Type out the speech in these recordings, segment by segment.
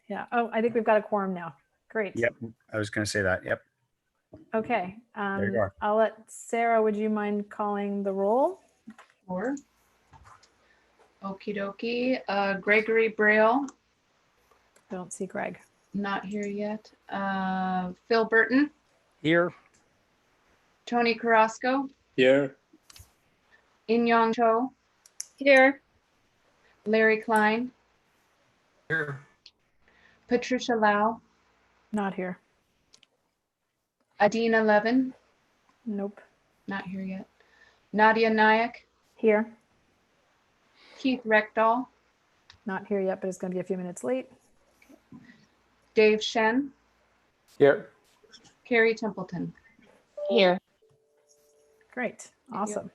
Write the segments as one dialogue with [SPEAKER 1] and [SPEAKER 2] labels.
[SPEAKER 1] Yeah. Oh, I think we've got a quorum now. Great.
[SPEAKER 2] Yep, I was going to say that. Yep.
[SPEAKER 1] Okay.
[SPEAKER 2] There you are.
[SPEAKER 1] I'll let Sarah, would you mind calling the roll?
[SPEAKER 3] Sure. Okie dokie. Gregory Braille,
[SPEAKER 1] Don't see Greg.
[SPEAKER 3] not here yet. Phil Burton,
[SPEAKER 4] Here.
[SPEAKER 3] Tony Carrasco,
[SPEAKER 4] Here.
[SPEAKER 3] In-Yong Cho,
[SPEAKER 5] Here.
[SPEAKER 3] Larry Klein,
[SPEAKER 4] Here.
[SPEAKER 3] Patricia Lau,
[SPEAKER 1] Not here.
[SPEAKER 3] Adina Levin,
[SPEAKER 1] Nope.
[SPEAKER 3] not here yet. Nadia Nayak,
[SPEAKER 1] Here.
[SPEAKER 3] Keith Reckdahl,
[SPEAKER 1] Not here yet, but it's going to be a few minutes late.
[SPEAKER 3] Dave Shen,
[SPEAKER 4] Here.
[SPEAKER 3] Carrie Templeton.
[SPEAKER 5] Here.
[SPEAKER 1] Great. Awesome.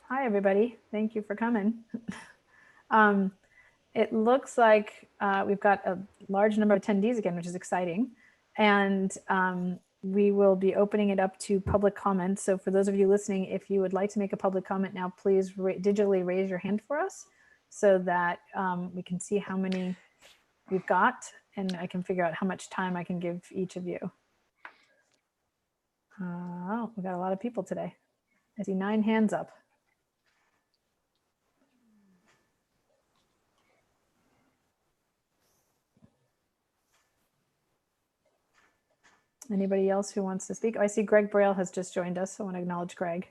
[SPEAKER 1] Hi, everybody. Thank you for coming. It looks like we've got a large number of attendees again, which is exciting. And we will be opening it up to public comments. So for those of you listening, if you would like to make a public comment now, please digitally raise your hand for us so that we can see how many we've got and I can figure out how much time I can give each of you. Oh, we've got a lot of people today. I see 9 hands up. Anybody else who wants to speak? Oh, I see Greg Braille has just joined us. So I want to acknowledge Greg.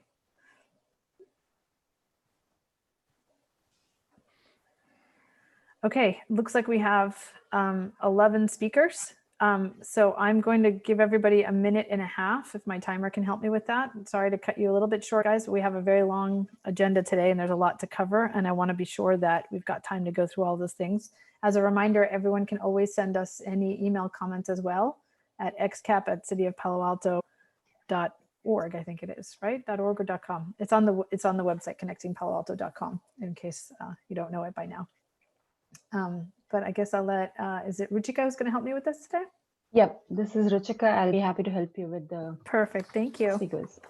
[SPEAKER 1] Okay, looks like we have 11 speakers. So I'm going to give everybody a minute and a half if my timer can help me with that. Sorry to cut you a little bit short, guys, but we have a very long agenda today and there's a lot to cover. And I want to be sure that we've got time to go through all those things. As a reminder, everyone can always send us any email comments as well at xcap@cityofpaloalto.org, I think it is, right? .org or .com. It's on the website, connectingpaloalto.com, in case you don't know it by now. But I guess I'll let, is it Ruchika who's going to help me with this today?
[SPEAKER 6] Yep, this is Ruchika. I'll be happy to help you with the
[SPEAKER 1] Perfect, thank you.
[SPEAKER 6] speakers.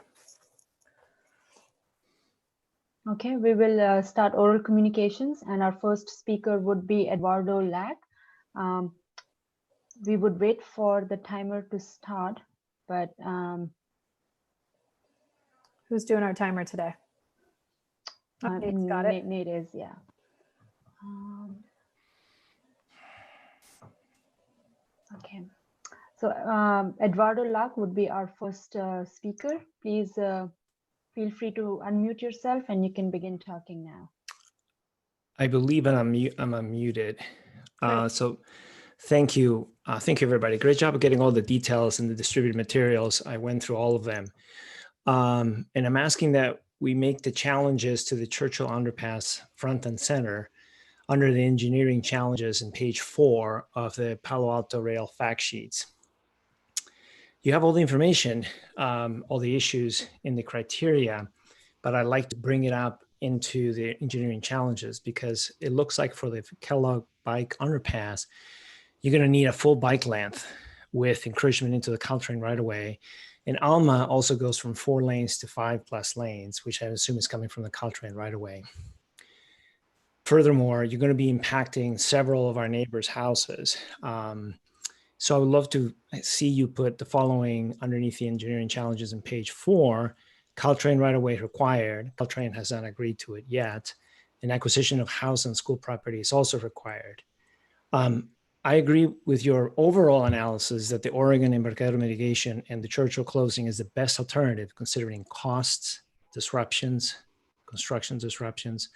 [SPEAKER 6] Okay, we will start oral communications and our first speaker would be Eduardo Lack. We would wait for the timer to start, but
[SPEAKER 1] Who's doing our timer today? Oh, Nate's got it.
[SPEAKER 6] Nate is, yeah. Okay, so Eduardo Lack would be our first speaker. Please feel free to unmute yourself and you can begin talking now.
[SPEAKER 4] I believe I'm unmuted. So thank you. Thank you, everybody. Great job of getting all the details and the distributed materials. I went through all of them. And I'm asking that we make the challenges to the Churchill Underpass front and center under the engineering challenges in page 4 of the Palo Alto Rail fact sheets. You have all the information, all the issues in the criteria, but I'd like to bring it up into the engineering challenges because it looks like for the Kellogg bike underpass, you're going to need a full bike length with encroachment into the Caltrain right away. And Alma also goes from 4 lanes to 5+ lanes, which I assume is coming from the Caltrain right away. Furthermore, you're going to be impacting several of our neighbors' houses. So I would love to see you put the following underneath the engineering challenges in page 4. Caltrain right away required. Caltrain has not agreed to it yet. An acquisition of house and school property is also required. I agree with your overall analysis that the Oregon Embarcadero mitigation and the Churchill closing is the best alternative considering costs, disruptions, construction disruptions,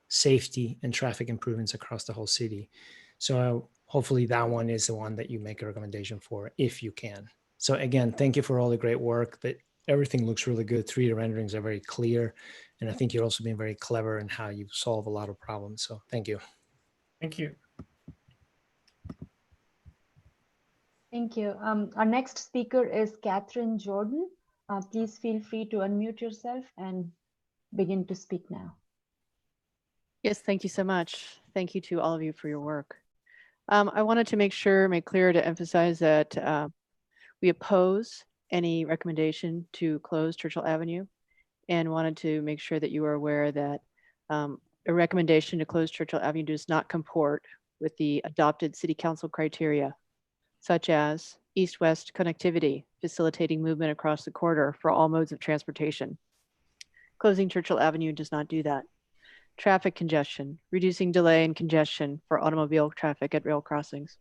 [SPEAKER 4] safety, and traffic improvements across the whole city. So hopefully that one is the one that you make a recommendation for if you can. So again, thank you for all the great work. That everything looks really good. 3D renderings are very clear. And I think you're also being very clever in how you solve a lot of problems. So thank you.
[SPEAKER 7] Thank you.
[SPEAKER 6] Thank you. Our next speaker is Catherine Jordan. Please feel free to unmute yourself and begin to speak now.
[SPEAKER 5] Yes, thank you so much. Thank you to all of you for your work. I wanted to make clear to emphasize that we oppose any recommendation to close Churchill Avenue and wanted to make sure that you are aware that a recommendation to close Churchill Avenue does not comport with the adopted city council criteria, such as east-west connectivity, facilitating movement across the corridor for all modes of transportation. Closing Churchill Avenue does not do that. Traffic congestion, reducing delay and congestion for automobile traffic at rail crossings.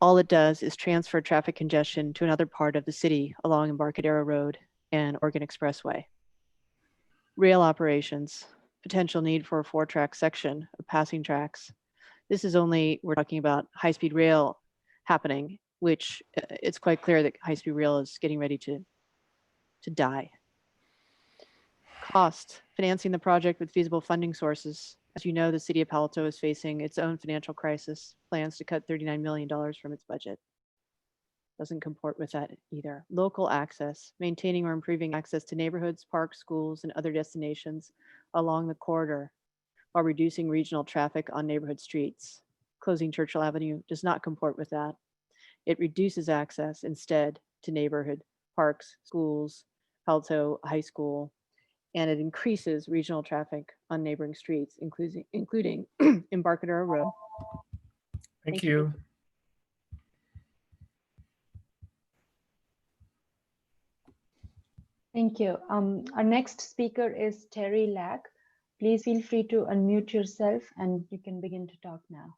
[SPEAKER 5] All it does is transfer traffic congestion to another part of the city along Embarcadero Road and Oregon Expressway. Rail operations, potential need for a 4-track section of passing tracks. This is only, we're talking about high-speed rail happening, which it's quite clear that high-speed rail is getting ready to die. Cost, financing the project with feasible funding sources. As you know, the city of Palo Alto is facing its own financial crisis, plans to cut $39 million from its budget. Doesn't comport with that either. Local access, maintaining or improving access to neighborhoods, parks, schools, and other destinations along the corridor while reducing regional traffic on neighborhood streets. Closing Churchill Avenue does not comport with that. It reduces access instead to neighborhood parks, schools, Palo Alto High School, and it increases regional traffic on neighboring streets, including Embarcadero Road.
[SPEAKER 4] Thank you.
[SPEAKER 6] Thank you. Our next speaker is Terry Lack. Please feel free to unmute yourself and you can begin to talk now.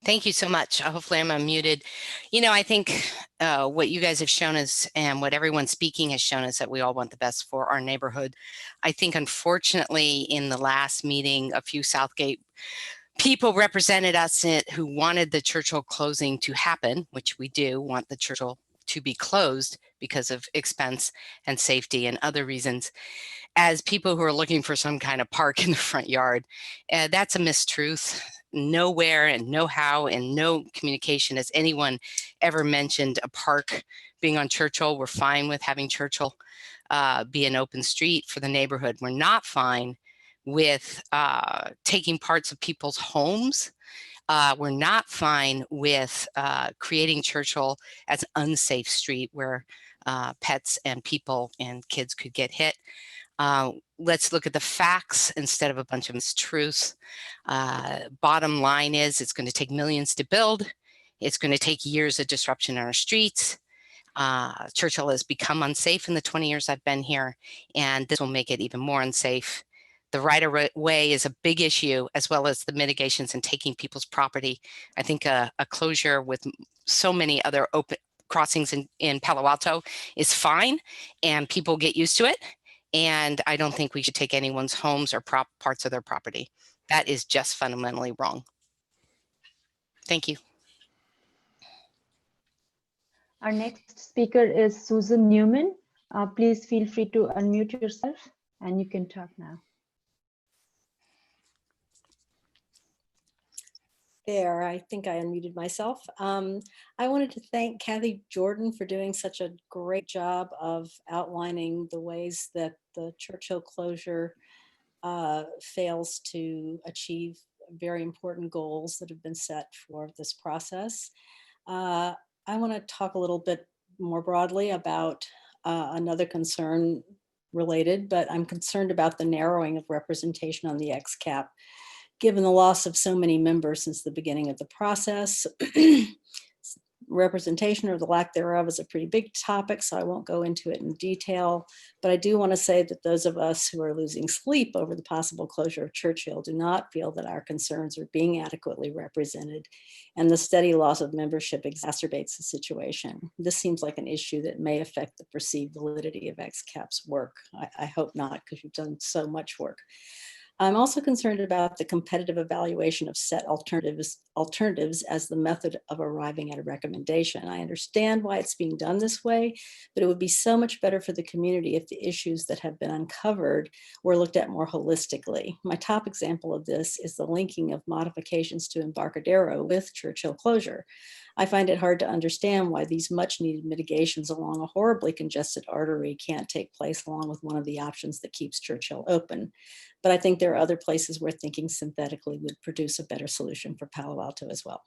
[SPEAKER 7] Thank you so much. Hopefully I'm unmuted. You know, I think what you guys have shown us and what everyone speaking has shown us that we all want the best for our neighborhood. I think unfortunately in the last meeting, a few Southgate people represented us who wanted the Churchill closing to happen, which we do want the Churchill to be closed because of expense and safety and other reasons, as people who are looking for some kind of park in the front yard. That's a mistruth. Nowhere and no how and no communication has anyone ever mentioned a park being on Churchill. We're fine with having Churchill be an open street for the neighborhood. We're not fine with taking parts of people's homes. We're not fine with creating Churchill as an unsafe street where pets and people and kids could get hit. Let's look at the facts instead of a bunch of mistruths. Bottom line is it's going to take millions to build. It's going to take years of disruption on our streets. Churchill has become unsafe in the 20 years I've been here, and this will make it even more unsafe. The right-of-way is a big issue, as well as the mitigations and taking people's property. I think a closure with so many other open crossings in Palo Alto is fine, and people get used to it. And I don't think we should take anyone's homes or parts of their property. That is just fundamentally wrong. Thank you.
[SPEAKER 6] Our next speaker is Susan Newman. Please feel free to unmute yourself and you can talk now.
[SPEAKER 8] There, I think I unmuted myself. I wanted to thank Kathy Jordan for doing such a great job of outlining the ways that the Churchill closure fails to achieve very important goals that have been set for this process. I want to talk a little bit more broadly about another concern related, but I'm concerned about the narrowing of representation on the XCAP. Given the loss of so many members since the beginning of the process, representation or the lack thereof is a pretty big topic, so I won't go into it in detail. But I do want to say that those of us who are losing sleep over the possible closure of Churchill do not feel that our concerns are being adequately represented, and the steady loss of membership exacerbates the situation. This seems like an issue that may affect the perceived validity of XCAP's work. I hope not, because you've done so much work. I'm also concerned about the competitive evaluation of set alternatives as the method of arriving at a recommendation. I understand why it's being done this way, but it would be so much better for the community if the issues that have been uncovered were looked at more holistically. My top example of this is the linking of modifications to Embarcadero with Churchill closure. I find it hard to understand why these much needed mitigations along a horribly congested artery can't take place along with one of the options that keeps Churchill open. But I think there are other places where thinking synthetically would produce a better solution for Palo Alto as well.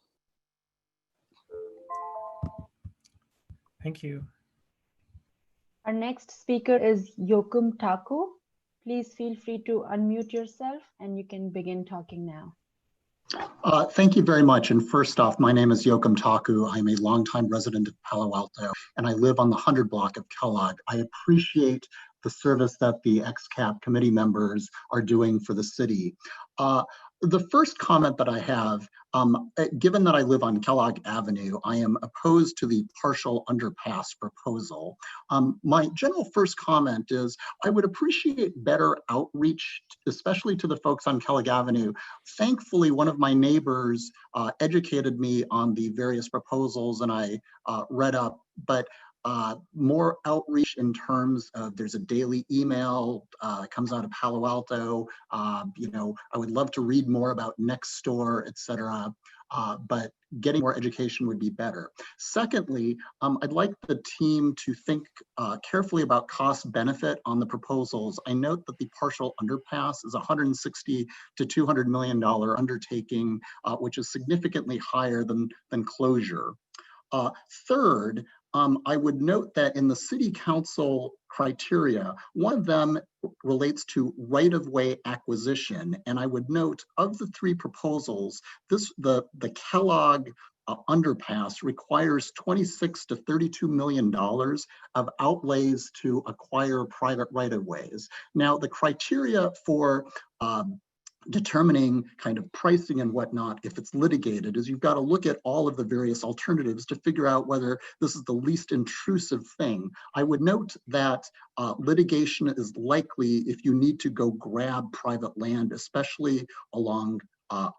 [SPEAKER 4] Thank you.
[SPEAKER 6] Our next speaker is Yokum Taku. Please feel free to unmute yourself and you can begin talking now.
[SPEAKER 9] Thank you very much. And first off, my name is Yoakum Taku. I'm a longtime resident of Palo Alto, and I live on the 100 block of Kellogg. I appreciate the service that the XCAP committee members are doing for the city. The first comment that I have, given that I live on Kellogg Avenue, I am opposed to the partial underpass proposal. My general first comment is I would appreciate better outreach, especially to the folks on Kellogg Avenue. Thankfully, one of my neighbors educated me on the various proposals, and I read up, but more outreach in terms of there's a daily email comes out of Palo Alto. You know, I would love to read more about Nextdoor, et cetera, but getting more education would be better. Secondly, I'd like the team to think carefully about cost benefit on the proposals. I note that the partial underpass is $160 to $200 million undertaking, which is significantly higher than closure. Third, I would note that in the city council criteria, one of them relates to right-of-way acquisition. And I would note of the three proposals, the Kellogg underpass requires $26 to $32 million of outlays to acquire private right-of-ways. Now, the criteria for determining kind of pricing and whatnot, if it's litigated, is you've got to look at all of the various alternatives to figure out whether this is the least intrusive thing. I would note that litigation is likely if you need to go grab private land, especially along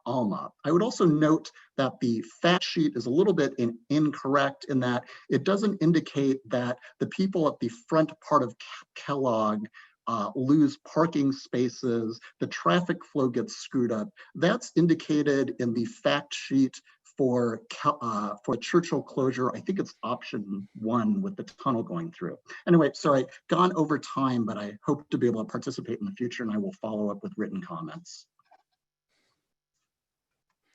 [SPEAKER 9] Alma. I would also note that the fact sheet is a little bit incorrect in that it doesn't indicate that the people at the front part of Kellogg lose parking spaces, the traffic flow gets screwed up. That's indicated in the fact sheet for Churchill closure. I think it's option 1 with the tunnel going through. Anyway, sorry, gone over time, but I hope to be able to participate in the future, and I will follow up with written comments.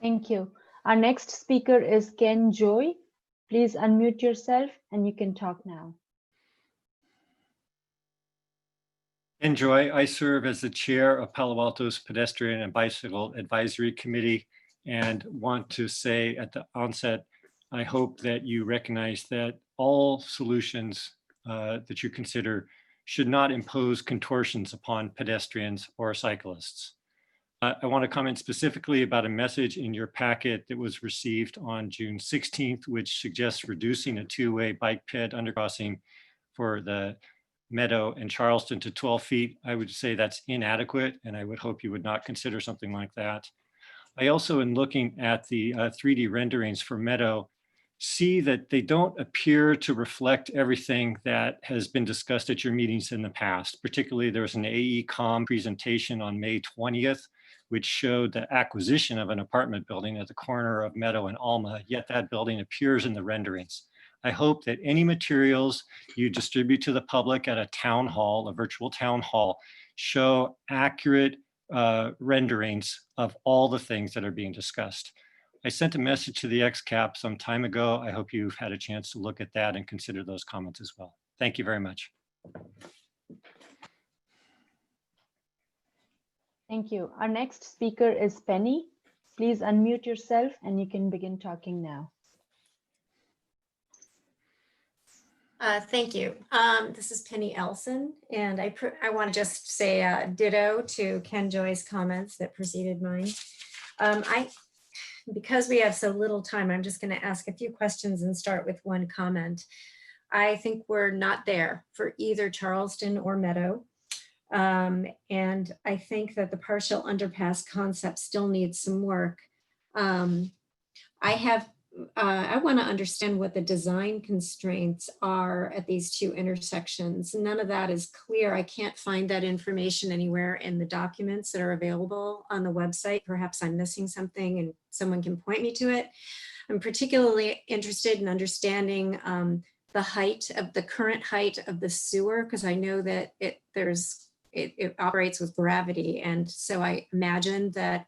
[SPEAKER 6] Thank you. Our next speaker is Ken Joy. Please unmute yourself and you can talk now.
[SPEAKER 10] Enjoy. I serve as the chair of Palo Alto's Pedestrian and Bicycle Advisory Committee and want to say at the onset, I hope that you recognize that all solutions that you consider should not impose contortions upon pedestrians or cyclists. I want to comment specifically about a message in your packet that was received on June 16th, which suggests reducing a two-way bike ped undercrossing for the Meadow and Charleston to 12 feet. I would say that's inadequate, and I would hope you would not consider something like that. I also, in looking at the 3D renderings for Meadow, see that they don't appear to reflect everything that has been discussed at your meetings in the past. Particularly, there was an AECOM presentation on May 20th, which showed the acquisition of an apartment building at the corner of Meadow and Alma, yet that building appears in the renderings. I hope that any materials you distribute to the public at a town hall, a virtual town hall, show accurate renderings of all the things that are being discussed. I sent a message to the XCAP some time ago. I hope you've had a chance to look at that and consider those comments as well. Thank you very much.
[SPEAKER 6] Thank you. Our next speaker is Penny. Please unmute yourself and you can begin talking now.
[SPEAKER 11] Thank you. This is Penny Elson, and I want to just say ditto to Ken Joy's comments that preceded mine. Because we have so little time, I'm just going to ask a few questions and start with one comment. I think we're not there for either Charleston or Meadow. And I think that the partial underpass concept still needs some work. I want to understand what the design constraints are at these two intersections. None of that is clear. I can't find that information anywhere in the documents that are available on the website. Perhaps I'm missing something and someone can point me to it. I'm particularly interested in understanding the current height of the sewer, because I know that it operates with gravity. And so I imagine that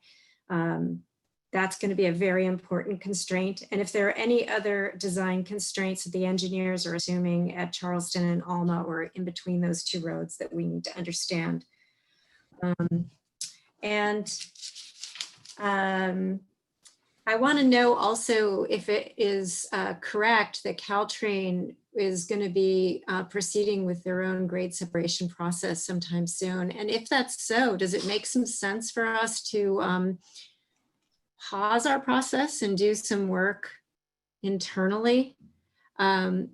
[SPEAKER 11] that's going to be a very important constraint. And if there are any other design constraints that the engineers are assuming at Charleston and Alma or in between those two roads that we need to understand. I want to know also if it is correct that Caltrain is going to be proceeding with their own grade separation process sometime soon. And if that's so, does it make some sense for us to pause our process and do some work internally? And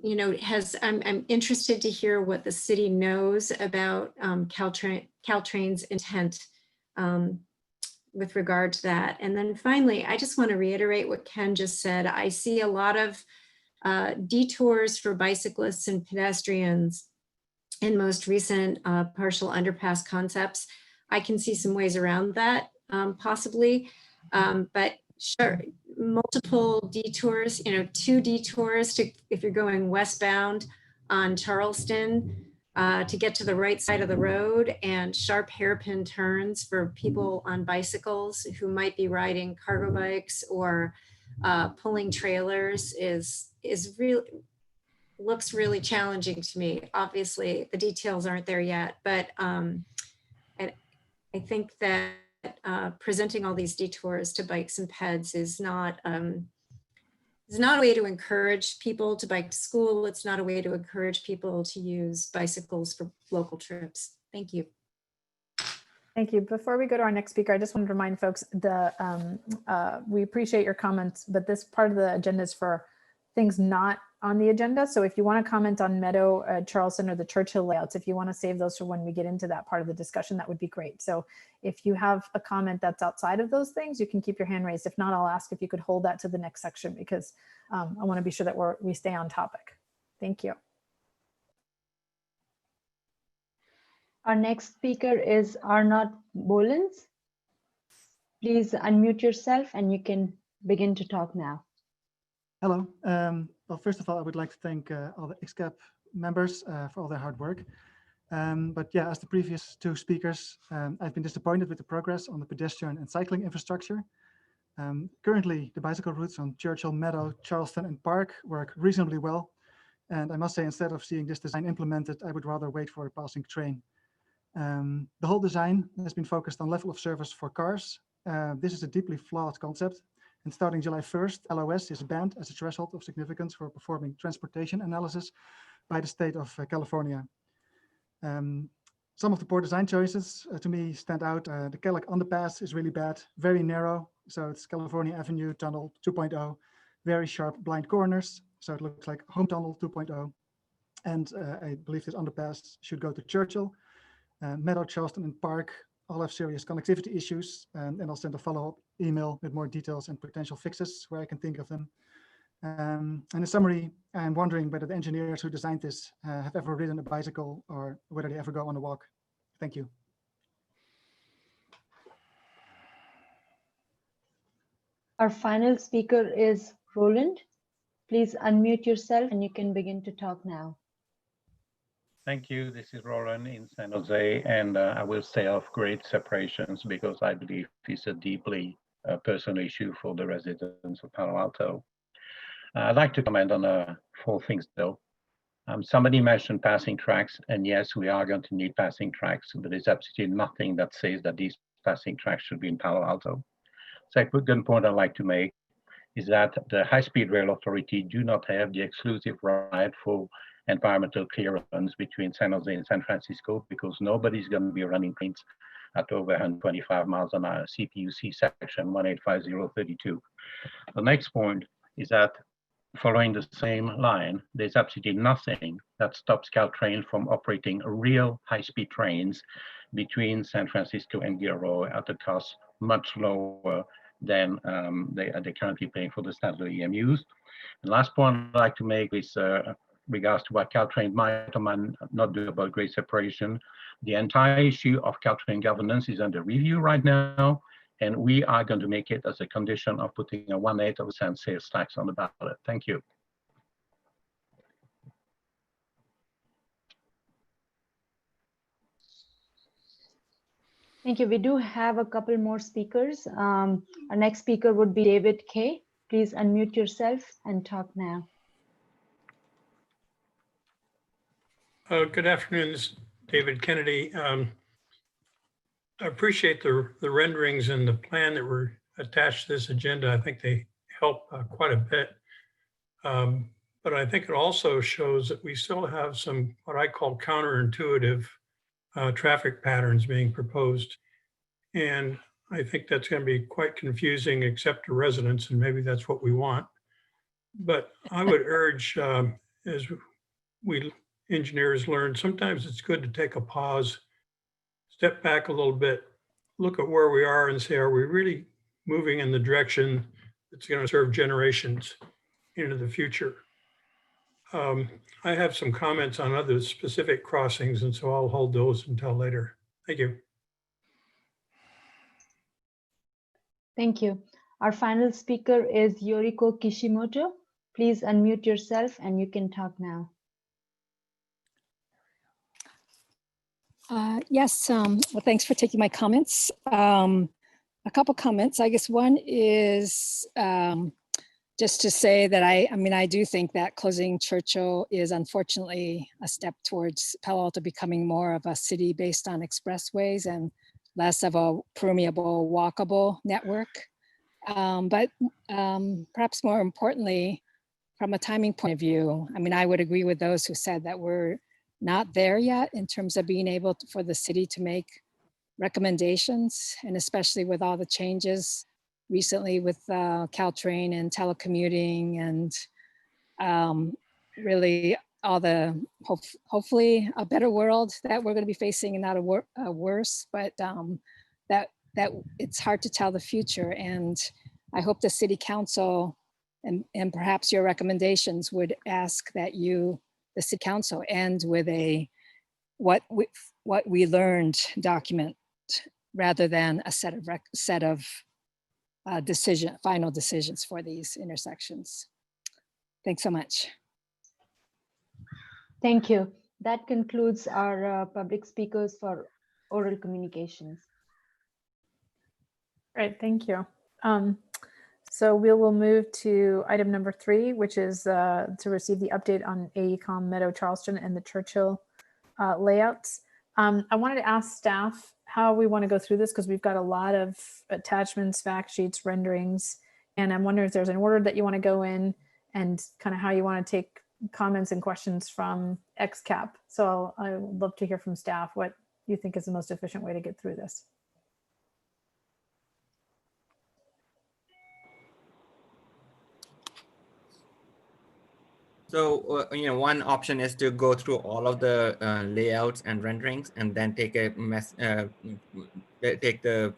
[SPEAKER 11] you know, I'm interested to hear what the city knows about Caltrain's intent with regard to that. And then finally, I just want to reiterate what Ken just said. I see a lot of detours for bicyclists and pedestrians in most recent partial underpass concepts. I can see some ways around that possibly, but sure, multiple detours, you know, 2 detours if you're going westbound on Charleston to get to the right side of the road, and sharp hairpin turns for people on bicycles who might be riding cargo bikes or pulling trailers is really, looks really challenging to me. Obviously, the details aren't there yet, but I think that presenting all these detours to bikes and peds is not a way to encourage people to bike to school. It's not a way to encourage people to use bicycles for local trips. Thank you.
[SPEAKER 1] Thank you. Before we go to our next speaker, I just want to remind folks we appreciate your comments, but this part of the agenda is for things not on the agenda. So if you want to comment on Meadow, Charleston, or the Churchill layouts, if you want to save those for when we get into that part of the discussion, that would be great. So if you have a comment that's outside of those things, you can keep your hand raised. If not, I'll ask if you could hold that to the next section, because I want to be sure that we stay on topic. Thank you.
[SPEAKER 6] Our next speaker is Arnaud Bolens. Please unmute yourself and you can begin to talk now.
[SPEAKER 12] Hello. Well, first of all, I would like to thank all the XCAP members for all their hard work. But yeah, as the previous 2 speakers, I've been disappointed with the progress on the pedestrian and cycling infrastructure. Currently, the bicycle routes on Churchill, Meadow, Charleston, and Park work reasonably well. And I must say, instead of seeing this design implemented, I would rather wait for a passing train. The whole design has been focused on level of service for cars. This is a deeply flawed concept. And starting July 1st, LOS is banned as a threshold of significance for performing transportation analysis by the state of California. Some of the poor design choices to me stand out. The Kellogg underpass is really bad, very narrow. So it's California Avenue Tunnel 2.0, very sharp blind corners. So it looks like Home Tunnel 2.0. And I believe this underpass should go to Churchill. Meadow, Charleston, and Park all have serious connectivity issues, and I'll send a follow-up email with more details and potential fixes where I can think of them. And in summary, I'm wondering whether the engineers who designed this have ever ridden a bicycle or whether they ever go on a walk. Thank you.
[SPEAKER 6] Our final speaker is Roland. Please unmute yourself and you can begin to talk now.
[SPEAKER 13] Thank you. This is Roland in San Jose, and I will stay off grade separations because I believe it's a deeply personal issue for the residents of Palo Alto. I'd like to comment on 4 things though. Somebody mentioned passing tracks, and yes, we are going to need passing tracks, but there's absolutely nothing that says that these passing tracks should be in Palo Alto. Second point I'd like to make is that the High-Speed Rail Authority do not have the exclusive right for environmental clearance between San Jose and San Francisco, because nobody's going to be running trains at over 125 miles an hour, CPUC section 185032. The next point is that following the same line, there's absolutely nothing that stops Caltrain from operating real high-speed trains between San Francisco and Gilroy at a cost much lower than they're currently paying for the standard EMUs. The last point I'd like to make is regards to what Caltrain might or might not do about grade separation. The entire issue of Caltrain governance is under review right now, and we are going to make it as a condition of putting a 1/8% sales tax on the ballot. Thank you.
[SPEAKER 6] Thank you. We do have a couple more speakers. Our next speaker would be David Kay. Please unmute yourself and talk now.
[SPEAKER 14] Good afternoon, this is David Kennedy. I appreciate the renderings and the plan that were attached to this agenda. I think they help quite a bit. But I think it also shows that we still have some, what I call counterintuitive traffic patterns being proposed. And I think that's going to be quite confusing, except to residents, and maybe that's what we want. But I would urge, as we engineers learn, sometimes it's good to take a pause, step back a little bit, look at where we are and say, are we really moving in the direction that's going to serve generations into the future? I have some comments on other specific crossings, and so I'll hold those until later. Thank you.
[SPEAKER 6] Thank you. Our final speaker is Yoriko Kishimoto. Please unmute yourself and you can talk now.
[SPEAKER 15] Yes, well, thanks for taking my comments. A couple comments. I guess one is just to say that I do think that closing Churchill is unfortunately a step towards Palo Alto becoming more of a city based on expressways and less of a permeable, walkable network. But perhaps more importantly, from a timing point of view, I would agree with those who said that we're not there yet in terms of being able for the city to make recommendations, and especially with all the changes recently with Caltrain and telecommuting and really all the hopefully a better world that we're going to be facing and not a worse, but that it's hard to tell the future. And I hope the city council and perhaps your recommendations would ask that the city council end with a what we learned document rather than a set of final decisions for these intersections. Thanks so much.
[SPEAKER 6] Thank you. That concludes our public speakers for oral communications.
[SPEAKER 1] Great, thank you. So we will move to item number 3, which is to receive the update on AECom Meadow Charleston and the Churchill layouts. I wanted to ask staff how we want to go through this because we've got a lot of attachments, fact sheets, renderings, and I'm wondering if there's an order that you want to go in and kind of how you want to take comments and questions from XCAP. So I would love to hear from staff what you think is the most efficient way to get through this.
[SPEAKER 16] So, one option is to go through all of the layouts and renderings and then take a take the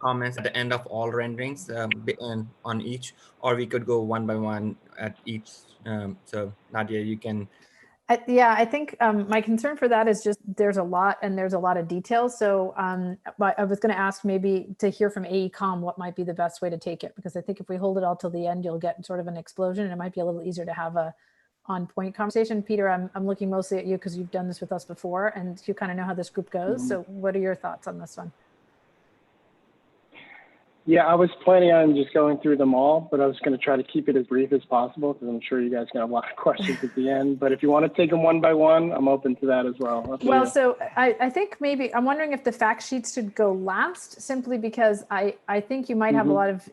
[SPEAKER 16] comments at the end of all renderings on each, or we could go one by one at each. So Nadia, you can.
[SPEAKER 1] Yeah, I think my concern for that is just there's a lot and there's a lot of details. So I was going to ask maybe to hear from AECom what might be the best way to take it, because I think if we hold it all till the end, you'll get sort of an explosion and it might be a little easier to have a on-point conversation. Peter, I'm looking mostly at you because you've done this with us before and you kind of know how this group goes. Mm-hmm. So what are your thoughts on this one?
[SPEAKER 17] Yeah, I was planning on just going through them all, but I was going to try to keep it as brief as possible because I'm sure you guys can have a lot of questions at the end. But if you want to take them one by one, I'm open to that as well.
[SPEAKER 1] Well, so I think maybe I'm wondering if the fact sheets should go last, simply because I think you might have a lot of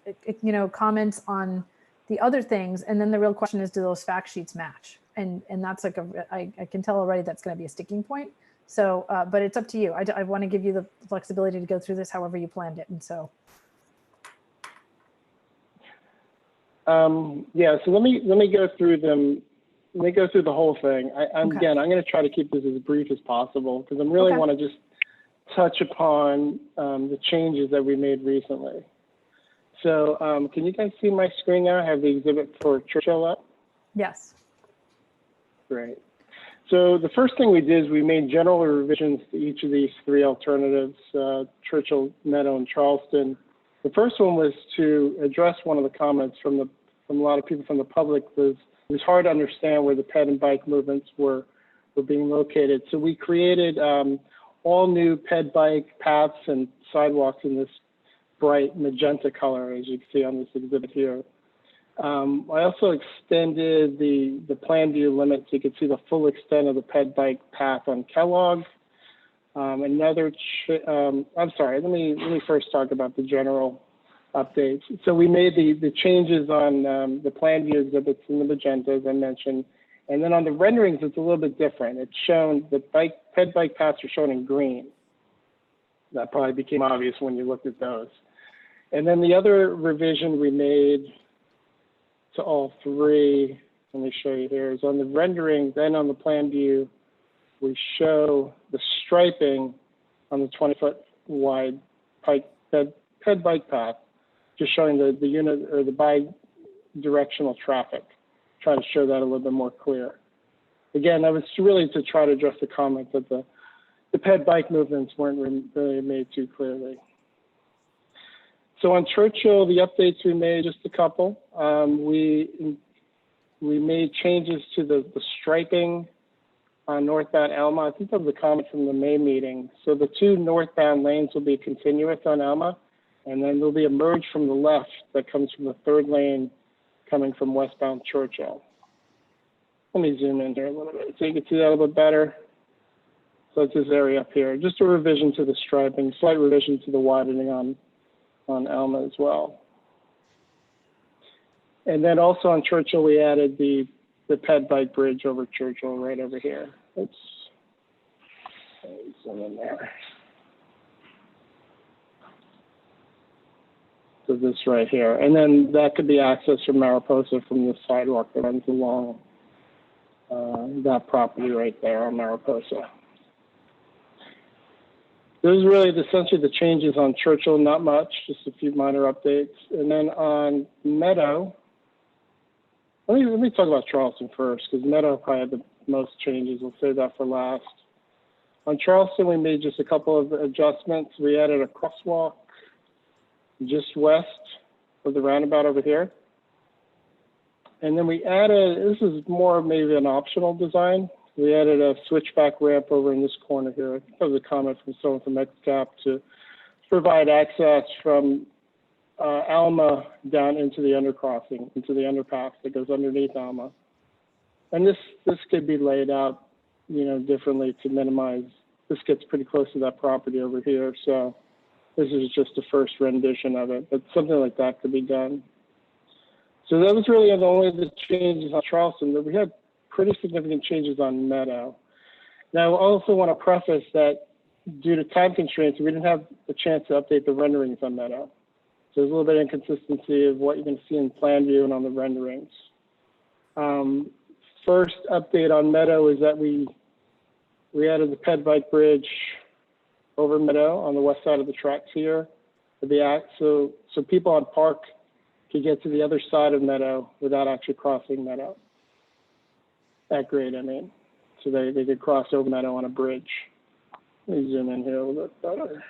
[SPEAKER 1] comments on the other things, and then the real question is, do those fact sheets match? And that's like I can tell already that's going to be a sticking point. So, but it's up to you. I want to give you the flexibility to go through this however you planned it, and so.
[SPEAKER 17] Yeah, so let me go through them. Let me go through the whole thing. Again, I'm going to try to keep this as brief as possible because I really want to just touch upon the changes that we made recently. So can you guys see my screen now? I have the exhibit for Churchill up.
[SPEAKER 1] Yes.
[SPEAKER 17] Great. So the first thing we did is we made general revisions to each of these 3 alternatives, Churchill, Meadow, and Charleston. The first one was to address one of the comments from a lot of people from the public was it was hard to understand where the ped and bike movements were being located. So we created all new ped bike paths and sidewalks in this bright magenta color, as you can see on this exhibit here. I also extended the plan view limit so you could see the full extent of the ped bike path on Kellogg. I'm sorry, let me first talk about the general updates. So we made the changes on the plan view exhibits in the magenta, as I mentioned. And then on the renderings, it's a little bit different. It's shown, the ped bike paths are shown in green. That probably became obvious when you looked at those. And then the other revision we made to all three, let me show you here, is on the rendering, then on the plan view, we show the striping on the 20-foot wide ped bike path, just showing the unit or the bi-directional traffic, trying to show that a little bit more clear. Again, that was really to try to address the comment that the ped bike movements weren't really made too clearly. So on Churchill, the updates we made, just a couple. We made changes to the striping on northbound Alma. I think that was a comment from the May meeting. So the two northbound lanes will be continuous on Alma, and then there'll be a merge from the left that comes from the third lane coming from westbound Churchill. Let me zoom in here a little bit so you can see that a little bit better. So it's this area up here. Just a revision to the striping, slight revision to the widening on Alma as well. And then also on Churchill, we added the ped bike bridge over Churchill right over here. Oops. Zoom in there. So this right here. And then that could be accessed from Mariposa from the sidewalk that runs along that property right there on Mariposa. Those are really essentially the changes on Churchill, not much, just a few minor updates. And then on Meadow, let me talk about Charleston first, because Meadow probably had the most changes. We'll save that for last. On Charleston, we made just a couple of adjustments. We added a crosswalk just west of the roundabout over here. And then we added, this is more maybe an optional design. We added a switchback ramp over in this corner here. I think that was a comment from someone from XCAP to provide access from Alma down into the undercrossing, into the underpass that goes underneath Alma. And this could be laid out, differently to minimize. This gets pretty close to that property over here. So this is just the first rendition of it, but something like that could be done. So that was really only the changes on Charleston, but we had pretty significant changes on Meadow. Now, I also want to preface that due to time constraints, we didn't have a chance to update the renderings on Meadow. So there's a little bit of inconsistency of what you're going to see in plan view and on the renderings. First update on Meadow is that we added the ped bike bridge over Meadow on the west side of the tracks here. So people on Park could get to the other side of Meadow without actually crossing Meadow. That grade, I mean. So they could cross over Meadow on a bridge. Let me zoom in here a little bit better.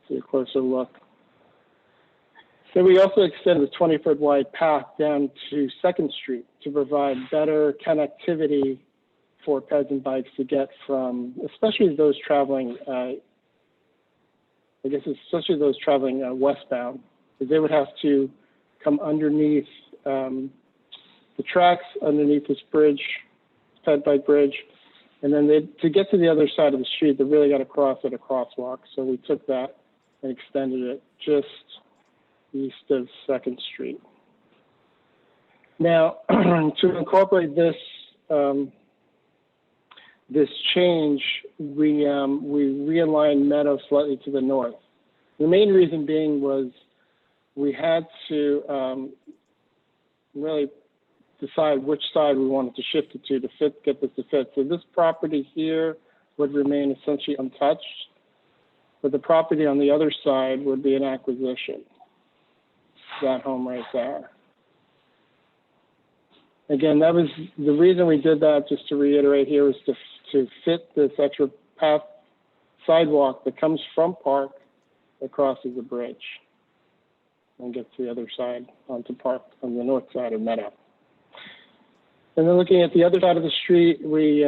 [SPEAKER 17] See a closer look. So we also extended the 20-foot wide path down to 2nd Street to provide better connectivity for peds and bikes to get from, especially those traveling, westbound, because they would have to come underneath the tracks, underneath this bridge, ped bike bridge, and then to get to the other side of the street, they really got to cross at a crosswalk. So we took that and extended it just east of 2nd Street. Now, to incorporate this this change, we realigned Meadow slightly to the north. The main reason being was we had to really decide which side we wanted to shift it to get this to fit. So this property here would remain essentially untouched, but the property on the other side would be an acquisition. That home right there. Again, that was the reason we did that, just to reiterate here, was to fit this extra path sidewalk that comes from Park that crosses the bridge and gets to the other side onto Park on the north side of Meadow. And then looking at the other side of the street, we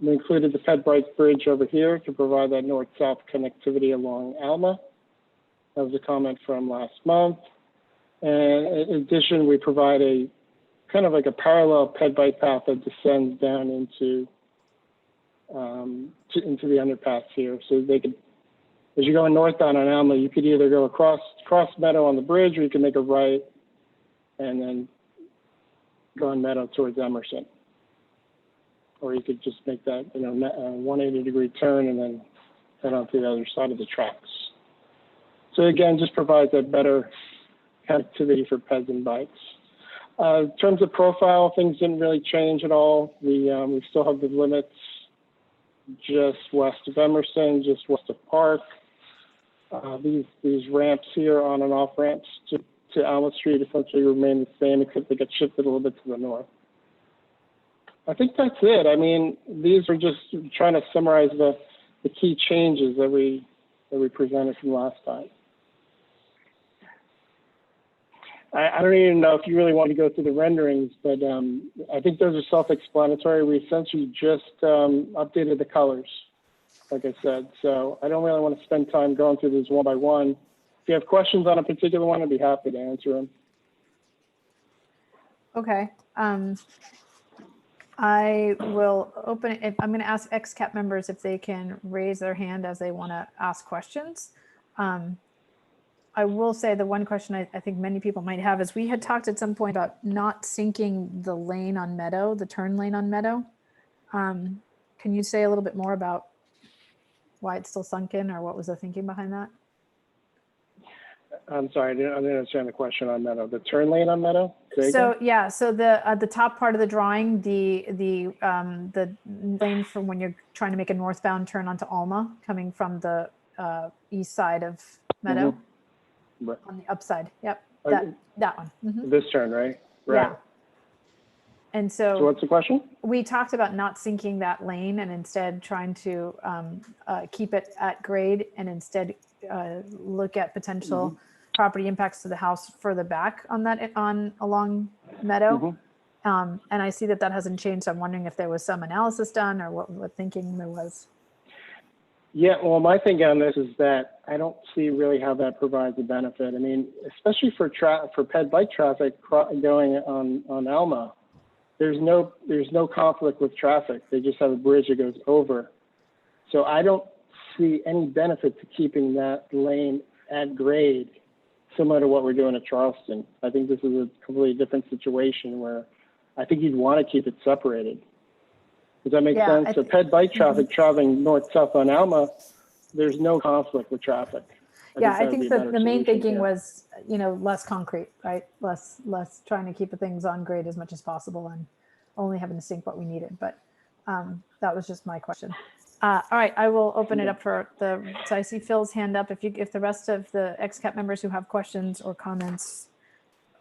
[SPEAKER 17] included the ped bike bridge over here to provide that north-south connectivity along Alma. That was a comment from last month. And in addition, we provide a kind of like a parallel ped bike path that descends down into into the underpass here. So they could, as you're going northbound on Alma, you could either go across Meadow on the bridge, or you can make a right and then go on Meadow towards Emerson. Or you could just make that, 180-degree turn and then head on to the other side of the tracks. So again, just provides a better connectivity for peds and bikes. In terms of profile, things didn't really change at all. We still have the limits just west of Emerson, just west of Park. These ramps here, on and off ramps to Alma Street, essentially remain the same, except they get shifted a little bit to the north. I think that's it. I mean, these are just trying to summarize the key changes that we presented from last time. I don't even know if you really want to go through the renderings, but I think those are self-explanatory. We essentially just updated the colors, like I said. So I don't really want to spend time going through these one by one. If you have questions on a particular one, I'd be happy to answer them.
[SPEAKER 1] Okay. I will open it. I'm going to ask XCAP members if they can raise their hand as they want to ask questions. I will say the one question I think many people might have is we had talked at some point about not syncing the lane on Meadow, the turn lane on Meadow. Can you say a little bit more about why it's still sunk in, or what was the thinking behind that?
[SPEAKER 17] I'm sorry, I didn't understand the question on Meadow. The turn lane on Meadow?
[SPEAKER 1] So yeah, so the top part of the drawing, the lane from when you're trying to make a northbound turn onto Alma, coming from the east side of Meadow.
[SPEAKER 17] Right.
[SPEAKER 1] On the upside, yep, that one.
[SPEAKER 17] This turn, right? Right.
[SPEAKER 1] Yeah. And so
[SPEAKER 17] what's the question?
[SPEAKER 1] We talked about not syncing that lane and instead trying to keep it at grade, and instead look at potential property impacts to the house further back on along Meadow. And I see that hasn't changed. So I'm wondering if there was some analysis done, or what thinking there was.
[SPEAKER 17] Yeah, well, my thinking on this is that I don't see really how that provides a benefit. I mean, especially for ped bike traffic going on Alma, there's no conflict with traffic. They just have a bridge that goes over. So I don't see any benefit to keeping that lane at grade, similar to what we're doing at Charleston. I think this is a completely different situation where I think you'd want to keep it separated. Does that make sense? So ped bike traffic traveling north-south on Alma, there's no conflict with traffic.
[SPEAKER 1] I think the main thinking was, less concrete, right? Less trying to keep things on grade as much as possible and only having to sync what we needed. But that was just my question. All right, I will open it up so I see Phil's hand up. If the rest of the XCAP members who have questions or comments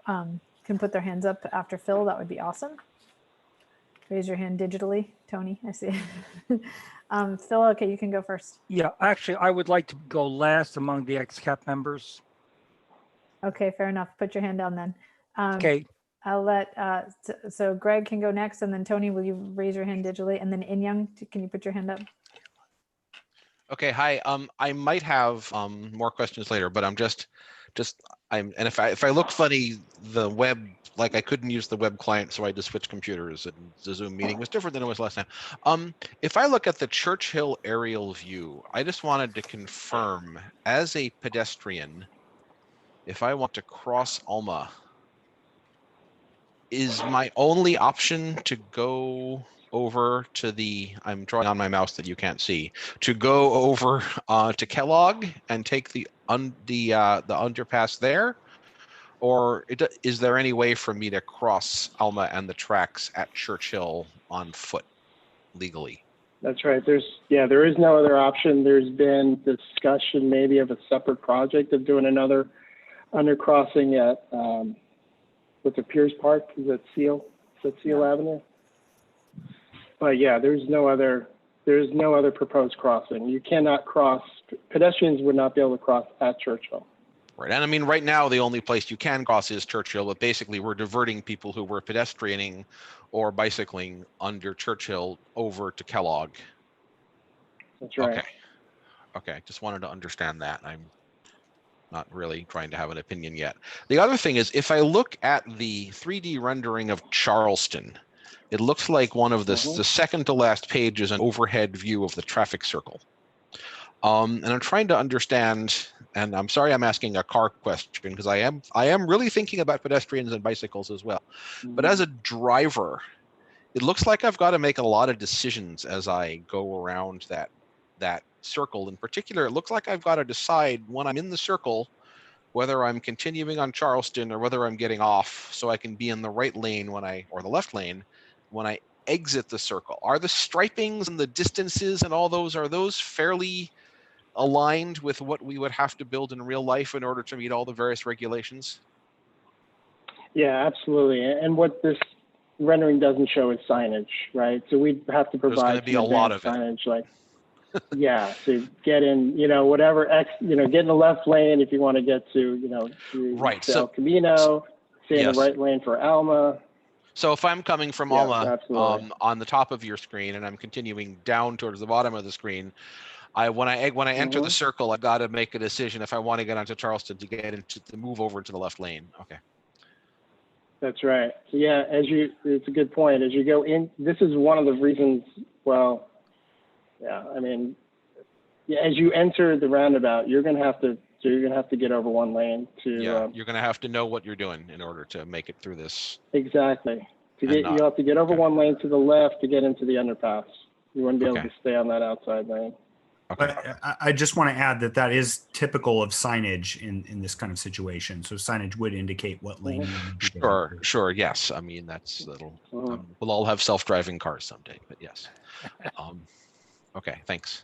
[SPEAKER 1] can put their hands up after Phil, that would be awesome. Raise your hand digitally, Tony, I see. Phil, okay, you can go first.
[SPEAKER 18] Yeah, actually, I would like to go last among the XCAP members.
[SPEAKER 1] Okay, fair enough. Put your hand down then.
[SPEAKER 18] Okay.
[SPEAKER 1] I'll let, so Greg can go next, and then Tony, will you raise your hand digitally? And then In-Young, can you put your hand up?
[SPEAKER 19] Okay, hi. I might have more questions later, but and if I look funny, the web, like I couldn't use the web client, so I just switched computers, and the Zoom meeting was different than it was last time. If I look at the Churchill aerial view, I just wanted to confirm, as a pedestrian, if I want to cross Alma, is my only option to go over to I'm drawing on my mouse that you can't see, to go over to Kellogg and take the underpass there? Or is there any way for me to cross Alma and the tracks at Churchill on foot legally?
[SPEAKER 17] That's right. There is no other option. There's been discussion maybe of a separate project of doing another undercrossing at what's it, Pierce Park? Is that Seal? Is that Seal Avenue? But yeah, there's no other proposed crossing. You cannot cross. Pedestrians would not be able to cross at Churchill.
[SPEAKER 19] Right, and I mean, right now, the only place you can cross is Churchill, but basically we're diverting people who were pedestrianing or bicycling under Churchill over to Kellogg.
[SPEAKER 17] That's right.
[SPEAKER 19] Okay, just wanted to understand that. I'm not really trying to have an opinion yet. The other thing is, if I look at the 3D rendering of Charleston, it looks like one of the
[SPEAKER 17] Mhm.
[SPEAKER 19] the second to last page is an overhead view of the traffic circle. And I'm trying to understand, and I'm sorry I'm asking a car question because I am really thinking about pedestrians and bicycles as well. But as a driver, it looks like I've got to make a lot of decisions as I go around that circle. In particular, it looks like I've got to decide when I'm in the circle whether I'm continuing on Charleston or whether I'm getting off so I can be in the right lane or the left lane when I exit the circle. Are the stripings and the distances and all those, are those fairly aligned with what we would have to build in real life in order to meet all the various regulations?
[SPEAKER 17] Yeah, absolutely. And what this rendering doesn't show is signage, right? So we'd have to
[SPEAKER 19] There's going
[SPEAKER 17] provide
[SPEAKER 19] to be a lot of it.
[SPEAKER 17] signage, like, yeah, to get in, whatever get in the left lane if you want to get to,
[SPEAKER 19] Right.
[SPEAKER 17] to El Camino, stay in
[SPEAKER 19] yes.
[SPEAKER 17] the right lane for Alma.
[SPEAKER 19] So if I'm coming from
[SPEAKER 17] Yeah,
[SPEAKER 19] Alma
[SPEAKER 17] absolutely.
[SPEAKER 19] on the top of your screen and I'm continuing down towards the bottom of the screen, when I enter the circle, I've got to make a decision if I want to get onto Charleston to move over into the left lane. Okay.
[SPEAKER 17] That's right. So yeah, it's a good point. As you go in, this is one of the reasons, well, yeah, I mean, as you enter the roundabout, you're going to have to get over one lane to.
[SPEAKER 19] Yeah, you're going to have to know what you're doing in order to make it through this.
[SPEAKER 17] Exactly. You'll have to get over one lane to the left to get into the underpass. You wouldn't be able to stay on that outside lane.
[SPEAKER 2] But I just want to add that is typical of signage in this kind of situation. So signage would indicate what lane you need to get into.
[SPEAKER 19] Sure. Yes. I mean, we'll all have self-driving cars someday, but yes. Okay. Thanks.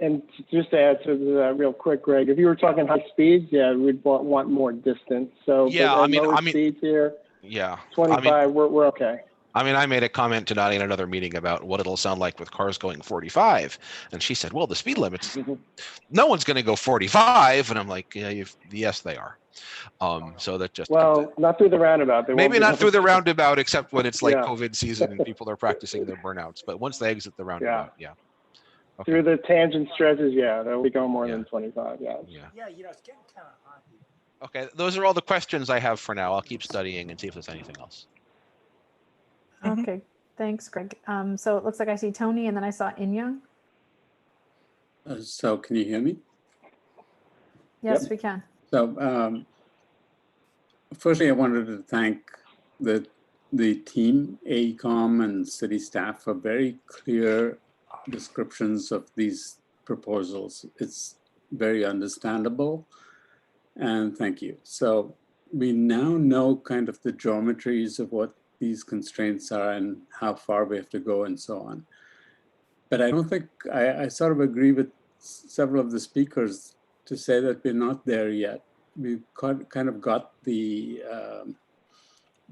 [SPEAKER 17] And just to add to that real quick, Greg, if you were talking high speeds, yeah, we'd want more distance. So
[SPEAKER 19] yeah,
[SPEAKER 17] lower speeds here.
[SPEAKER 19] Yeah.
[SPEAKER 17] 25, we're okay.
[SPEAKER 19] I mean, I made a comment to Nadia in another meeting about what it'll sound like with cars going 45. And she said, well, the speed limits, no one's going to go 45. And I'm like, yeah, yes, they are. So that just.
[SPEAKER 17] Well, not through the roundabout.
[SPEAKER 19] Maybe not through the roundabout, except when it's like
[SPEAKER 17] Yeah.
[SPEAKER 19] COVID season and people are practicing their burnouts. But once they exit the roundabout, yeah. Okay.
[SPEAKER 17] Through the tangent stretches, yeah, they'll be going more than 25, yeah.
[SPEAKER 4] Yeah, it's getting kind of hot here.
[SPEAKER 19] Okay, those are all the questions I have for now. I'll keep studying and see if there's anything else.
[SPEAKER 1] Okay, thanks, Greg. So it looks like I see Tony and then I saw Inyang.
[SPEAKER 20] So can you hear me?
[SPEAKER 1] Yes, we can.
[SPEAKER 20] So firstly, I wanted to thank the team, AECOM and city staff for very clear descriptions of these proposals. It's very understandable, and thank you. So we now know kind of the geometries of what these constraints are and how far we have to go and so on. But I don't think, I sort of agree with several of the speakers to say that we're not there yet. We've kind of got the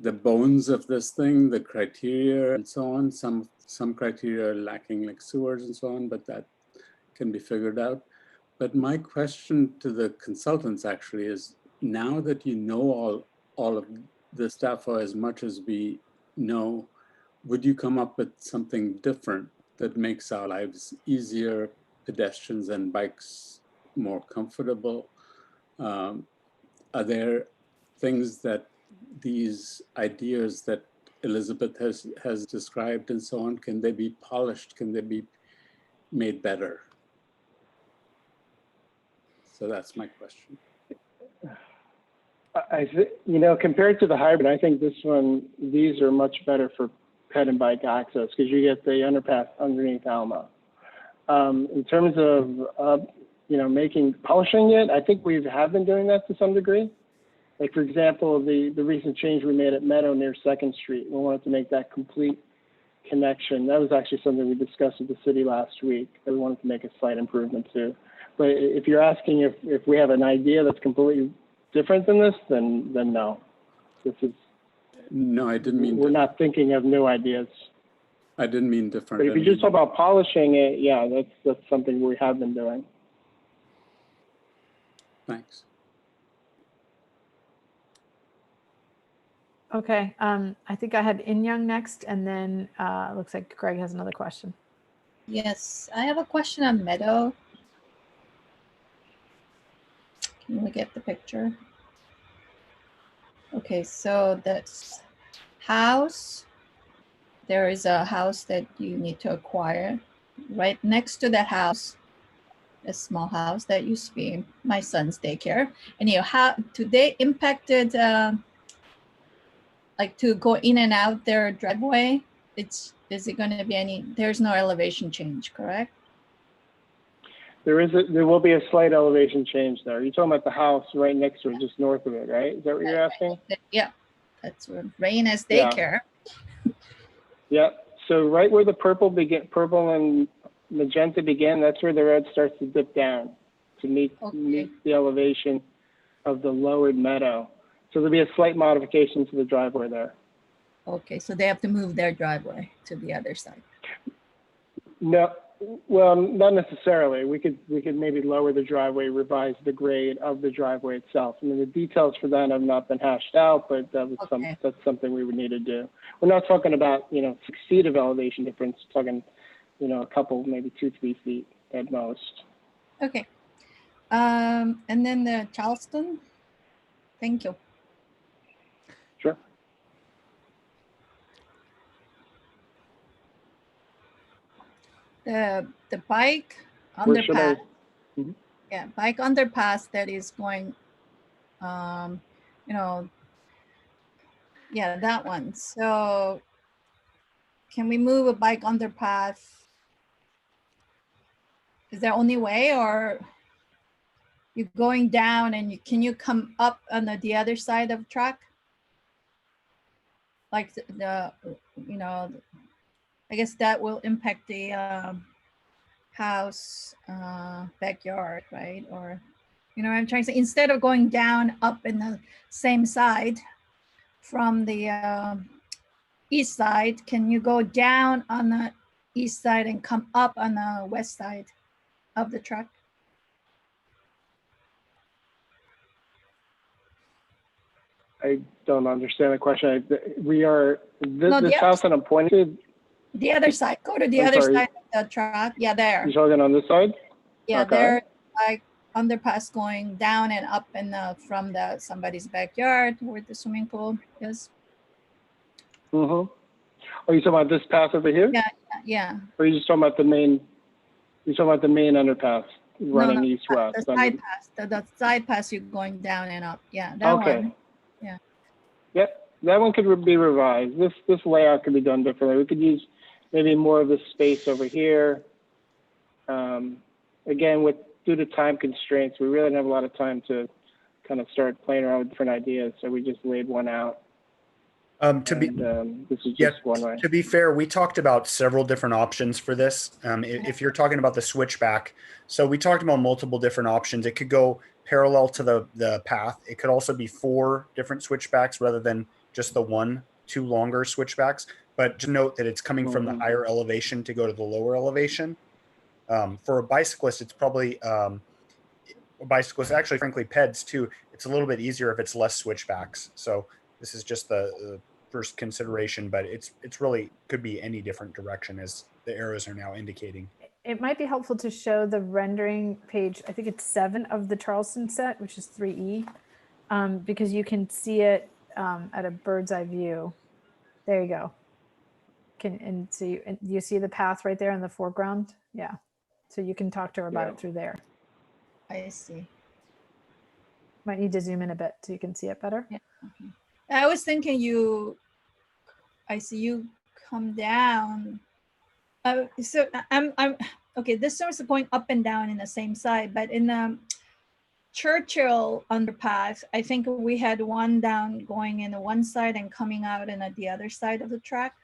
[SPEAKER 20] bones of this thing, the criteria and so on. Some criteria are lacking, like sewers and so on, but that can be figured out. But my question to the consultants actually is, now that you know all of the stuff, or as much as we know, would you come up with something different that makes our lives easier, pedestrians and bikes more comfortable? Are there things that these ideas that Elizabeth has described and so on, can they be polished? Can they be made better? So that's my question.
[SPEAKER 17] Compared to the hybrid, I think these are much better for ped and bike access because you get the underpass underneath Alma. In terms of, polishing it, I think we have been doing that to some degree. Like, for example, the recent change we made at Meadow near 2nd Street, we wanted to make that complete connection. That was actually something we discussed with the city last week that we wanted to make a slight improvement to. But if you're asking if we have an idea that's completely different than this, then no. This is.
[SPEAKER 20] No, I didn't mean.
[SPEAKER 17] We're not thinking of new ideas.
[SPEAKER 20] I didn't mean different.
[SPEAKER 17] But if you just talk about polishing it, yeah, that's something we have been doing.
[SPEAKER 20] Thanks.
[SPEAKER 1] Okay, I think I had Inyang next, and then looks like Greg has another question.
[SPEAKER 21] Yes, I have a question on Meadow. Can we get the picture? Okay, so that's house, there is a house that you need to acquire. Right next to that house, a small house that used to be my son's daycare. And how today impacted like to go in and out their driveway? Is it going to be any? There's no elevation change, correct?
[SPEAKER 17] There will be a slight elevation change there. You're talking about the house right next to it, just north of it, right? Is that what you're asking?
[SPEAKER 21] Yeah, that's where Raina's daycare.
[SPEAKER 17] Yeah. So right where the purple and magenta begin, that's where the red starts to dip down to meet the elevation of the lowered meadow. So there'll be a slight modification to the driveway there.
[SPEAKER 21] Okay, so they have to move their driveway to the other side.
[SPEAKER 17] No, well, not necessarily. We could maybe lower the driveway, revise the grade of the driveway itself. I mean, the details for that have not been hashed out, but that's something we would need to do. We're not talking about 6 feet of elevation difference. We're talking a couple, maybe 2-3 feet at most.
[SPEAKER 21] Okay, and then the Charleston. Thank you.
[SPEAKER 17] Sure.
[SPEAKER 21] The bike
[SPEAKER 17] Where should I-
[SPEAKER 21] underpass. Yeah, bike underpass that is going, yeah, that one. So can we move a bike underpass? Is there only way, or you're going down and can you come up on the other side of the track? Like I guess that will impact the house backyard, right? Or I'm trying to say, instead of going down up in the same side from the east side, can you go down on the east side and come up on the west side of the truck?
[SPEAKER 17] I don't understand the question.
[SPEAKER 21] No,
[SPEAKER 17] this house that I'm pointing to.
[SPEAKER 21] The other side. Go to the
[SPEAKER 17] I'm
[SPEAKER 21] other
[SPEAKER 17] sorry.
[SPEAKER 21] side of the truck. Yeah, there.
[SPEAKER 17] You're talking on this side?
[SPEAKER 21] Yeah,
[SPEAKER 17] Okay.
[SPEAKER 21] there, like underpass going down and up from somebody's backyard where the swimming pool is.
[SPEAKER 17] Mm-hmm. Are you talking about this path over here?
[SPEAKER 21] Yeah.
[SPEAKER 17] Or are you just talking about the main? You're talking about the main underpass running east-west.
[SPEAKER 21] The side pass. The side pass, you're going down and up. Yeah, that one. Yeah.
[SPEAKER 17] Yep, that one could be revised. This layout could be done differently. We could use maybe more of this space over here. Again, due to time constraints, we really didn't have a lot of time to kind of start playing around with different ideas. So we just laid one out. This is just one way.
[SPEAKER 2] To be fair, we talked about several different options for this. If you're talking about the switchback, so we talked about multiple different options. It could go parallel to the path. It could also be 4 different switchbacks rather than just the 2 longer switchbacks. But just note that it's coming from the higher elevation to go to the lower elevation. For a bicyclist, it's probably actually, frankly, PEDs too. It's a little bit easier if it's less switchbacks. So this is just the first consideration, but it's really could be any different direction as the arrows are now indicating.
[SPEAKER 1] It might be helpful to show the rendering page, I think it's 7 of the Charleston set, which is 3E, because you can see it at a bird's eye view. There you go. And you see the path right there in the foreground? Yeah. So you can talk to her about it through there.
[SPEAKER 21] I see.
[SPEAKER 1] Might need to zoom in a bit so you can see it better.
[SPEAKER 21] Yeah. Okay. I was thinking I see you come down. So I'm okay. This is going up and down in the same side, but in the Churchill underpass, I think we had one down going in the one side and coming out in the other side of the track.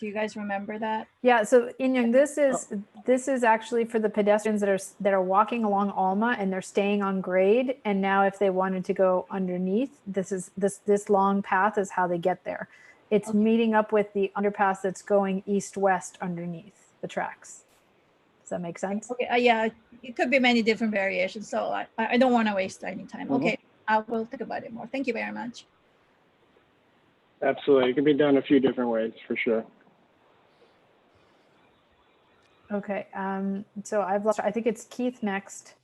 [SPEAKER 21] Do you guys remember that?
[SPEAKER 1] Yeah. So Inyang, this is actually for the pedestrians that are walking along Alma and they're staying on grade. And now, if they wanted to go underneath, this long path is how they get there. It's meeting up with the underpass that's going east-west underneath the tracks. Does that make sense?
[SPEAKER 21] Okay. Yeah, it could be many different variations. So I don't want to waste any time. Okay, I will think about it more. Thank you very much.
[SPEAKER 17] Absolutely, it can be done a few different ways for sure.
[SPEAKER 1] Okay. So I've lost. I think it's Keith next,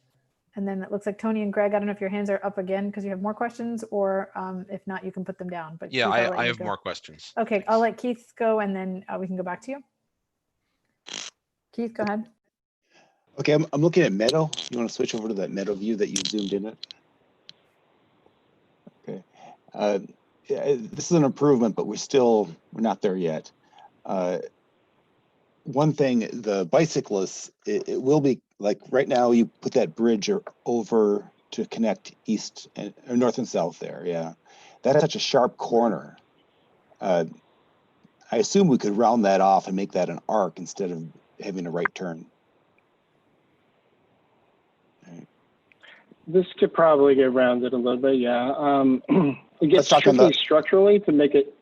[SPEAKER 1] And then it looks like Tony and Greg, I don't know if your hands are up again because you have more questions, or if not, you can put them down. But
[SPEAKER 19] Yeah,
[SPEAKER 1] Keith, I'll let
[SPEAKER 19] I
[SPEAKER 1] you
[SPEAKER 19] have
[SPEAKER 1] go.
[SPEAKER 19] more questions.
[SPEAKER 1] Okay, I'll let Keith go, and then we can go back to you. Keith, go ahead.
[SPEAKER 3] Okay, I'm looking at Meadow. You want to switch over to that Meadow view that you zoomed in at? Okay. Yeah, this is an improvement, but we're not there yet. One thing, the bicyclists, it will be like right now you put that bridge over to connect east and north and south there. Yeah, that's such a sharp corner. I assume we could round that off and make that an arc instead of having a right turn.
[SPEAKER 17] This could probably get rounded a little bit, yeah. It gets tricky structurally to make it.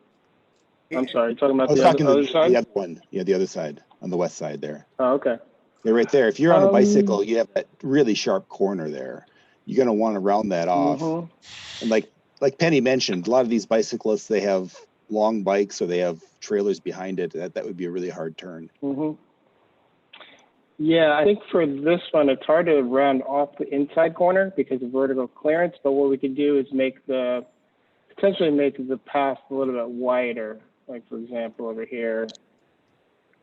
[SPEAKER 17] I'm sorry, talking about the other side?
[SPEAKER 3] The other one, yeah, the other side, on the west side there.
[SPEAKER 17] Oh, okay.
[SPEAKER 3] Yeah, right there. If you're on a bicycle, you have that really sharp corner there. You're going to want to round that off. And like Penny mentioned, a lot of these bicyclists, they have long bikes or they have trailers behind it. That would be a really hard turn.
[SPEAKER 17] Yeah, I think for this one, it's hard to round off the inside corner because of vertical clearance. But what we could do is potentially make the path a little bit wider. Like for example, over here,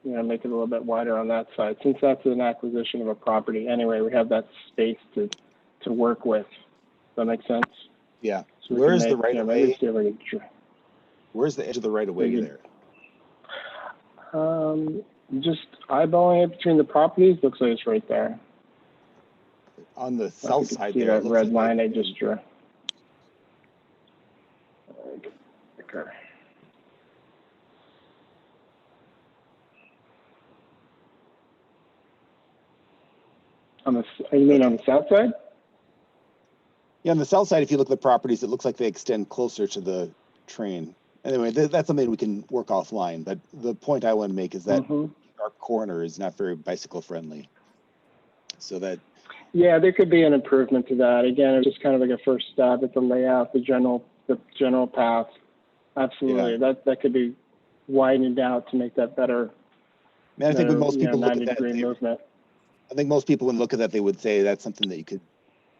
[SPEAKER 17] make it a little bit wider on that side. Since that's an acquisition of a property anyway, we have that space to work with. Does that make sense?
[SPEAKER 3] Yeah.
[SPEAKER 17] So
[SPEAKER 3] where's the right of way?
[SPEAKER 17] Where's
[SPEAKER 3] the edge of the right of way there?
[SPEAKER 17] Just eyeballing it between the properties, looks like it's right there.
[SPEAKER 3] On the south side
[SPEAKER 17] see
[SPEAKER 3] there.
[SPEAKER 17] That red line I just drew. Okay. You mean on the south side?
[SPEAKER 3] Yeah, on the south side, if you look at the properties, it looks like they extend closer to the train. Anyway, that's something we can work offline. But the point I want to make is that sharp corner is not very bicycle friendly. So that.
[SPEAKER 17] Yeah, there could be an improvement to that. Again, it's just kind of like a first stab at the layout, the general path. Absolutely,
[SPEAKER 3] yeah.
[SPEAKER 17] that could be widened out to make that better.
[SPEAKER 3] Man, I think when most people look at
[SPEAKER 17] 90-degree movement.
[SPEAKER 3] I think most people, when look at that, they would say that's something that you could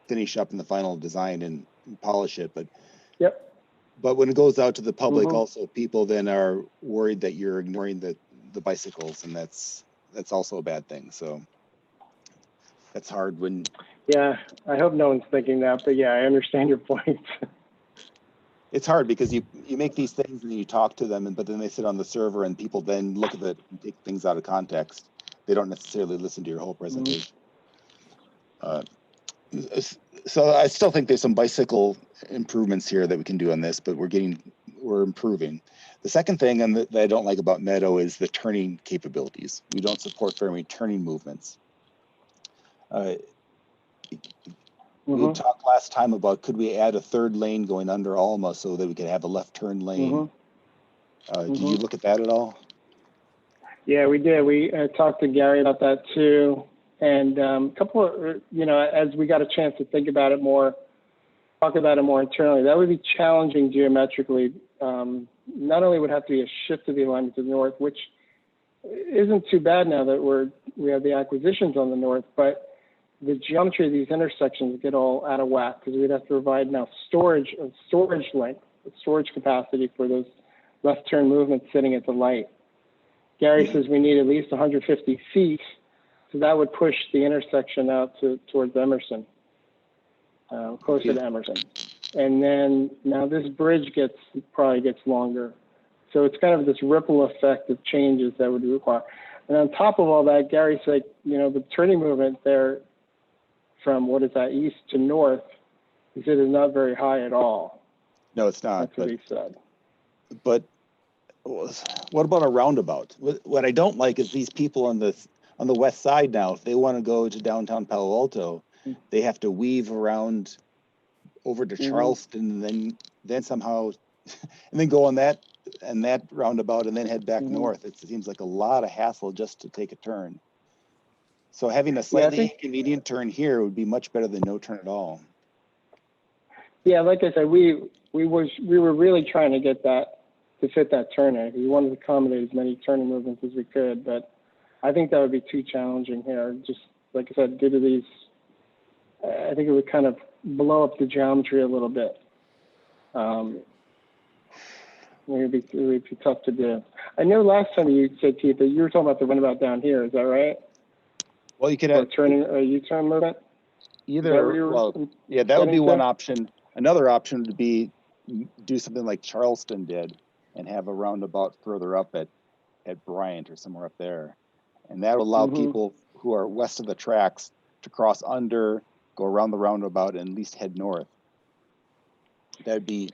[SPEAKER 3] finish up in the final design and polish it. But
[SPEAKER 17] yep.
[SPEAKER 3] But when it goes out to the public, also people then are worried that you're ignoring the bicycles, and that's also a bad thing. So that's hard when.
[SPEAKER 17] Yeah, I hope no one's thinking that, but yeah, I understand your point.
[SPEAKER 3] It's hard because you make these things and you talk to them, but then they sit on the server and people then look at it and take things out of context. They don't necessarily listen to your whole presentation. So I still think there's some bicycle improvements here that we can do on this, but we're improving. The second thing that I don't like about Meadow is the turning capabilities. We don't support very many turning movements. We had talked last time about could we add a third lane going under Alma so that we could have a left turn lane. Did you look at that at all?
[SPEAKER 17] Yeah, we did. We talked to Gary about that too. And a couple of, as we got a chance to think about it more, talk about it more internally, that would be challenging geometrically. Not only would have to be a shift of the alignment to the north, which isn't too bad now that we have the acquisitions on the north, but the geometry of these intersections get all out of whack because we'd have to provide now storage length, storage capacity for those left turn movements sitting at the light. Gary says we need at least 150 feet, so that would push the intersection out towards Emerson, closer to Emerson. And then now this bridge probably gets longer. So it's kind of this ripple effect of changes that would require. And on top of all that, Gary said, the turning movement there from east to north, he said is not very high at all.
[SPEAKER 3] No, it's not.
[SPEAKER 17] That's what he said.
[SPEAKER 3] But what about a roundabout? What I don't like is these people on the west side now, if they want to go to downtown Palo Alto, they have to weave around over to Charleston and then somehow and then go on that roundabout and then head back north. It seems like a lot of hassle just to take a turn. So having a slightly inconvenient turn here would be much better than no turn at all.
[SPEAKER 17] Yeah, like I said, we were really trying to get that to fit that turn in. We wanted to accommodate as many turning movements as we could, but I think that would be too challenging here. Just like I said, due to these I think it would kind of blow up the geometry a little bit. It would be tough to do. I know last time you said, Keith, that you were talking about the runabout down here. Is that right?
[SPEAKER 3] Well, you could
[SPEAKER 17] Or
[SPEAKER 3] have
[SPEAKER 17] turning a U-turn movement.
[SPEAKER 3] either. Well, yeah, that would be one option. Another option would be do something like Charleston did and have a roundabout further up at Bryant or somewhere up there, and that would allow people who are west of the tracks to cross under, go around the roundabout, and at least head north. That'd be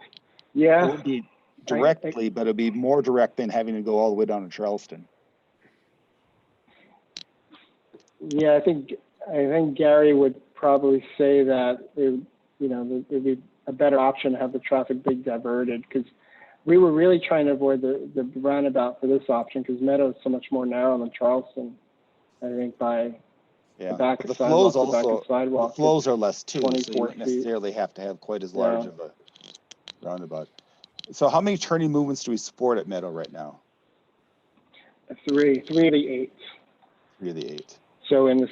[SPEAKER 3] It would be directly, but it'd be more direct than having to go all the way down to Charleston.
[SPEAKER 17] Yeah, I think Gary would probably say that it'd be a better option to have the traffic big diverted, because we were really trying to avoid the roundabout for this option, because Meadow is so much more narrow than Charleston. I think by the back of
[SPEAKER 3] the
[SPEAKER 17] sidewalk,
[SPEAKER 3] flows
[SPEAKER 17] the back
[SPEAKER 3] also
[SPEAKER 17] of sidewalk,
[SPEAKER 3] the flows are less too, so you
[SPEAKER 17] 24
[SPEAKER 3] don't
[SPEAKER 17] feet.
[SPEAKER 3] necessarily have to have quite as large of a roundabout. So how many turning movements do we support at Meadow right now?
[SPEAKER 17] Three of the 8.
[SPEAKER 3] 3 of the 8.
[SPEAKER 17] So in the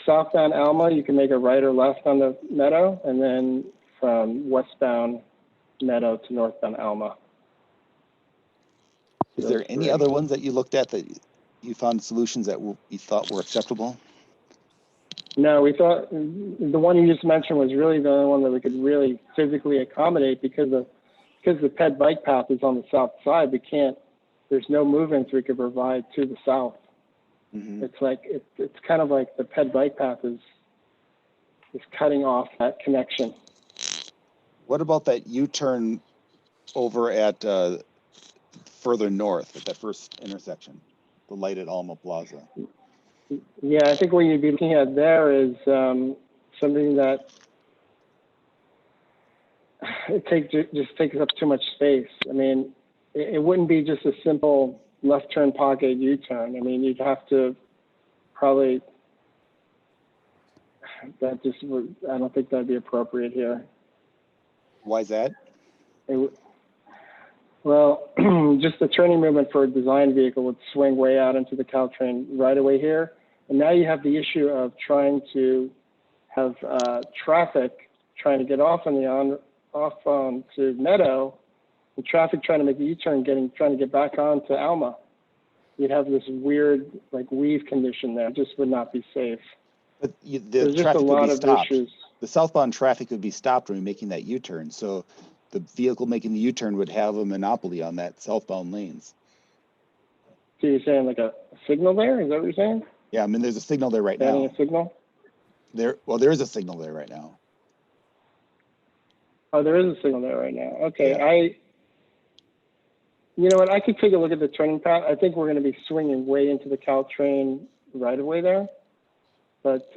[SPEAKER 17] southbound Alma, you can make a right or left on the Meadow, and then from westbound Meadow to northbound Alma.
[SPEAKER 3] Is there any other ones that you looked at that you found solutions that you thought were acceptable?
[SPEAKER 17] No, we thought the one you just mentioned was really the only one that we could really physically accommodate, because the ped bike path is on the south side. There's no movements we could provide to the south. It's like it's kind of like the ped bike path is cutting off that connection.
[SPEAKER 3] What about that U-turn over at further north at that first intersection, the light at Alma Plaza?
[SPEAKER 17] Yeah, I think what you'd be looking at there is something that just takes up too much space. I mean, it wouldn't be just a simple left turn pocket U-turn. I mean, you'd have to probably, I don't think that'd be appropriate here.
[SPEAKER 3] Why is that?
[SPEAKER 17] Well, just the turning movement for a design vehicle would swing way out into the Caltrain right away here. And now you have the issue of trying to have traffic trying to get off onto Meadow, the traffic trying to make the U-turn trying to get back onto Alma. You'd have this weird weave condition there. It just would not be safe.
[SPEAKER 3] But
[SPEAKER 17] There's just a lot of issues.
[SPEAKER 3] The southbound traffic would be stopped when you're making that U-turn. So the vehicle making the U-turn would have a monopoly on that southbound lanes.
[SPEAKER 17] So you're saying like a signal there? Is that what you're saying?
[SPEAKER 3] Yeah, I mean, there's a signal there right now.
[SPEAKER 17] Adding a signal?
[SPEAKER 3] There is a signal there right now.
[SPEAKER 17] Oh, there is a signal there right now. Okay, you know what? I could take a look at the turning path. I think we're going to be swinging way into the Caltrain right away there, but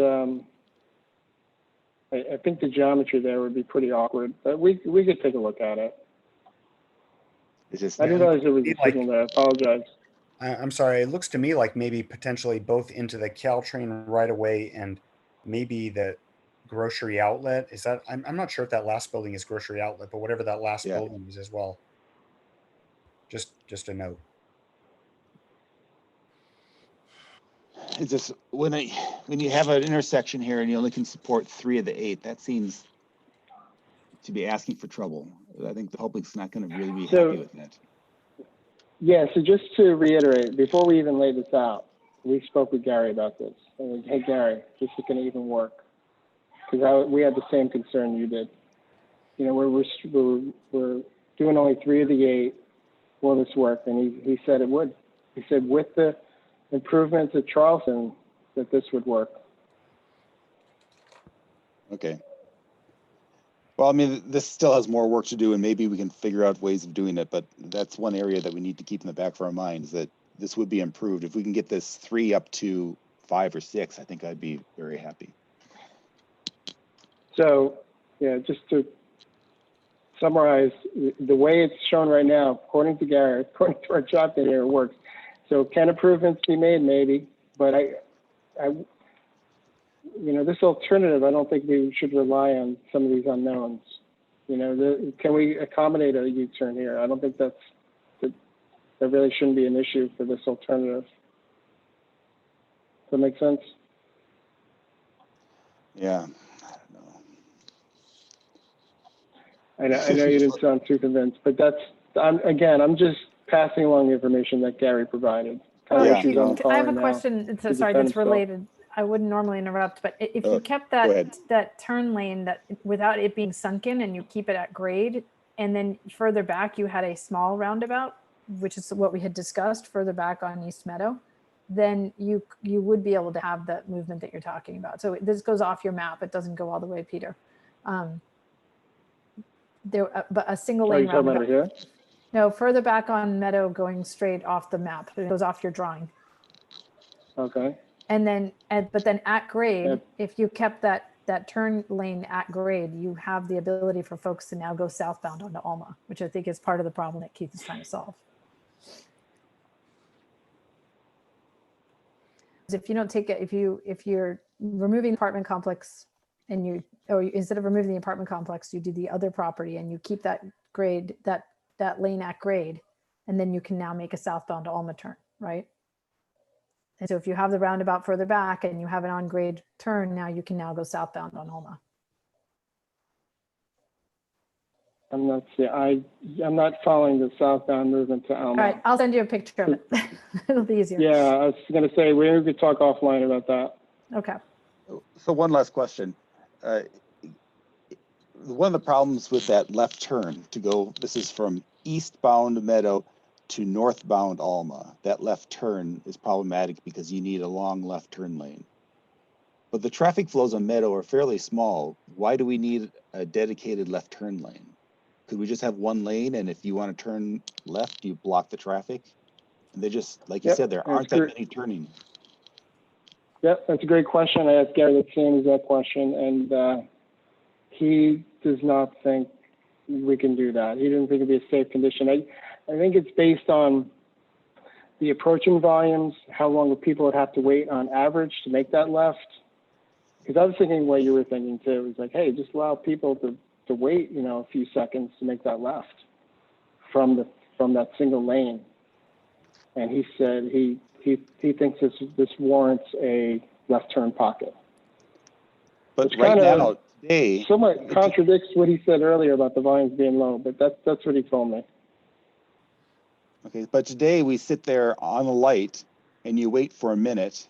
[SPEAKER 17] I think the geometry there would be pretty awkward. But we could take a look at it. I didn't realize there was a signal there. I apologize.
[SPEAKER 2] I'm sorry. It looks to me like maybe potentially both into the Caltrain right away and maybe the grocery outlet. Is that? I'm not sure if that last building is grocery outlet, but whatever that last building is as well. Just a note.
[SPEAKER 3] It's just when you have an intersection here and you only can support 3 of the 8, that seems to be asking for trouble. I think the public's not going to really be happy with that.
[SPEAKER 17] Yeah, so just to reiterate, before we even laid this out, we spoke with Gary about this. And hey, Gary, this is going to even work? Because we had the same concern you did. You know, we're doing only 3 of the 8. Will this work? And he said it would. He said with the improvements at Charleston that this would work.
[SPEAKER 3] Okay. Well, I mean, this still has more work to do, and maybe we can figure out ways of doing it, but that's one area that we need to keep in the back of our minds, that this would be improved. If we can get this 3 up to 5 or 6, I think I'd be very happy.
[SPEAKER 17] So, yeah, just to summarize, the way it's shown right now, according to Gary, according to our job data here, it works. So can improvements be made? Maybe, but you know, this alternative, I don't think we should rely on some of these unknowns. You know, can we accommodate a U-turn here? I don't think that really shouldn't be an issue for this alternative. Does that make sense?
[SPEAKER 3] Yeah,
[SPEAKER 17] I know you didn't sound too convinced, but I'm just passing along the information that Gary provided.
[SPEAKER 1] Well,
[SPEAKER 17] Kinda
[SPEAKER 1] if
[SPEAKER 17] issues
[SPEAKER 1] you,
[SPEAKER 17] on
[SPEAKER 1] I have
[SPEAKER 17] calling
[SPEAKER 1] a
[SPEAKER 17] now
[SPEAKER 1] question.
[SPEAKER 17] to
[SPEAKER 1] Sorry,
[SPEAKER 17] defend
[SPEAKER 1] that's
[SPEAKER 17] himself.
[SPEAKER 1] related. I wouldn't normally interrupt, but if you kept
[SPEAKER 3] go ahead.
[SPEAKER 1] that turn lane that without it being sunken and you keep it at grade, and then further back you had a small roundabout, which is what we had discussed further back on East Meadow, then you would be able to have that movement that you're talking about. So this goes off your map. It doesn't go all the way, Peter. But a single
[SPEAKER 17] Are
[SPEAKER 1] lane
[SPEAKER 17] you talking about
[SPEAKER 1] roundabout.
[SPEAKER 17] over here?
[SPEAKER 1] No, further back on Meadow, going straight off the map. It goes off your drawing.
[SPEAKER 17] Okay.
[SPEAKER 1] And then, but then at grade,
[SPEAKER 17] Yep.
[SPEAKER 1] if you kept that turn lane at grade, you have the ability for folks to now go southbound onto Alma, which I think is part of the problem that Keith is trying to solve. If you don't take it, if you're removing the apartment complex and instead of removing the apartment complex, you do the other property and you keep that grade, that lane at grade, and then you can now make a southbound to Alma turn, right? And so if you have the roundabout further back and you have an on grade turn, now you can now go southbound on Alma.
[SPEAKER 17] I'm not following the southbound movement to Alma.
[SPEAKER 1] All right, I'll send you a picture of it. It'll be easier.
[SPEAKER 17] Yeah, I was going to say we could talk offline about that.
[SPEAKER 1] Okay.
[SPEAKER 3] So one last question. One of the problems with that left turn to go, this is from eastbound Meadow to northbound Alma. That left turn is problematic because you need a long left turn lane. But the traffic flows on Meadow are fairly small. Why do we need a dedicated left turn lane? Could we just have one lane, and if you want to turn left, you block the traffic? And they just, like you said, there aren't that many turning.
[SPEAKER 17] Yep, that's a great question. I asked Gary the same exact question, and he does not think we can do that. He didn't think it'd be a safe condition. I think it's based on the approaching volumes, how long people would have to wait on average to make that left. Because I was thinking what you were thinking too. It's like, hey, just allow people to wait, a few seconds to make that left from that single lane. And he said he thinks this warrants a left turn pocket.
[SPEAKER 3] But
[SPEAKER 17] which
[SPEAKER 3] right
[SPEAKER 17] kind
[SPEAKER 3] now,
[SPEAKER 17] of
[SPEAKER 3] today,
[SPEAKER 17] somewhat contradicts what he said earlier about the volumes being low, but that's what he told me.
[SPEAKER 3] okay, but today we sit there on a light and you wait for a minute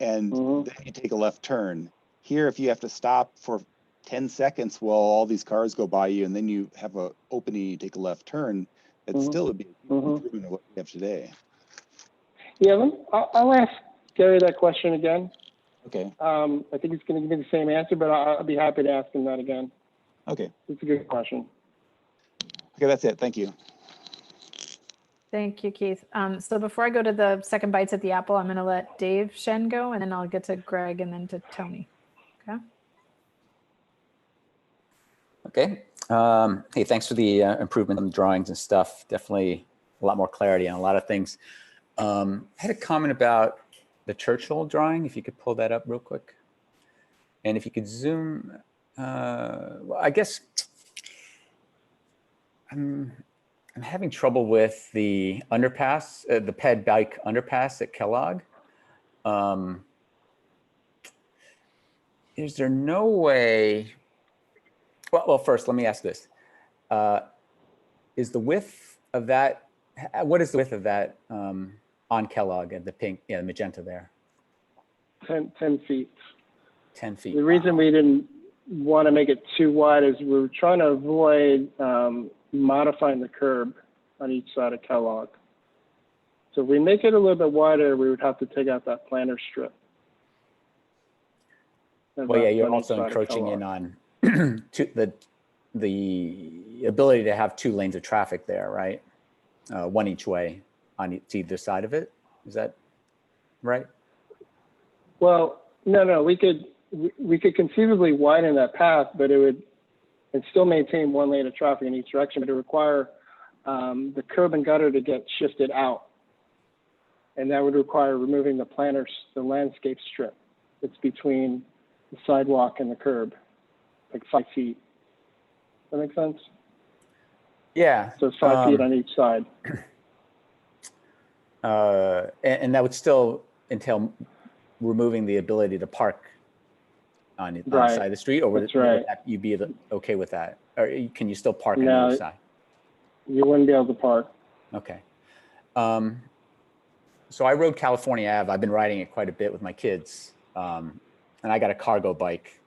[SPEAKER 3] and then you take a left turn. Here, if you have to stop for 10 seconds while all these cars go by you and then you have an opening, you take a left turn, it still would be an improvement of what we have today.
[SPEAKER 17] Yeah, I'll ask Gary that question again.
[SPEAKER 3] Okay.
[SPEAKER 17] I think he's going to give me the same answer, but I'll be happy to ask him that again.
[SPEAKER 3] Okay.
[SPEAKER 17] It's a good question.
[SPEAKER 3] Okay, that's it. Thank you.
[SPEAKER 1] Thank you, Keith. So before I go to the second bites at the apple, I'm going to let Dave Shen go, and then I'll get to Greg and then to Tony. Okay.
[SPEAKER 5] Okay. Hey, thanks for the improvement in the drawings and stuff. Definitely a lot more clarity on a lot of things. I had a comment about the Churchill drawing, if you could pull that up real quick. And if you could zoom, well, I guess I'm having trouble with the underpass, the ped bike underpass at Kellogg. Is there no way, well, first, let me ask this. Is the width of that, what is the width of that on Kellogg and the pink, the magenta there?
[SPEAKER 17] 10 feet.
[SPEAKER 5] 10 feet.
[SPEAKER 17] The reason we didn't want to make it too wide is we were trying to avoid modifying the curb on each side of Kellogg. So if we make it a little bit wider, we would have to take out that planter strip.
[SPEAKER 5] Well, yeah, you're also encroaching in on the ability to have two lanes of traffic there, right? One each way on either side of it. Is that right?
[SPEAKER 17] Well, no, we could conceivably widen that path, but it would still maintain one lane of traffic in each direction, but it would require the curb and gutter to get shifted out. And that would require removing the planters, the landscape strip that's between the sidewalk and the curb, like 5 feet. Does that make sense?
[SPEAKER 5] Yeah.
[SPEAKER 17] So it's 5 feet on each side.
[SPEAKER 5] And that would still entail removing the ability to park on the side of the street, or would you be okay with that? or can you still park on the
[SPEAKER 17] No,
[SPEAKER 5] other side?
[SPEAKER 17] you wouldn't be able to park.
[SPEAKER 5] Okay. So I rode California Ave. I've been riding it quite a bit with my kids. And I got a cargo bike,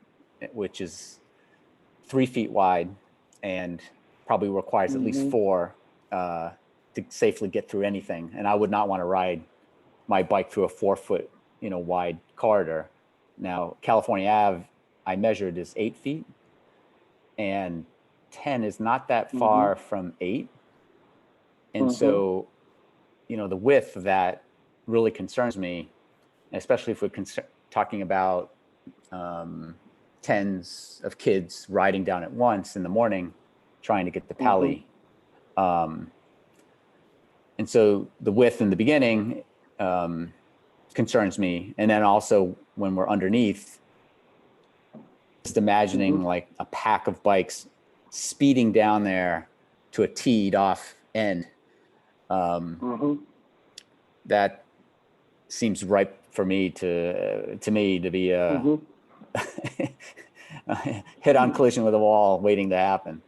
[SPEAKER 5] which is 3 feet wide and probably requires at least 4 to safely get through anything. And I would not want to ride my bike through a 4 foot, wide corridor. Now, California Ave, I measured is 8 feet, and 10 is not that far from 8. And so, the width of that really concerns me, especially if we're talking about tens of kids riding down at once in the morning, trying to get to Palo. And so the width in the beginning concerns me. And then also when we're underneath, just imagining like a pack of bikes speeding down there to a teed off end. That seems ripe for me to be a head-on collision with a wall waiting to happen.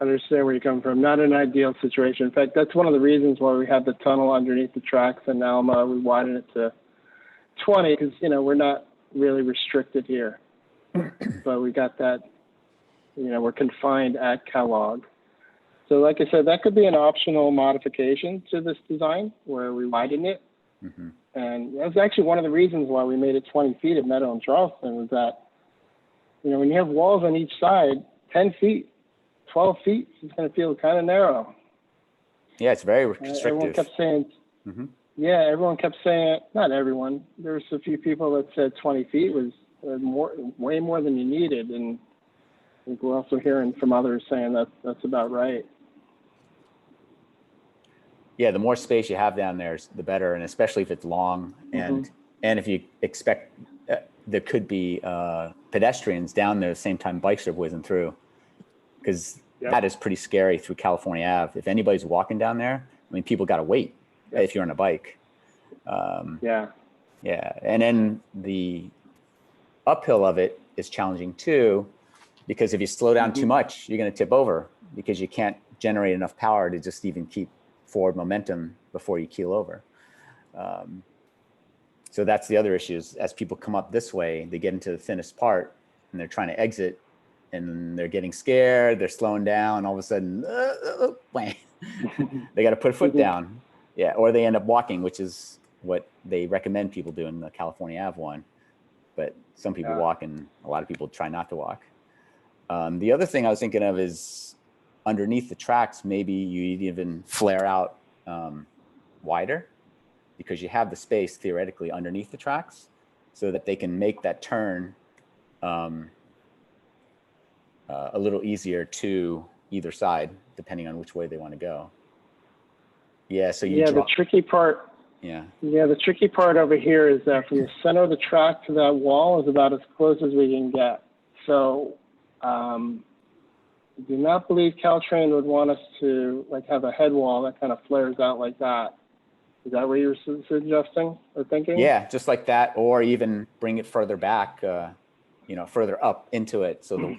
[SPEAKER 17] Understand where you're coming from. Not an ideal situation. In fact, that's one of the reasons why we have the tunnel underneath the tracks in Alma. We widened it to 20 because, we're not really restricted here. But we got that, we're confined at Kellogg. So like I said, that could be an optional modification to this design where we widen it. And that's actually one of the reasons why we made it 20 feet at Meadow and Charleston was that, when you have walls on each side, 10 feet, 12 feet, it's going to feel kind of narrow.
[SPEAKER 5] Yeah, it's very restrictive.
[SPEAKER 17] Everyone kept saying, everyone kept saying, not everyone, there was a few people that said 20 feet was way more than you needed. And I think we're also hearing from others saying that that's about right.
[SPEAKER 5] Yeah, the more space you have down there, the better, and especially if it's long, and if you expect there could be pedestrians down there at the same time bikes are whizzing through, because that is pretty scary through California Ave. If anybody's walking down there, people got to wait if you're on a bike. Yeah, and then the uphill of it is challenging too, because if you slow down too much, you're going to tip over because you can't generate enough power to just even keep forward momentum before you keel over. So that's the other issue is as people come up this way, they get into the thinnest part and they're trying to exit and they're getting scared, they're slowing down, and all of a sudden, they got to put a foot down. Yeah, or they end up walking, which is what they recommend people do in the California Ave one. But some people walk and a lot of people try not to walk. The other thing I was thinking of is underneath the tracks, maybe you'd even flare out wider because you have the space theoretically underneath the tracks so that they can make that turn a little easier to either side, depending on which way they want to go. Yeah, so
[SPEAKER 17] the tricky part. Yeah, the tricky part over here is that from the center of the track to that wall is about as close as we can get. So I do not believe Caltrain would want us to have a head wall that kind of flares out like that. Is that what you're suggesting or thinking?
[SPEAKER 5] Yeah, just like that, or even bring it further back, further up into it so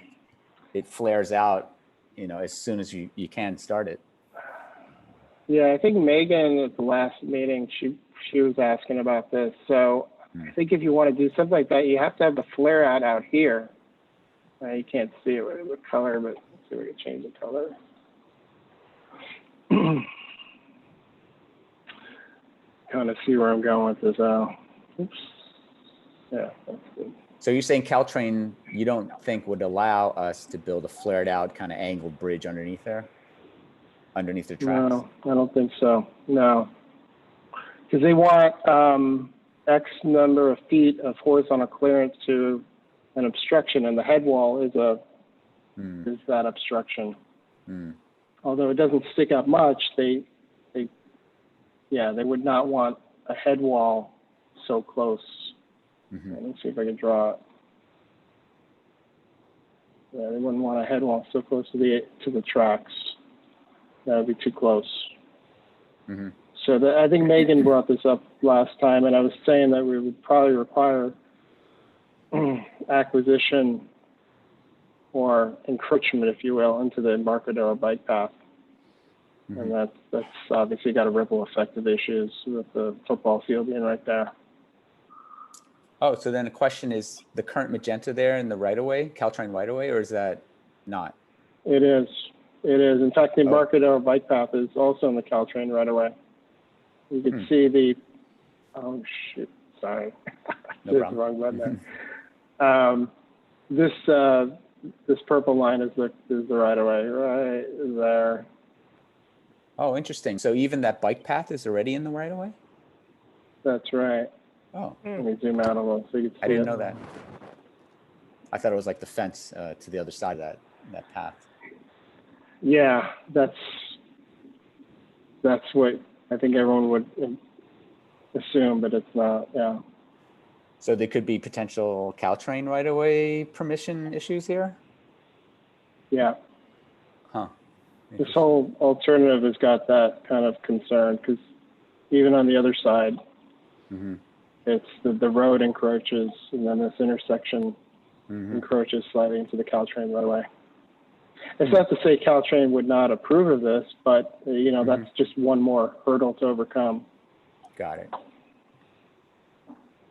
[SPEAKER 5] it flares out, as soon as you can start it.
[SPEAKER 17] Yeah, I think Megan at the last meeting, she was asking about this. So I think if you want to do something like that, you have to have the flare out here. You can't see it with the color, but let's see if we can change the color. Kind of see where I'm going with this. Oops. Yeah, that's good.
[SPEAKER 5] So you're saying Caltrain, you don't think would allow us to build a flared out kind of angled bridge underneath there? Underneath the tracks?
[SPEAKER 17] No, I don't think so. No. Because they want X number of feet of horizontal clearance to an obstruction, and the head wall is that obstruction. Although it doesn't stick up much, they would not want a head wall so close. Let me see if I can draw it. Yeah, they wouldn't want a head wall so close to the tracks. That would be too close. So I think Megan brought this up last time, and I was saying that we would probably require acquisition or encroachment, if you will, into the Embarcadero bike path. And that's obviously got a ripple effect of issues with the football field being right there.
[SPEAKER 5] Oh, so then the question is the current magenta there in the right-of-way, Caltrain right-of-way, or is that not?
[SPEAKER 17] It is. It is. In fact, the Embarcadero bike path is also in the Caltrain right away. You can see the, oh shoot, sorry.
[SPEAKER 5] No problem.
[SPEAKER 17] Wrong button there. This purple line is the right of way, right there.
[SPEAKER 5] Oh, interesting. So even that bike path is already in the right-of-way?
[SPEAKER 17] That's right.
[SPEAKER 5] Oh.
[SPEAKER 17] Let me zoom out a little so you can see
[SPEAKER 5] I didn't
[SPEAKER 17] it.
[SPEAKER 5] know that. I thought it was like the fence to the other side of that path.
[SPEAKER 17] Yeah, that's what I think everyone would assume, but it's not. Yeah.
[SPEAKER 5] So there could be potential Caltrain right-of-way permission issues here?
[SPEAKER 17] Yeah.
[SPEAKER 5] Huh.
[SPEAKER 17] This whole alternative has got that kind of concern because even on the other side, it's the road encroaches, and then this intersection encroaches slightly into the Caltrain right away. It's not to say Caltrain would not approve of this, but you know that's just one more hurdle to overcome.
[SPEAKER 5] Got it.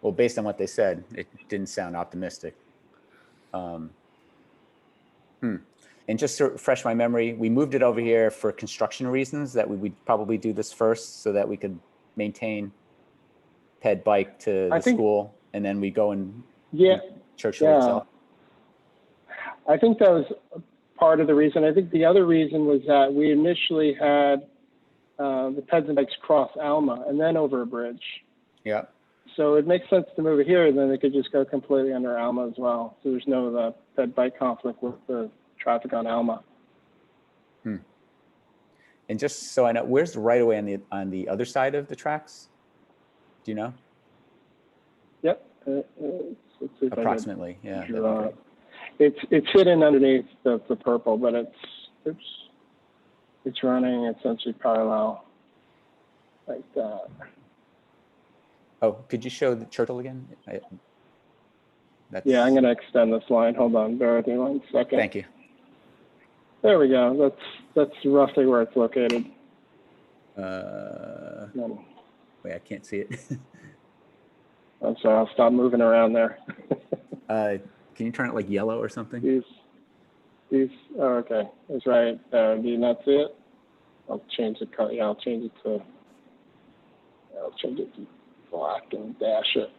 [SPEAKER 5] Well, based on what they said, it didn't sound optimistic. And just to refresh my memory, we moved it over here for construction reasons, that we would probably do this first so that we could maintain ped bike to the school, and then we go and do Churchill itself.
[SPEAKER 17] I think that was part of the reason. I think the other reason was that we initially had the peds and bikes cross Alma and then over a bridge.
[SPEAKER 5] Yeah.
[SPEAKER 17] So it makes sense to move it here, and then they could just go completely under Alma as well. So there's no ped bike conflict with the traffic on Alma.
[SPEAKER 5] And just so I know, where's the right of way on the other side of the tracks? Do you know?
[SPEAKER 17] Yep.
[SPEAKER 5] Approximately, yeah.
[SPEAKER 17] It's hidden underneath the purple, but it's running essentially parallel like that.
[SPEAKER 5] Oh, could you show the Churchill again?
[SPEAKER 17] Yeah, I'm going to extend this line. Hold on, bear with me 1 second.
[SPEAKER 5] Thank you.
[SPEAKER 17] There we go. That's roughly where it's located.
[SPEAKER 5] Wait, I can't see it.
[SPEAKER 17] I'm sorry, I'll stop moving around there.
[SPEAKER 5] Can you turn it like yellow or something?
[SPEAKER 17] These. Oh, okay. It's right there. Do you not see it? I'll change the color. Yeah, I'll change it to black and dash it.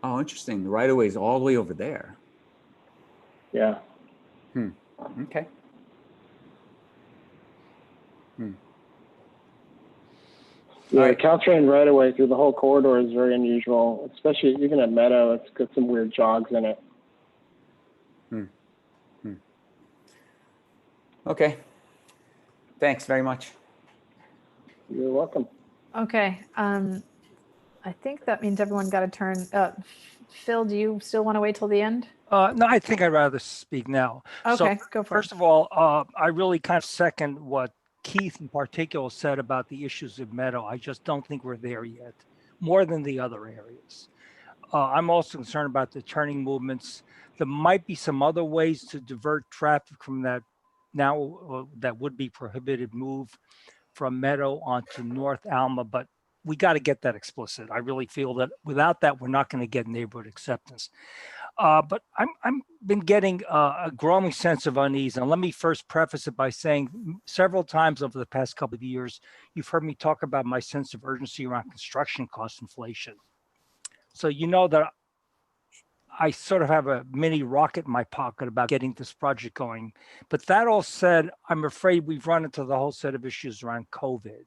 [SPEAKER 5] Oh, interesting. The right of way is all the way over there.
[SPEAKER 17] Yeah.
[SPEAKER 5] Okay.
[SPEAKER 17] Yeah, the Caltrain right away through the whole corridor is very unusual, especially even at Meadow. It's got some weird jogs in it.
[SPEAKER 5] Okay. Thanks very much.
[SPEAKER 17] You're welcome.
[SPEAKER 1] Okay. I think that means everyone got a turn. Phil, do you still want to wait till the end?
[SPEAKER 18] No, I think I'd rather speak now.
[SPEAKER 1] Okay, go for it.
[SPEAKER 18] First of all, I really kind of second what Keith in particular said about the issues of Meadow. I just don't think we're there yet, more than the other areas. I'm also concerned about the turning movements. There might be some other ways to divert traffic from that that would be prohibited move from Meadow onto North Alma, but we got to get that explicit. I really feel that without that, we're not going to get neighborhood acceptance. But I'm been getting a growing sense of unease. And let me first preface it by saying several times over the past couple of years, you've heard me talk about my sense of urgency around construction cost inflation. So you know that I sort of have a mini rocket in my pocket about getting this project going. But that all said, I'm afraid we've run into the whole set of issues around COVID.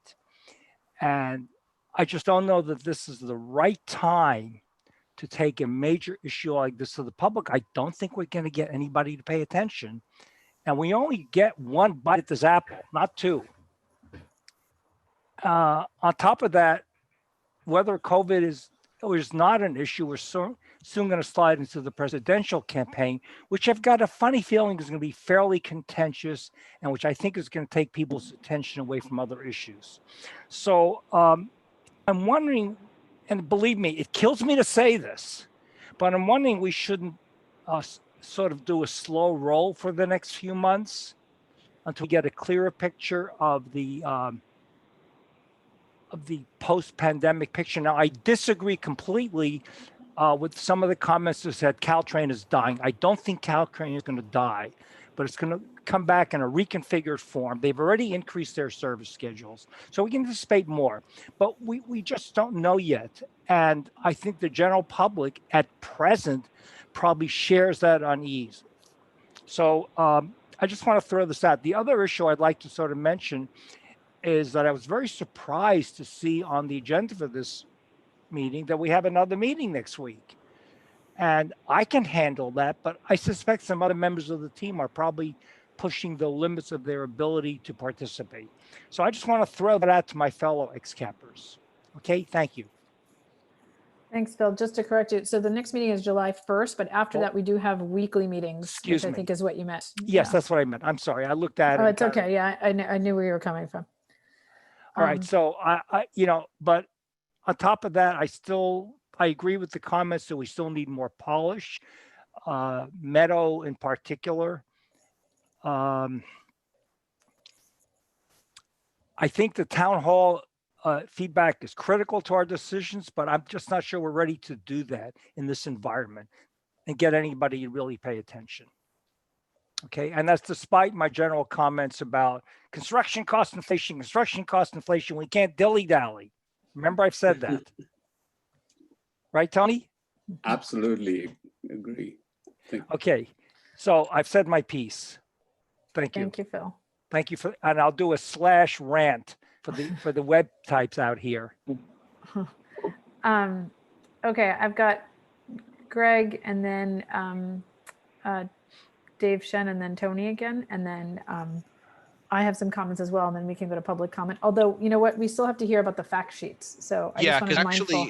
[SPEAKER 18] And I just don't know that this is the right time to take a major issue like this to the public. I don't think we're going to get anybody to pay attention. And we only get one bite at this apple, not two. On top of that, whether COVID is not an issue, we're soon going to slide into the presidential campaign, which I've got a funny feeling is going to be fairly contentious and which I think is going to take people's attention away from other issues. So I'm wondering, and believe me, it kills me to say this, But I'm wondering we shouldn't sort of do a slow roll for the next few months until we get a clearer picture of the post-pandemic picture. Now, I disagree completely with some of the comments that said Caltrain is dying. I don't think Caltrain is going to die, but it's going to come back in a reconfigured form. They've already increased their service schedules, so we can anticipate more, but we just don't know yet. And I think the general public at present probably shares that unease. So I just want to throw this out. The other issue I'd like to sort of mention is that I was very surprised to see on the agenda for this meeting that we have another meeting next week. And I can handle that, but I suspect some other members of the team are probably pushing the limits of their ability to participate. So I just want to throw that out to my fellow ex-cappers. Okay, thank you.
[SPEAKER 1] Thanks, Phil. Just to correct you, so the next meeting is July 1st, but after that we do have weekly meetings, which I think is what you meant.
[SPEAKER 18] Yes, that's what I meant. I'm sorry, I looked at it.
[SPEAKER 1] Oh, it's okay. Yeah, I knew where you were coming from.
[SPEAKER 18] All right, so I but on top of that, I agree with the comments that we still need more polish. Meadow in particular. I think the town hall feedback is critical to our decisions, but I'm just not sure we're ready to do that in this environment and get anybody to really pay attention. Okay, and that's despite my general comments about construction cost inflation. We can't dilly-dally. Remember, I've said that. Right, Tony?
[SPEAKER 20] Absolutely agree.
[SPEAKER 18] Okay, so I've said my piece. Thank you.
[SPEAKER 1] Thank you, Phil.
[SPEAKER 18] Thank you and I'll do a / rant for the web types out here.
[SPEAKER 1] Okay, I've got Greg and then Dave Shen and then Tony again, and then I have some comments as well, and then we can go to public comment. Although, you know what, we still have to hear about the fact sheets. So I just want to be mindful.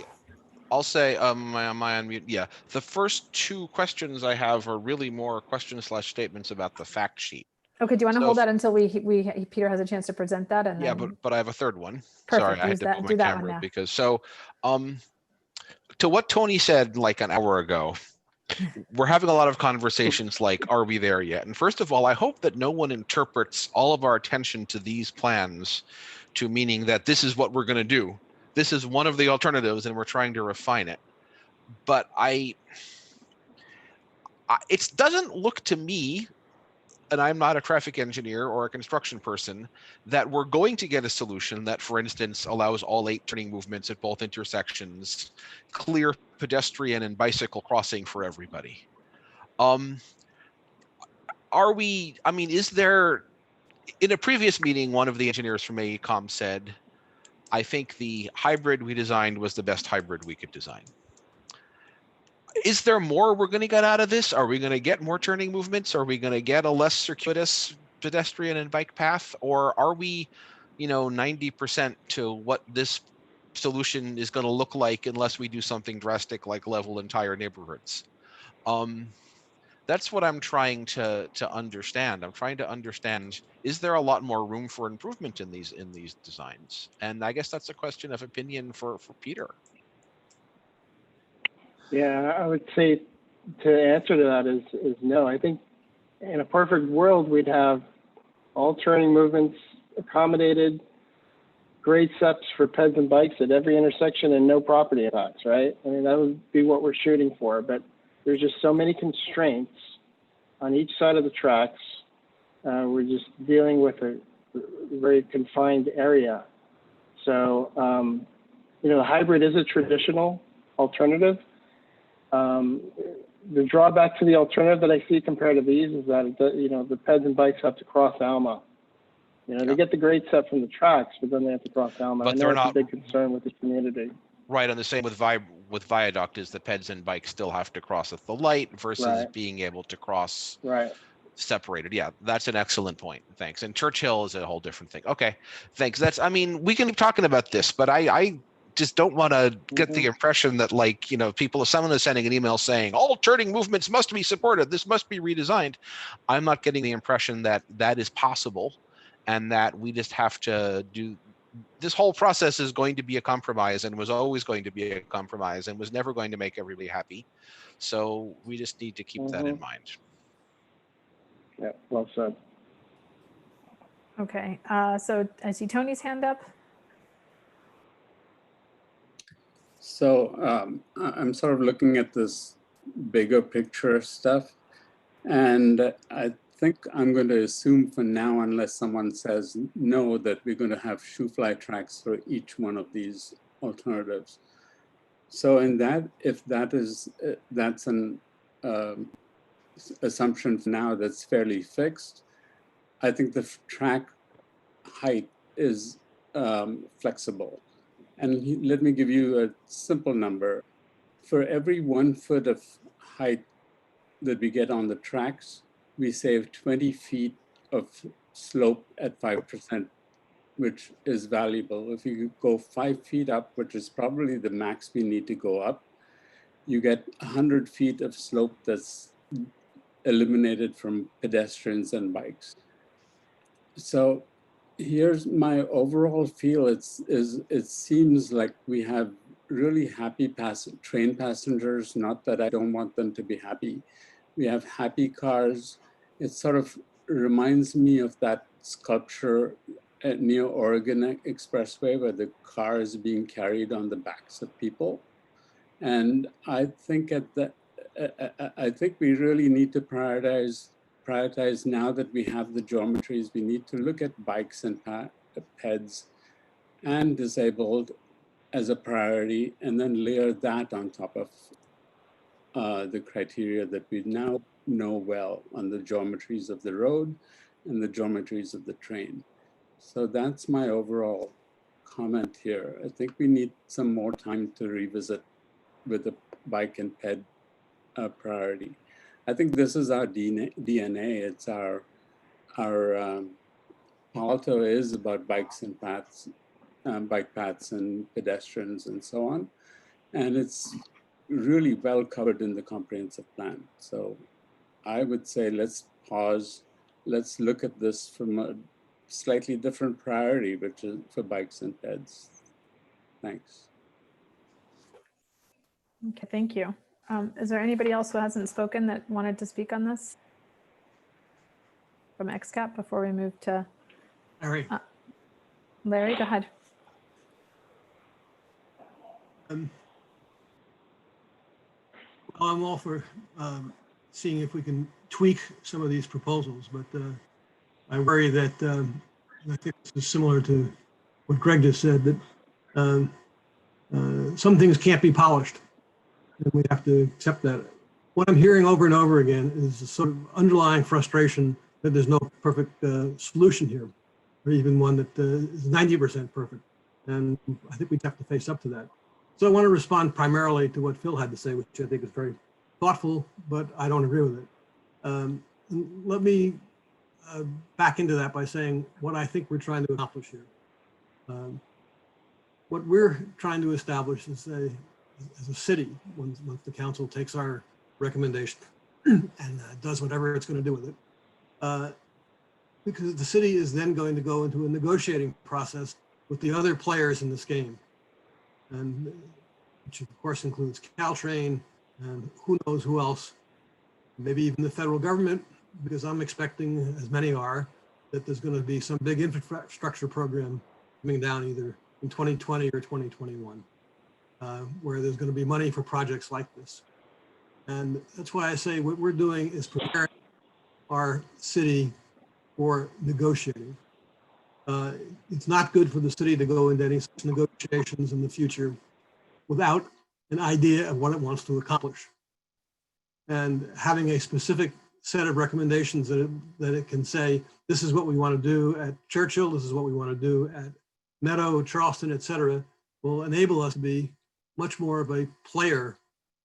[SPEAKER 19] I'll say, am I on mute? Yeah, the first two questions I have are really more questions / statements about the fact sheet.
[SPEAKER 1] Okay, do you want to hold that until Peter has a chance to present that? And
[SPEAKER 19] yeah,
[SPEAKER 1] then...
[SPEAKER 19] but I have a third one.
[SPEAKER 1] Perfect.
[SPEAKER 19] Sorry, I had to move my camera because to what Tony said like an hour ago, we're having a lot of conversations like, are we there yet? And first of all, I hope that no one interprets all of our attention to these plans to meaning that this is what we're going to do. This is one of the alternatives and we're trying to refine it. But it doesn't look to me, and I'm not a traffic engineer or a construction person, that we're going to get a solution that, for instance, allows all 8 turning movements at both intersections, clear pedestrian and bicycle crossing for everybody. Is there, in a previous meeting, one of the engineers from AECOM said, I think the hybrid we designed was the best hybrid we could design. Is there more we're going to get out of this? Are we going to get more turning movements? Are we going to get a less circuitous pedestrian and bike path? Or are we, 90% to what this solution is going to look like unless we do something drastic like level entire neighborhoods? That's what I'm trying to understand. I'm trying to understand, is there a lot more room for improvement in these designs? And I guess that's a question of opinion for Peter.
[SPEAKER 17] Yeah, I would say to answer to that is no. I think in a perfect world, we'd have all turning movements accommodated, grade steps for peds and bikes at every intersection and no property impacts, right? I mean, that would be what we're shooting for, but there's just so many constraints on each side of the tracks. We're just dealing with a very confined area. So, the hybrid is a traditional alternative. The drawback to the alternative that I see compared to these is that, the peds and bikes have to cross Alma. They get the grade set from the tracks, but then they have to cross Alma.
[SPEAKER 19] But
[SPEAKER 17] and
[SPEAKER 19] they're
[SPEAKER 17] that's
[SPEAKER 19] not
[SPEAKER 17] a big concern with the community.
[SPEAKER 19] Right, and the same with Viaduct is the peds and bikes still have to cross at the light versus being able to cross separated. Yeah, that's an excellent point. Thanks. And Churchill is a whole different thing. Okay, thanks. We can keep talking about this, but I just don't want to get the impression that if someone is sending an email saying all turning movements must be supported, this must be redesigned. I'm not getting the impression that that is possible and that we just have to this whole process is going to be a compromise and was always going to be a compromise and was never going to make everybody happy. So we just need to keep that in mind.
[SPEAKER 17] Yeah, well said.
[SPEAKER 1] Okay, so I see Tony's hand up.
[SPEAKER 20] So I'm sort of looking at this bigger picture stuff, and I think I'm going to assume for now, unless someone says no, that we're going to have shoe fly tracks for each one of these alternatives. So in that, if that is, that's an assumption for now that's fairly fixed, I think the track height is flexible. And let me give you a simple number. For every 1 foot of height that we get on the tracks, we save 20 feet of slope at 5%, which is valuable. If you go 5 feet up, which is probably the max we need to go up, you get 100 feet of slope that's eliminated from pedestrians and bikes. So here's my overall feel. It seems like we have really happy train passengers, not that I don't want them to be happy. We have happy cars. It sort of reminds me of that sculpture near Oregon Expressway where the car is being carried on the backs of people. And I think I think we really need to prioritize now that we have the geometries. We need to look at bikes and peds and disabled as a priority, and then layer that on top of the criteria that we now know well on the geometries of the road and the geometries of the train. So that's my overall comment here. I think we need some more time to revisit with the bike and ped priority. I think this is our DNA. It's our Alto is about bikes and paths, bike paths and pedestrians and so on. And it's really well covered in the comprehensive plan. So I would say let's pause. Let's look at this from a slightly different priority, which is for bikes and peds. Thanks.
[SPEAKER 1] Okay, thank you. Is there anybody else who hasn't spoken that wanted to speak on this from XCAP before we move to
[SPEAKER 7] Larry?
[SPEAKER 1] Larry, go ahead.
[SPEAKER 7] Well, I'm all for seeing if we can tweak some of these proposals, but I worry that I think this is similar to what Greg just said, that some things can't be polished, and we have to accept that. What I'm hearing over and over again is a sort of underlying frustration that there's no perfect solution here, or even one that is 90% perfect. And I think we have to face up to that. So I want to respond primarily to what Phil had to say, which I think is very thoughtful, but I don't agree with it. Let me back into that by saying what I think we're trying to accomplish here. What we're trying to establish is as a city, once the council takes our recommendation and does whatever it's going to do with it, because the city is then going to go into a negotiating process with the other players in this game, and which of course includes Caltrain and who knows who else, maybe even the federal government, because I'm expecting, as many are, that there's going to be some big infrastructure program coming down either in 2020 or 2021, where there's going to be money for projects like this. And that's why I say what we're doing is preparing our city for negotiating. It's not good for the city to go into any such negotiations in the future without an idea of what it wants to accomplish. And having a specific set of recommendations that it can say, this is what we want to do at Churchill, this is what we want to do at Meadow, Charleston, et cetera, will enable us to be much more of a player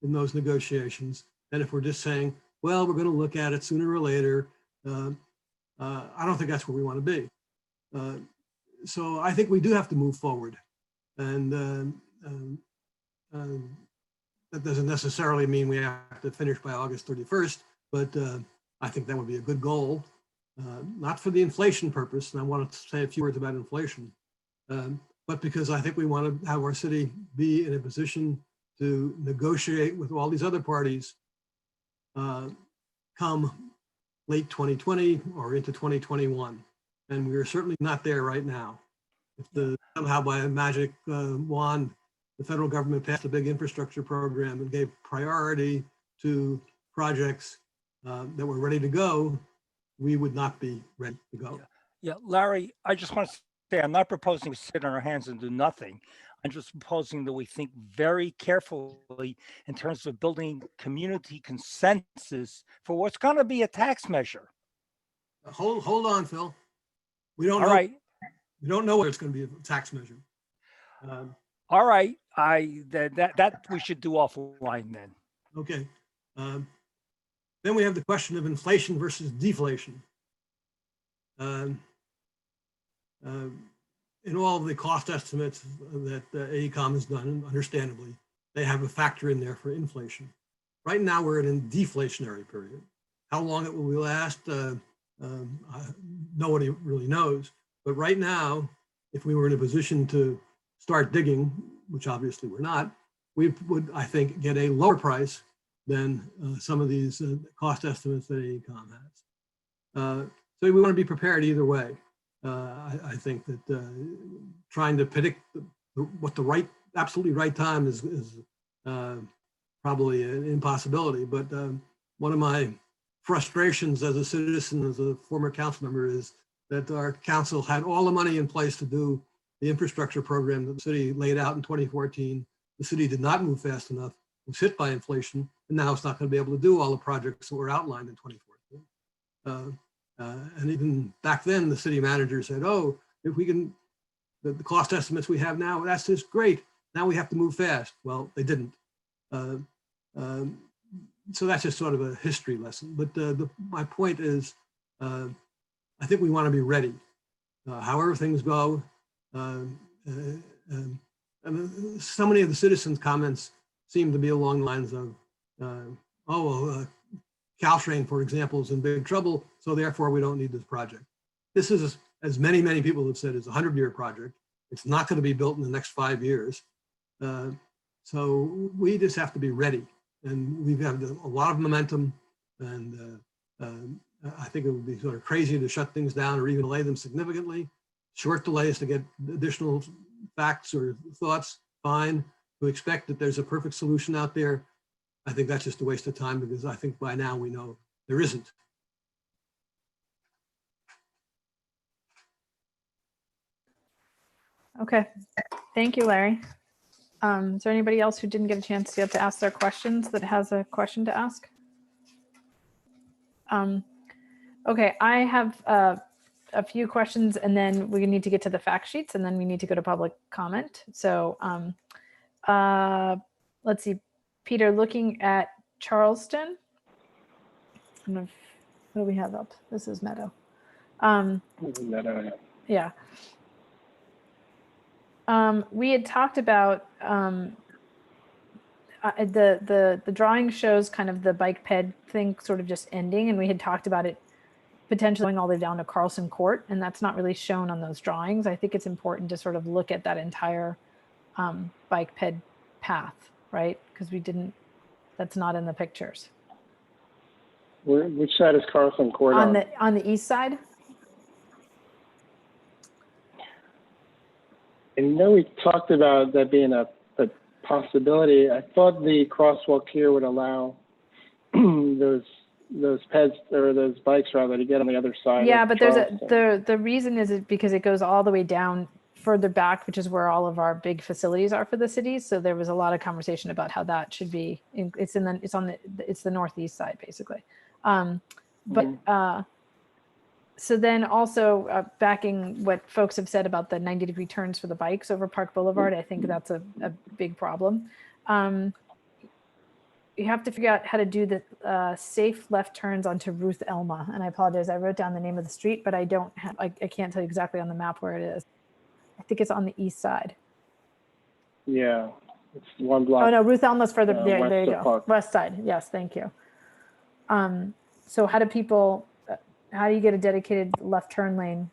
[SPEAKER 7] in those negotiations than if we're just saying, well, we're going to look at it sooner or later. I don't think that's where we want to be. So I think we do have to move forward. And that doesn't necessarily mean we have to finish by August 31st, but I think that would be a good goal, not for the inflation purpose. And I want to say a few words about inflation. but because I think we want to have our city be in a position to negotiate with all these other parties come late 2020 or into 2021. And we are certainly not there right now. If somehow by a magic wand, the federal government passed a big infrastructure program and gave priority to projects that were ready to go, we would not be ready to go.
[SPEAKER 18] Yeah, Larry, I just want to say, I'm not proposing to sit on our hands and do nothing. I'm just proposing that we think very carefully in terms of building community consensus for what's going to be a tax measure.
[SPEAKER 7] Hold on, Phil. We don't
[SPEAKER 18] All
[SPEAKER 7] know.
[SPEAKER 18] right.
[SPEAKER 7] We don't know whether it's going to be a tax measure.
[SPEAKER 18] All right. That we should do offline then.
[SPEAKER 7] Okay. Then we have the question of inflation versus deflation. In all of the cost estimates that AECOM has done, understandably, they have a factor in there for inflation. Right now, we're in a deflationary period. How long it will last, nobody really knows. But right now, if we were in a position to start digging, which obviously we're not, we would, I think, get a lower price than some of these cost estimates that AECOM has. So we want to be prepared either way. I think that trying to predict what the absolutely right time is probably an impossibility. But one of my frustrations as a citizen, as a former council member, is that our council had all the money in place to do the infrastructure program that the city laid out in 2014. The city did not move fast enough, was hit by inflation, and now it's not going to be able to do all the projects that were outlined in 2014. And even back then, the city manager said, oh, if we can, the cost estimates we have now, that's just great. Now we have to move fast. Well, they didn't. So that's just sort of a history lesson. But my point is, I think we want to be ready. However things go, and so many of the citizens' comments seem to be along the lines of, Caltrain, for example, is in big trouble, so therefore we don't need this project. This is, as many people have said, is a 100-year project. It's not going to be built in the next 5 years. So we just have to be ready. And we've had a lot of momentum, and I think it would be sort of crazy to shut things down or even delay them significantly. Short delays to get additional facts or thoughts, fine. To expect that there's a perfect solution out there, I think that's just a waste of time, because I think by now we know there isn't.
[SPEAKER 1] Okay, thank you, Larry. Is there anybody else who didn't get a chance yet to ask their questions that has a question to ask? Okay, I have a few questions, and then we need to get to the fact sheets, and then we need to go to public comment. So let's see, Peter, looking at Charleston. What do we have up? This is Meadow.
[SPEAKER 17] Meadow,
[SPEAKER 1] yeah. We had talked about the drawing shows kind of the bike ped thing sort of just ending, and we had talked about it potentially going all the way down to Carlson Court, and that's not really shown on those drawings. I think it's important to sort of look at that entire bike ped path, right? Because that's not in the pictures.
[SPEAKER 17] Which side is Carlson Court on?
[SPEAKER 1] On the east side.
[SPEAKER 17] I know we talked about that being a possibility. I thought the crosswalk here would allow those peds, or those bikes rather, to get on the other side.
[SPEAKER 1] Yeah, but the reason is because it goes all the way down further back, which is where all of our big facilities are for the city. So there was a lot of conversation about how that should be. It's the northeast side basically. So then also backing what folks have said about the 90-degree turns for the bikes over Park Boulevard, I think that's a big problem. You have to figure out how to do the safe left turns onto Ruth Elma. And I apologize, I wrote down the name of the street, but I can't tell you exactly on the map where it is. I think it's on the east side.
[SPEAKER 17] Yeah, it's one block.
[SPEAKER 1] Oh no, Ruth Elma's further, there you go.
[SPEAKER 17] Park.
[SPEAKER 1] West side, yes, thank you. So how do you get a dedicated left turn lane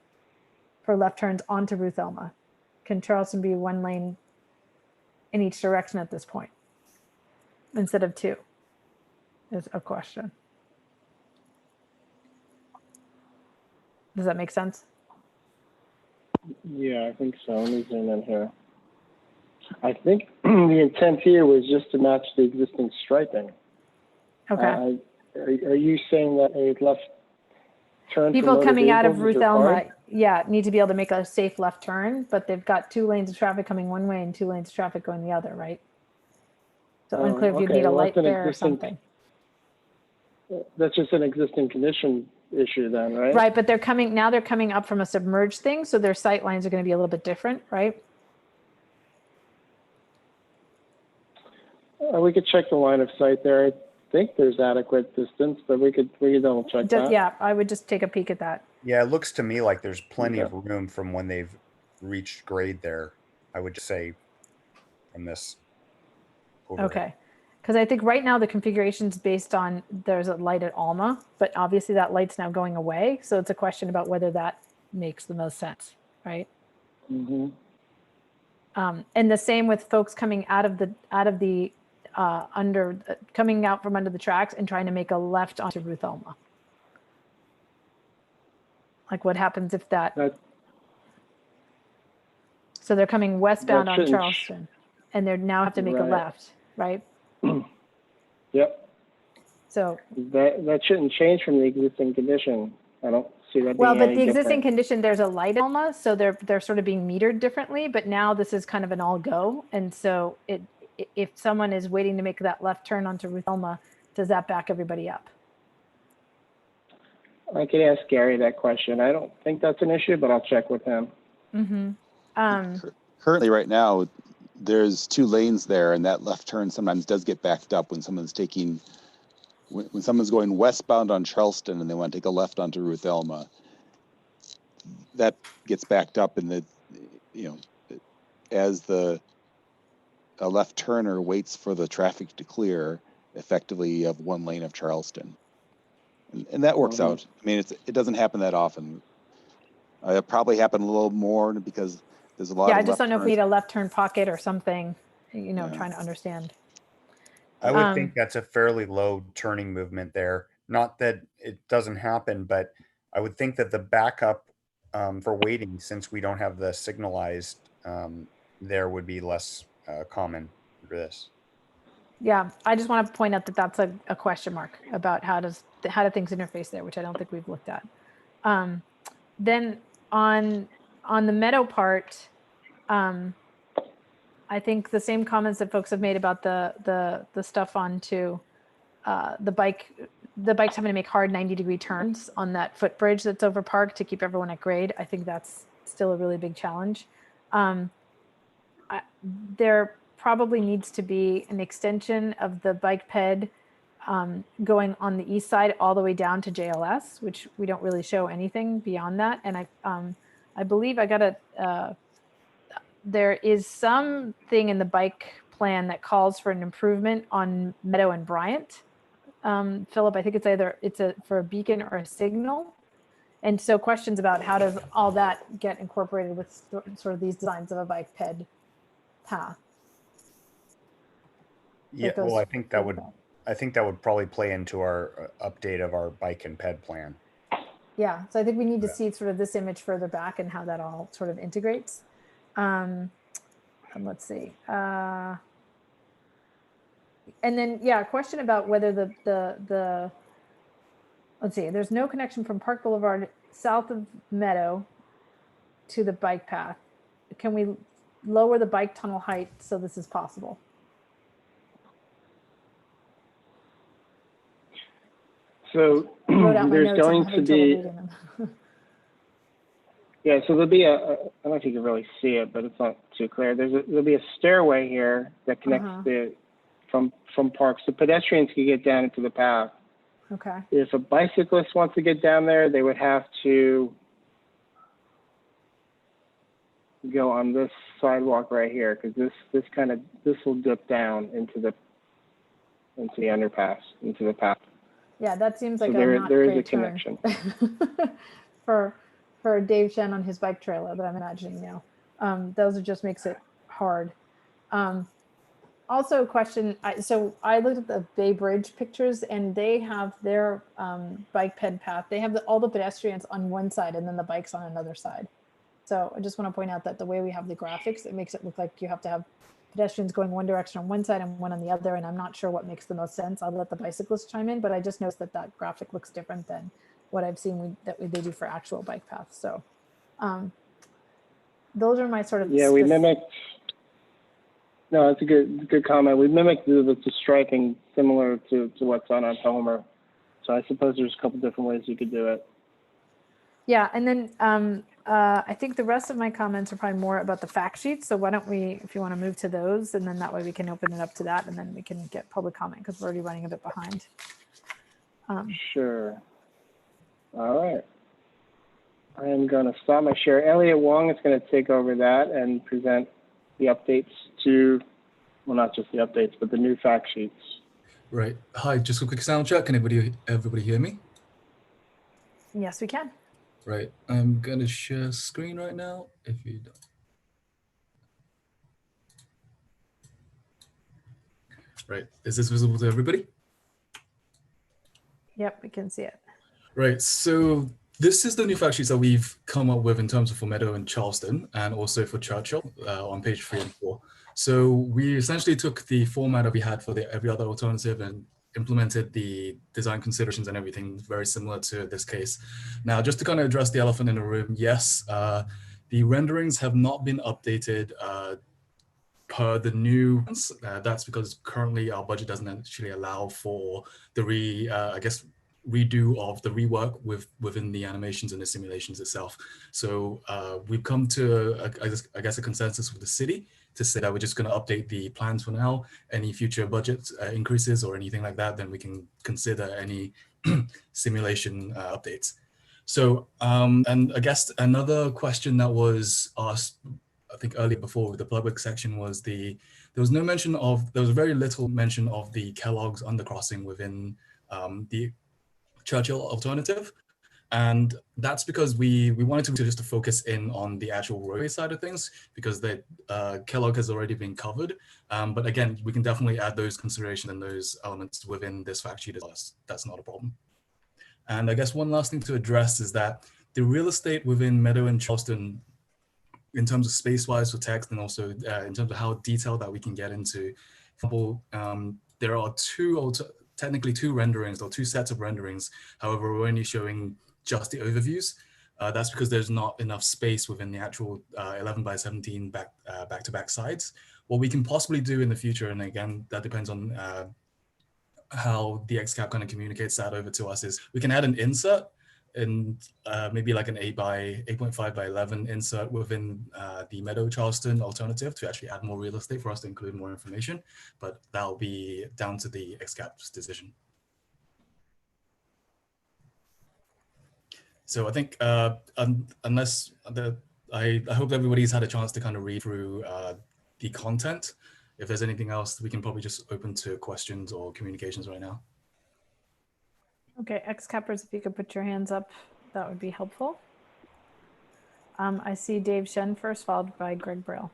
[SPEAKER 1] for left turns onto Ruth Elma? can Charleston be one lane in each direction at this point instead of two? Is a question. Does that make sense?
[SPEAKER 17] Yeah, I think so. Let me zoom in here. I think the intent here was just to match the existing striping.
[SPEAKER 1] Okay.
[SPEAKER 17] Are you saying that a left turn for
[SPEAKER 1] People
[SPEAKER 17] motor
[SPEAKER 1] coming out of
[SPEAKER 17] vehicles is
[SPEAKER 1] Ruth Elma,
[SPEAKER 17] required?
[SPEAKER 1] yeah, need to be able to make a safe left turn, but they've got 2 lanes of traffic coming one way and 2 lanes of traffic going the other, right? So unclear if you'd need a
[SPEAKER 17] well,
[SPEAKER 1] light
[SPEAKER 17] that's an
[SPEAKER 1] there or
[SPEAKER 17] existing-
[SPEAKER 1] something.
[SPEAKER 17] That's just an existing condition issue then, right?
[SPEAKER 1] Right, but they're coming up from a submerged thing, so their sight lines are going to be a little bit different, right?
[SPEAKER 17] We could check the line of sight there. I think there's adequate distance, but we could double check that.
[SPEAKER 1] Yeah, I would just take a peek at that.
[SPEAKER 2] Yeah, it looks to me like there's plenty of room from when they've reached grade there. I would just say from this. overhead.
[SPEAKER 1] Okay. Because I think right now the configuration's based on there's a light at Alma, but obviously that light's now going away. So it's a question about whether that makes the most sense, right?
[SPEAKER 17] Mm-hmm.
[SPEAKER 1] And the same with folks coming coming out from under the tracks and trying to make a left onto Ruth Elma. Like what happens if that? So they're coming westbound on Charleston, and they now have to make a left, right?
[SPEAKER 17] Yep.
[SPEAKER 1] So
[SPEAKER 17] that shouldn't change from the existing condition. I don't see that.
[SPEAKER 1] well,
[SPEAKER 17] being
[SPEAKER 1] but
[SPEAKER 17] any
[SPEAKER 1] the existing
[SPEAKER 17] different.
[SPEAKER 1] condition, there's a light at Alma, so they're sort of being metered differently. But now this is kind of an all go, and so if someone is waiting to make that left turn onto Ruth Elma, does that back everybody up?
[SPEAKER 17] I could ask Gary that question. I don't think that's an issue, but I'll check with him.
[SPEAKER 1] Mm-hmm.
[SPEAKER 3] Currently, right now, there's 2 lanes there, and that left turn sometimes does get backed up when someone's taking, when someone's going westbound on Charleston and they want to take a left onto Ruth Elma. That gets backed up, and as a left turner waits for the traffic to clear, effectively you have 1 lane of Charleston, and that works out. I mean, it doesn't happen that often. It probably happened a little more because there's a lot.
[SPEAKER 1] Yeah,
[SPEAKER 3] of
[SPEAKER 1] I just don't know if we
[SPEAKER 3] turns.
[SPEAKER 1] need a left turn pocket or something. Trying to understand.
[SPEAKER 2] I would think that's a fairly low turning movement there. Not that it doesn't happen, but I would think that the backup for waiting, since we don't have the signalized there, would be less common for this.
[SPEAKER 1] Yeah, I just want to point out that that's a question mark about how do things interface there, which I don't think we've looked at. Then on the Meadow part, I think the same comments that folks have made about the stuff onto the bikes having to make hard 90-degree turns on that footbridge that's over Park to keep everyone at grade. I think that's still a really big challenge. There probably needs to be an extension of the bike ped going on the east side all the way down to JLS, which we don't really show anything beyond that. And I believe there is something in the bike plan that calls for an improvement on Meadow and Bryant. Philip, I think it's for a beacon or a signal. And so questions about how does all that get incorporated with sort of these designs of a bike ped path.
[SPEAKER 2] Yeah, well, I think that would probably play into our update of our bike and ped plan.
[SPEAKER 1] Yeah, so I think we need to see sort of this image further back and how that all sort of integrates. And let's see. And then, a question about whether the let's see, there's no connection from Park Boulevard south of Meadow to the bike path. Can we lower the bike tunnel height so this is possible?
[SPEAKER 17] So there's going to be, yeah, so there'll be I don't know if you can really see it, but it's not too clear. There'll be a stairway here that connects from Park, so pedestrians can get down into the path.
[SPEAKER 1] Okay.
[SPEAKER 17] If a bicyclist wants to get down there, they would have to go on this sidewalk right here, because this will dip down into the underpass, into the path.
[SPEAKER 1] Yeah, that seems like
[SPEAKER 17] so
[SPEAKER 1] a not
[SPEAKER 17] there is
[SPEAKER 1] great
[SPEAKER 17] a
[SPEAKER 1] turn
[SPEAKER 17] connection
[SPEAKER 1] for Dave Shen on his bike trailer that I'm imagining now. Those are just makes it hard. Also a question, so I looked at the Bay Bridge pictures and they have their bike ped path. They have all the pedestrians on one side and then the bikes on another side. So I just want to point out that the way we have the graphics, it makes it look like you have to have pedestrians going one direction on one side and one on the other. And I'm not sure what makes the most sense. I'll let the bicyclists chime in, but I just noticed that that graphic looks different than what I've seen they do for actual bike paths. So those are my sort of
[SPEAKER 17] we mimicked. No, that's a good comment. We mimicked the striping similar to what's on Homer. So I suppose there's a couple different ways you could do it.
[SPEAKER 1] Yeah, and then I think the rest of my comments are probably more about the fact sheets. So why don't we, if you want to move to those, and then that way we can open it up to that, and then we can get public comment because we're already running a bit behind.
[SPEAKER 17] Sure. All right. I am going to stop my share. Elliot Wong is going to take over that and present the updates to, well, not just the updates, but the new fact sheets.
[SPEAKER 8] Right. Hi, just a quick sound check. Can everybody hear me?
[SPEAKER 1] Yes, we can.
[SPEAKER 8] Right. I'm going to share screen right now. If you don't. Right. Is this visible to everybody?
[SPEAKER 1] Yep, we can see it.
[SPEAKER 8] Right. So this is the new fact sheets that we've come up with in terms of for Meadow and Charleston, and also for Churchill on page 3 and 4. So we essentially took the format that we had for the every other alternative and implemented the design considerations and everything very similar to this case. Now, just to kind of address the elephant in the room, yes, the renderings have not been updated per the new ones. That's because currently our budget doesn't actually allow for the redo of the rework within the animations and the simulations itself. So we've come to, I guess, a consensus with the city to say that we're just going to update the plans for now. Any future budget increases or anything like that, then we can consider any simulation updates. So, and I guess another question that was asked, I think earlier before with the public section was there was very little mention of the Kellogg's undercrossing within the Churchill alternative. And that's because we wanted to just focus in on the actual roadway side of things because the Kellogg has already been covered. But again, we can definitely add those considerations and those elements within this fact sheet as well. That's not a problem. And I guess one last thing to address is that the real estate within Meadow and Charleston, in terms of space-wise for text and also in terms of how detailed that we can get into, for example, there are technically two renderings or two sets of renderings. However, we're only showing just the overviews. That's because there's not enough space within the actual 11 by 17 back-to-back sides. What we can possibly do in the future, and again, that depends on how the XCAP kind of communicates that over to us, is we can add an insert and maybe like an 8.5 by 11 insert within the Meadow Charleston alternative to actually add more real estate for us to include more information, but that'll be down to the XCAP's decision. So I think unless I hope everybody's had a chance to kind of read through the content. If there's anything else, we can probably just open to questions or communications right now.
[SPEAKER 1] Okay, XCappers, if you could put your hands up, that would be helpful. I see Dave Shen first, followed by Greg Braille.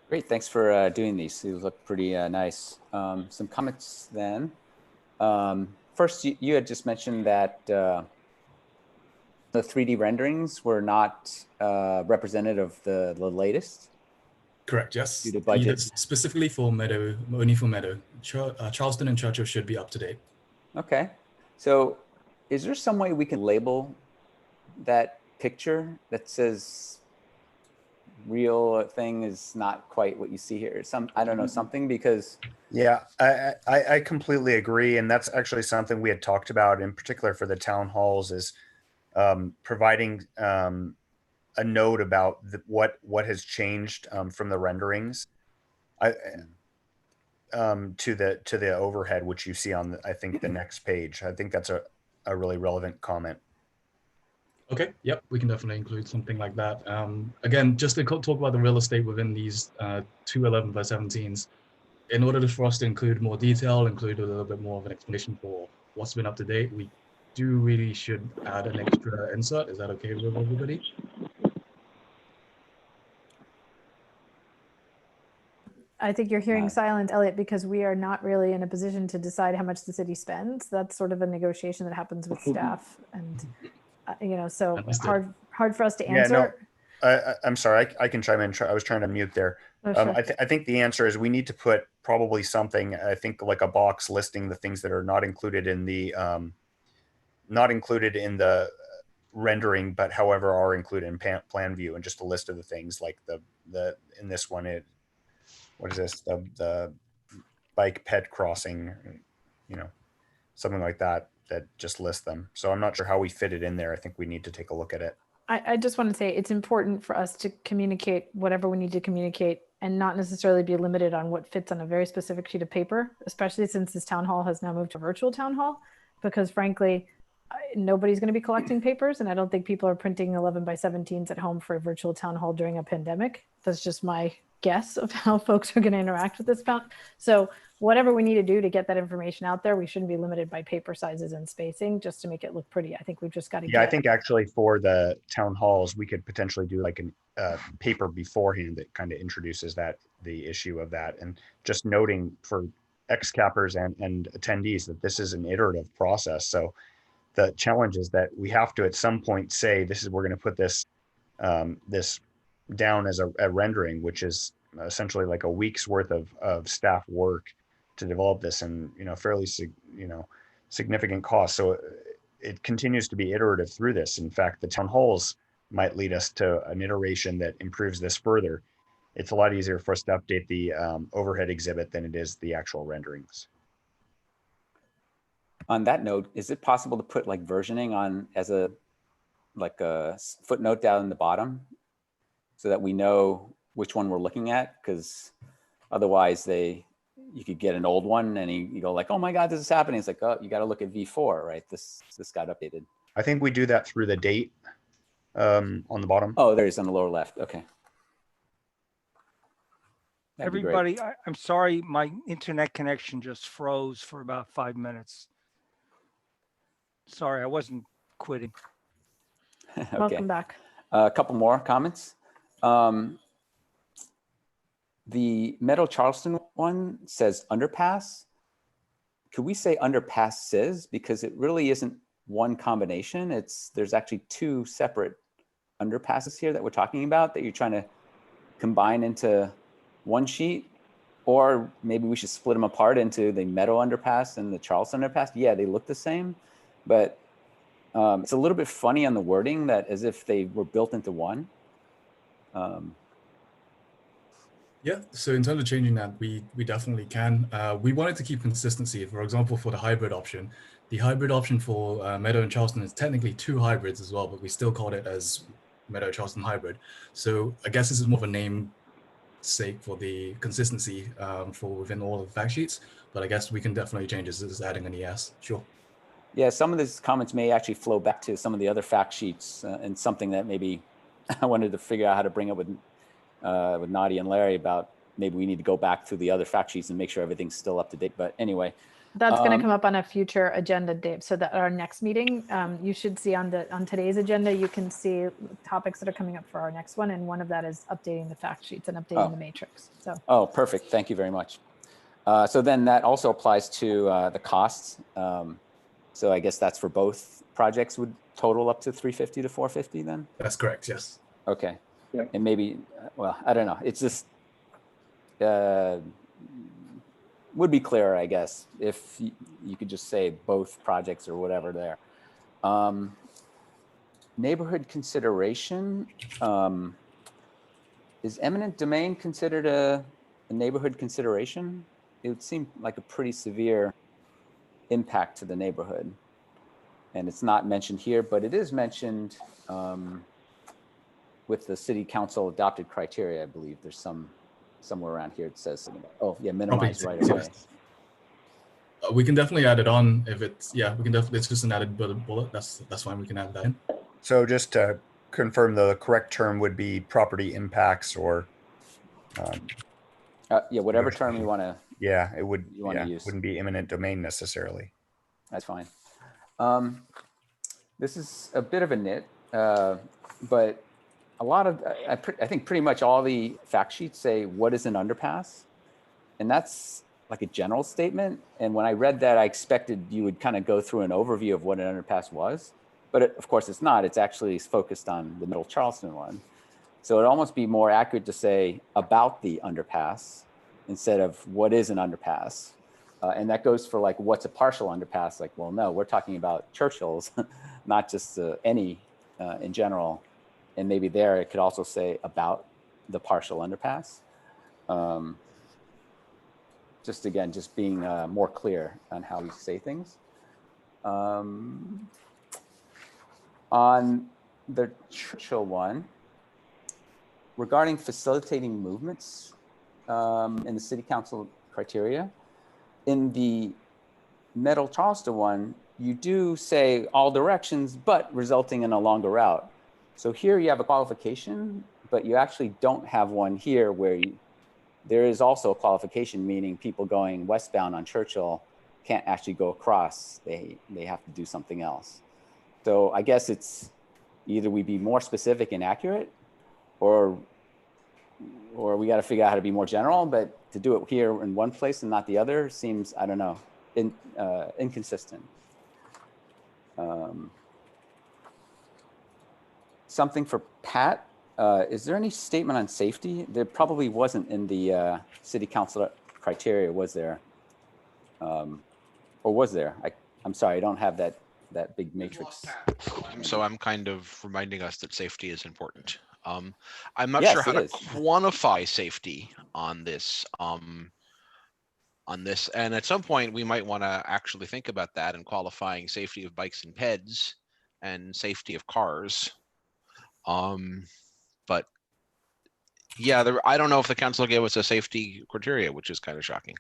[SPEAKER 5] Great, thanks for doing these. These look pretty nice. Some comments then. First, you had just mentioned that the 3D renderings were not representative of the latest.
[SPEAKER 8] Correct, yes.
[SPEAKER 5] Due to budget.
[SPEAKER 8] Specifically for Meadow, only for Meadow. Charleston and Churchill should be up to date.
[SPEAKER 5] Okay. So is there some way we can label that picture that says real thing is not quite what you see here? I don't know, something, because...
[SPEAKER 2] Yeah, I completely agree. And that's actually something we had talked about in particular for the town halls is providing a note about what has changed from the renderings to the overhead, which you see on I think the next page. I think that's a really relevant comment.
[SPEAKER 8] Okay, yep, we can definitely include something like that. Again, just to talk about the real estate within these two 11 by 17s, in order for us to include more detail, include a little bit more of an explanation for what's been up to date, we do really should add an extra insert. Is that okay with everybody?
[SPEAKER 1] I think you're hearing silent, Elliot, because we are not really in a position to decide how much the city spends. That's sort of a negotiation that happens with staff, and so hard for us to answer.
[SPEAKER 2] Yeah, no, I'm sorry. I can chime in. I was trying to mute there.
[SPEAKER 1] Oh, sure.
[SPEAKER 2] I think the answer is we need to put probably something. I think like a box listing the things that are not included in the rendering, but however are included in plan view, and just a list of the things like the in this one what is this, the bike ped crossing, something like that just lists them. So I'm not sure how we fit it in there. I think we need to take a look at it.
[SPEAKER 1] I just want to say it's important for us to communicate whatever we need to communicate and not necessarily be limited on what fits on a very specific sheet of paper, especially since this town hall has now moved to virtual town hall, because frankly, nobody's going to be collecting papers. And I don't think people are printing 11 by 17s at home for a virtual town hall during a pandemic. That's just my guess of how folks are going to interact with this fount. So whatever we need to do to get that information out there, we shouldn't be limited by paper sizes and spacing just to make it look pretty. I think we've just got to
[SPEAKER 2] I think actually for the town halls, we could potentially do like a paper beforehand that kind of introduces the issue of that, and just noting for ex-cappers and attendees that this is an iterative process. So the challenge is that we have to at some point say we're going to put this this down as a rendering, which is essentially like a week's worth of staff work to develop this, and fairly significant cost. So it continues to be iterative through this. In fact, the town halls might lead us to an iteration that improves this further. It's a lot easier for us to update the overhead exhibit than it is the actual renderings.
[SPEAKER 5] On that note, is it possible to put like versioning on as a footnote down in the bottom so that we know which one we're looking at? Because otherwise you could get an old one and you go like, oh my God, this is happening. It's like, oh, you got to look at V4, right? This got updated.
[SPEAKER 2] I think we do that through the date on the bottom.
[SPEAKER 5] Oh, there it is on the lower left. Okay.
[SPEAKER 18] Everybody, I'm sorry, my internet connection just froze for about 5 minutes. Sorry, I wasn't quitting.
[SPEAKER 5] Okay.
[SPEAKER 1] Welcome back.
[SPEAKER 5] A couple more comments. The Meadow Charleston one says underpass. Could we say underpasses? Because it really isn't one combination. There's actually two separate underpasses here that we're talking about that you're trying to combine into one sheet. Or maybe we should split them apart into the Meadow underpass and the Charleston underpass. Yeah, they look the same, but it's a little bit funny on the wording, that as if they were built into one.
[SPEAKER 8] Yeah, so in terms of changing that, we definitely can. We wanted to keep consistency. For example, for the hybrid option for Meadow and Charleston is technically two hybrids as well, but we still called it as Meadow Charleston hybrid. So I guess this is more of a name sake for the consistency for within all of the fact sheets, but I guess we can definitely change this as adding an ES, sure.
[SPEAKER 5] Yeah, some of these comments may actually flow back to some of the other fact sheets and something that maybe I wanted to figure out how to bring up with Nadia and Larry about maybe we need to go back to the other fact sheets and make sure everything's still up to date. But anyway.
[SPEAKER 1] That's going to come up on a future agenda, Dave. So that our next meeting, you should see on today's agenda, you can see topics that are coming up for our next one. And one of that is updating the fact sheets and updating the matrix. So.
[SPEAKER 5] Oh, perfect. Thank you very much. So then that also applies to the costs. So I guess that's for both projects would total up to 350 to 450 then?
[SPEAKER 8] That's correct, yes.
[SPEAKER 5] Okay.
[SPEAKER 17] Yeah.
[SPEAKER 5] And maybe, well, I don't know. It's just, would be clearer, I guess, if you could just say both projects or whatever there. Neighborhood consideration, is eminent domain considered a neighborhood consideration? It would seem like a pretty severe impact to the neighborhood. And it's not mentioned here, but it is mentioned with the city council adopted criteria. I believe there's somewhere around here it says something about, oh yeah, minimize right away.
[SPEAKER 8] We can definitely add it on if it's, yeah, we can definitely, it's just an added bullet. That's fine, we can add that in.
[SPEAKER 2] So just to confirm, the correct term would be property impacts or
[SPEAKER 5] yeah, whatever term you want to.
[SPEAKER 2] Yeah, it would.
[SPEAKER 5] You want to use.
[SPEAKER 2] Wouldn't be eminent domain necessarily.
[SPEAKER 5] That's fine. This is a bit of a nit, but a lot of, I think pretty much all the fact sheets say, what is an underpass? And that's like a general statement. And when I read that, I expected you would kind of go through an overview of what an underpass was. But of course it's not. It's actually focused on the Middle Charleston one. So it'd almost be more accurate to say about the underpass instead of what is an underpass. And that goes for like, what's a partial underpass? Like, well, no, we're talking about Churchill's, not just any in general. And maybe there it could also say about the partial underpass. Just again, just being more clear on how we say things. On the Churchill one, regarding facilitating movements in the city council criteria, in the Middle Charleston one, you do say all directions, but resulting in a longer route. So here you have a qualification, but you actually don't have one here where there is also a qualification, meaning people going westbound on Churchill can't actually go across. They have to do something else. So I guess it's either we be more specific and accurate, or we got to figure out how to be more general, but to do it here in one place and not the other seems, I don't know, inconsistent. Something for Pat, is there any statement on safety? There probably wasn't in the city council criteria, was there? Or was there? I'm sorry, I don't have that big matrix.
[SPEAKER 19] So I'm kind of reminding us that safety is important. I'm not
[SPEAKER 5] Yes,
[SPEAKER 19] sure how to
[SPEAKER 5] is.
[SPEAKER 19] quantify safety on this. And at some point we might want to actually think about that and qualifying safety of bikes and peds and safety of cars. But yeah, I don't know if the council gave us a safety criteria, which is kind of shocking.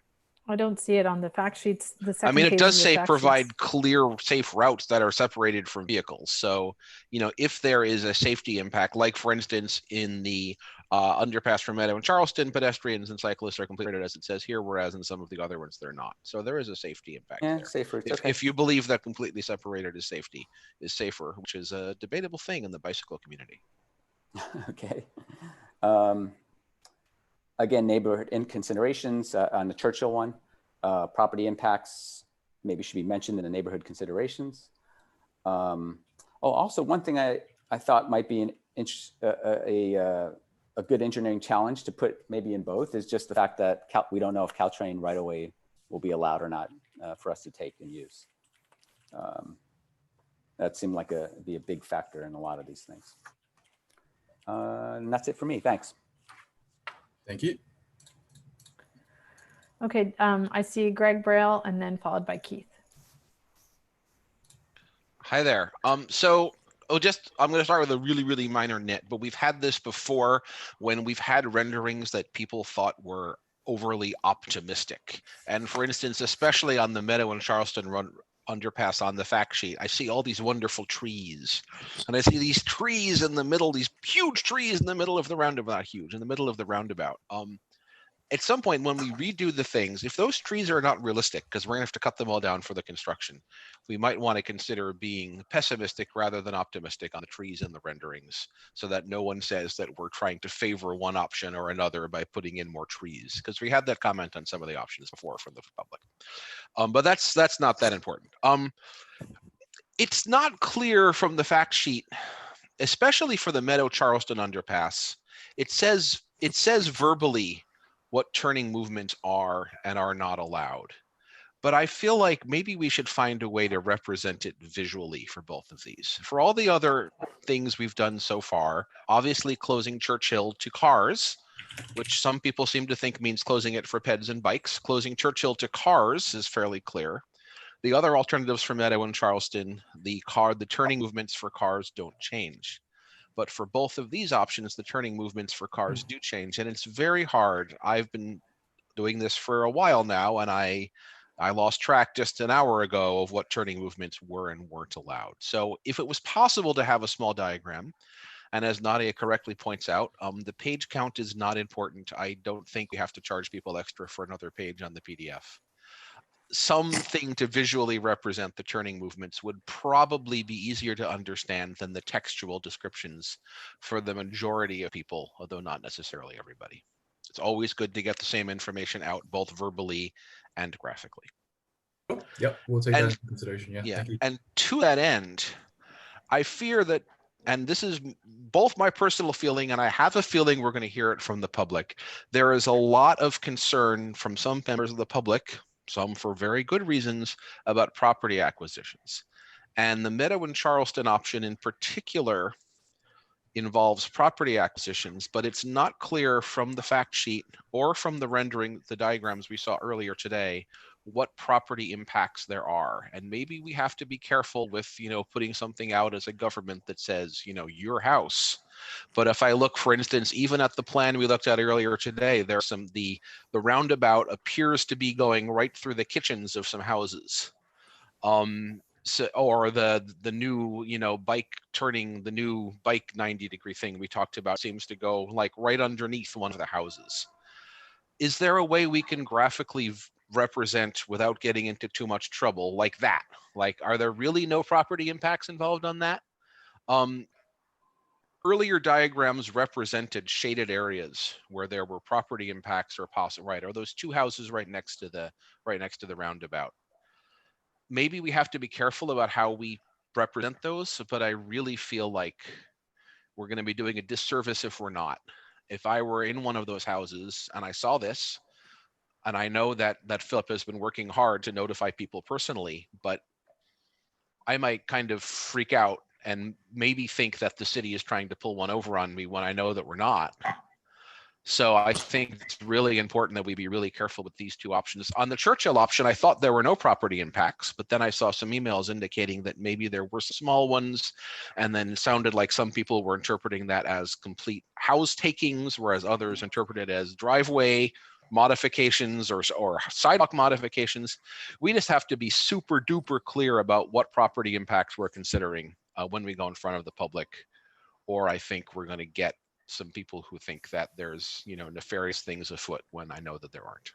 [SPEAKER 1] I don't see it on the fact sheets. The second
[SPEAKER 19] I mean, it
[SPEAKER 1] page
[SPEAKER 19] does
[SPEAKER 1] of the
[SPEAKER 19] say
[SPEAKER 1] fact
[SPEAKER 19] provide
[SPEAKER 1] sheets.
[SPEAKER 19] clear, safe routes that are separated from vehicles. So, if there is a safety impact, like for instance, in the underpass for Meadow and Charleston, pedestrians and cyclists are completed as it says here, whereas in some of the other ones, they're not. So there is a safety impact there.
[SPEAKER 5] Safer, it's okay.
[SPEAKER 19] If you believe that completely separated is safety is safer, which is a debatable thing in the bicycle community.
[SPEAKER 5] Okay. Again, neighborhood in considerations on the Churchill one, property impacts maybe should be mentioned in the neighborhood considerations. Also one thing I thought might be a good engineering challenge to put maybe in both is just the fact that we don't know if Caltrain right away will be allowed or not for us to take and use. That seemed like be a big factor in a lot of these things. And that's it for me. Thanks.
[SPEAKER 8] Thank you.
[SPEAKER 1] Okay, I see Greg Braille and then followed by Keith.
[SPEAKER 19] Hi there. I'm going to start with a really, really minor nit, but we've had this before when we've had renderings that people thought were overly optimistic. And for instance, especially on the Meadow and Charleston underpass on the fact sheet, I see all these wonderful trees, and I see these trees in the middle, these huge trees in the middle of the roundabout, not huge, in the middle of the roundabout. At some point when we redo the things, if those trees are not realistic, because we're gonna have to cut them all down for the construction, we might want to consider being pessimistic rather than optimistic on the trees and the renderings, so that no one says that we're trying to favor one option or another by putting in more trees, because we had that comment on some of the options before from the public. But that's not that important. It's not clear from the fact sheet, especially for the Meadow Charleston underpass. It says verbally what turning movements are and are not allowed. But I feel like maybe we should find a way to represent it visually for both of these. For all the other things we've done so far, obviously closing Churchill to cars, which some people seem to think means closing it for peds and bikes. Closing Churchill to cars is fairly clear. The other alternatives for Meadow and Charleston, the turning movements for cars don't change. But for both of these options, the turning movements for cars do change, and it's very hard. I've been doing this for a while now, and I lost track just an hour ago of what turning movements were and weren't allowed. So if it was possible to have a small diagram, and as Nadia correctly points out, the page count is not important. I don't think we have to charge people extra for another page on the PDF. something to visually represent the turning movements would probably be easier to understand than the textual descriptions for the majority of people, although not necessarily everybody. It's always good to get the same information out, both verbally and graphically.
[SPEAKER 8] Yep, we'll take that into consideration. Yeah, thank you.
[SPEAKER 19] And to that end, I fear that, and this is both my personal feeling, and I have a feeling we're going to hear it from the public, there is a lot of concern from some members of the public, some for very good reasons, about property acquisitions. And the Meadow and Charleston option in particular involves property acquisitions, but it's not clear from the fact sheet or from the rendering, the diagrams we saw earlier today, what property impacts there are. And maybe we have to be careful with, putting something out as a government that says, your house. But if I look, for instance, even at the plan we looked at earlier today, there's the roundabout appears to be going right through the kitchens of some houses. So, or the new, bike turning, the new bike 90-degree thing we talked about seems to go like right underneath one of the houses. Is there a way we can graphically represent without getting into too much trouble like that? Like, are there really no property impacts involved on that? Earlier diagrams represented shaded areas where there were property impacts or possible, right? Are those two houses right next to the roundabout? Maybe we have to be careful about how we represent those, but I really feel like we're going to be doing a disservice if we're not. If I were in one of those houses and I saw this, and I know that Philip has been working hard to notify people personally, but I might kind of freak out and maybe think that the city is trying to pull one over on me when I know that we're not. So I think it's really important that we be really careful with these two options. On the Churchill option, I thought there were no property impacts, but then I saw some emails indicating that maybe there were small ones, and then it sounded like some people were interpreting that as complete house takings, whereas others interpreted it as driveway modifications or sidewalk modifications. We just have to be super duper clear about what property impacts we're considering when we go in front of the public, or I think we're going to get some people who think that there's nefarious things afoot when I know that there aren't.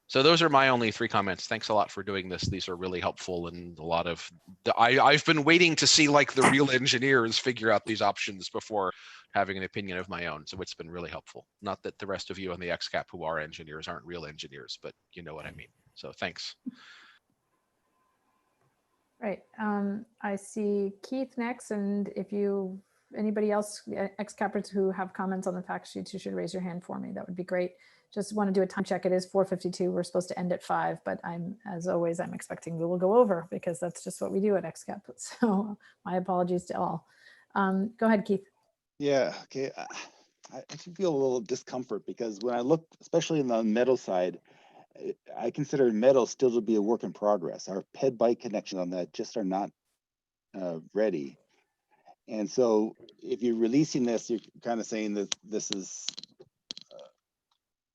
[SPEAKER 19] So those are my only 3 comments. Thanks a lot for doing this. These are really helpful, and a lot of I've been waiting to see like the real engineers figure out these options before having an opinion of my own. So it's been really helpful. Not that the rest of you on the XCAP who are engineers aren't real engineers, but you know what I mean. So thanks.
[SPEAKER 1] Right. I see Keith next, and if anybody else, ex-cappers who have comments on the fact sheets, you should raise your hand for me. That would be great. Just want to do a time check. It is 4:52. We're supposed to end at 5, but as always, I'm expecting we will go over because that's just what we do at XCAP. So my apologies to all. Go ahead, Keith.
[SPEAKER 3] Yeah, okay. I actually feel a little discomfort because when I look, especially in the metal side, I consider metal still to be a work in progress. Our ped bike connections on that just are not ready. And so if you're releasing this, you're kind of saying that this is,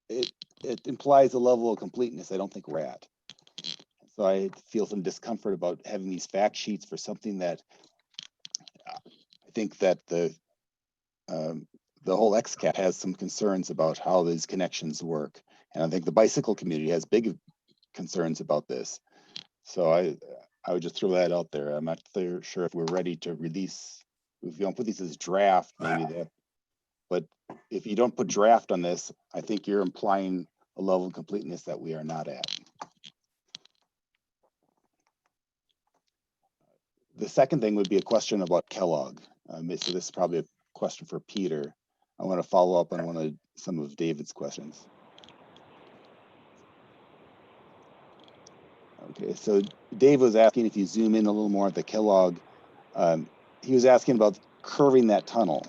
[SPEAKER 3] it implies a level of completeness I don't think we're at. So I feel some discomfort about having these fact sheets for something that I think that the whole XCAP has some concerns about how these connections work. And I think the bicycle community has big concerns about this. So I would just throw that out there. I'm not sure if we're ready to release. If you don't put these as draft, maybe that. But if you don't put draft on this, I think you're implying a level of completeness that we are not at. The second thing would be a question about Kellogg. So this is probably a question for Peter. I want to follow up on some of David's questions. Okay, so Dave was asking if you zoom in a little more at the Kellogg, he was asking about curving that tunnel.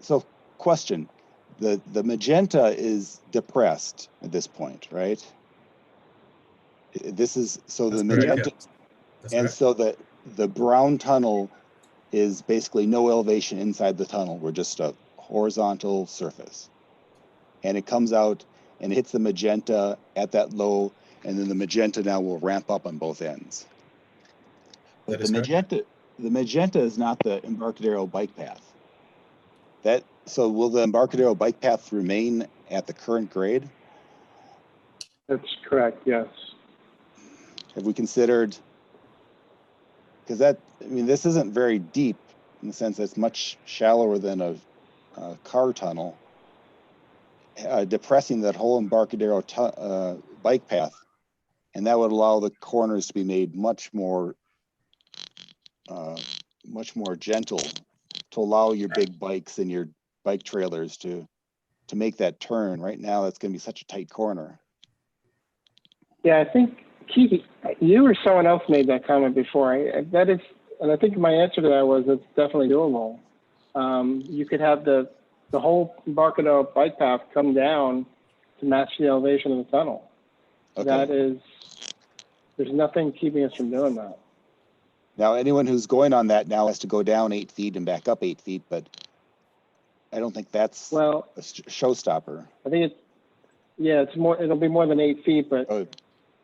[SPEAKER 3] So question, the magenta is depressed at this point, right? This is, so the magenta, and so the brown tunnel is basically no elevation inside the tunnel. We're just a horizontal surface. And it comes out and hits the magenta at that low, and then the magenta now will ramp up on both ends. But the magenta is not the Embarcadero bike path. So will the Embarcadero bike path remain at the current grade?
[SPEAKER 17] That's correct, yes.
[SPEAKER 3] Have we considered, because that, I mean, this isn't very deep in the sense that it's much shallower than a car tunnel. Depressing that whole Embarcadero bike path, and that would allow the corners to be made much more gentle, to allow your big bikes and your bike trailers to make that turn. Right now, that's going to be such a tight corner.
[SPEAKER 17] Yeah, I think Keith, you or someone else made that comment before. That is, and I think my answer to that was it's definitely doable. You could have the whole Embarcadero bike path come down to match the elevation of the tunnel.
[SPEAKER 3] Okay.
[SPEAKER 17] That is, there's nothing keeping us from doing that.
[SPEAKER 3] Now, anyone who's going on that now has to go down 8 feet and back up 8 feet, but I don't think that's a showstopper.
[SPEAKER 17] I think it'll be more than 8 feet, but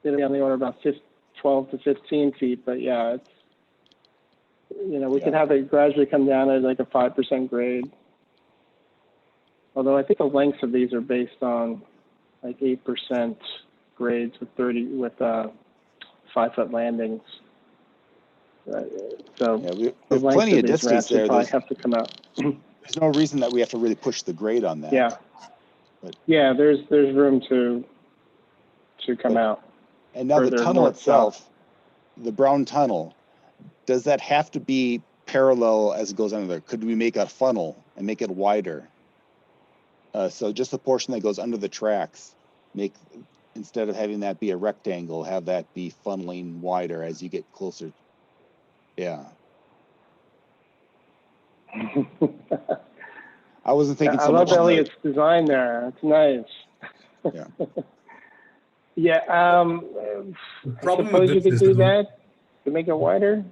[SPEAKER 17] it'll be on the order of about 12 to 15 feet. But yeah, it's, we could have it gradually come down at like a 5% grade. Although I think the lengths of these are based on like 8% grades with 5-foot landings. So
[SPEAKER 3] we
[SPEAKER 17] the
[SPEAKER 3] have
[SPEAKER 17] lengths
[SPEAKER 3] plenty
[SPEAKER 17] of
[SPEAKER 3] of
[SPEAKER 17] these
[SPEAKER 3] distance
[SPEAKER 17] ramps would
[SPEAKER 3] there.
[SPEAKER 17] probably have to come out.
[SPEAKER 3] There's no reason that we have to really push the grade on that.
[SPEAKER 17] Yeah. Yeah, there's room to come out.
[SPEAKER 3] And now the
[SPEAKER 17] further
[SPEAKER 3] tunnel
[SPEAKER 17] north-south.
[SPEAKER 3] itself, the brown tunnel, does that have to be parallel as it goes under there? Could we make a funnel and make it wider? So just the portion that goes under the tracks, instead of having that be a rectangle, have that be funneling wider as you get closer. Yeah. I wasn't thinking so much.
[SPEAKER 17] I love Elliot's design there. It's nice.
[SPEAKER 3] Yeah.
[SPEAKER 17] Yeah. I suppose you could do that to make it wider.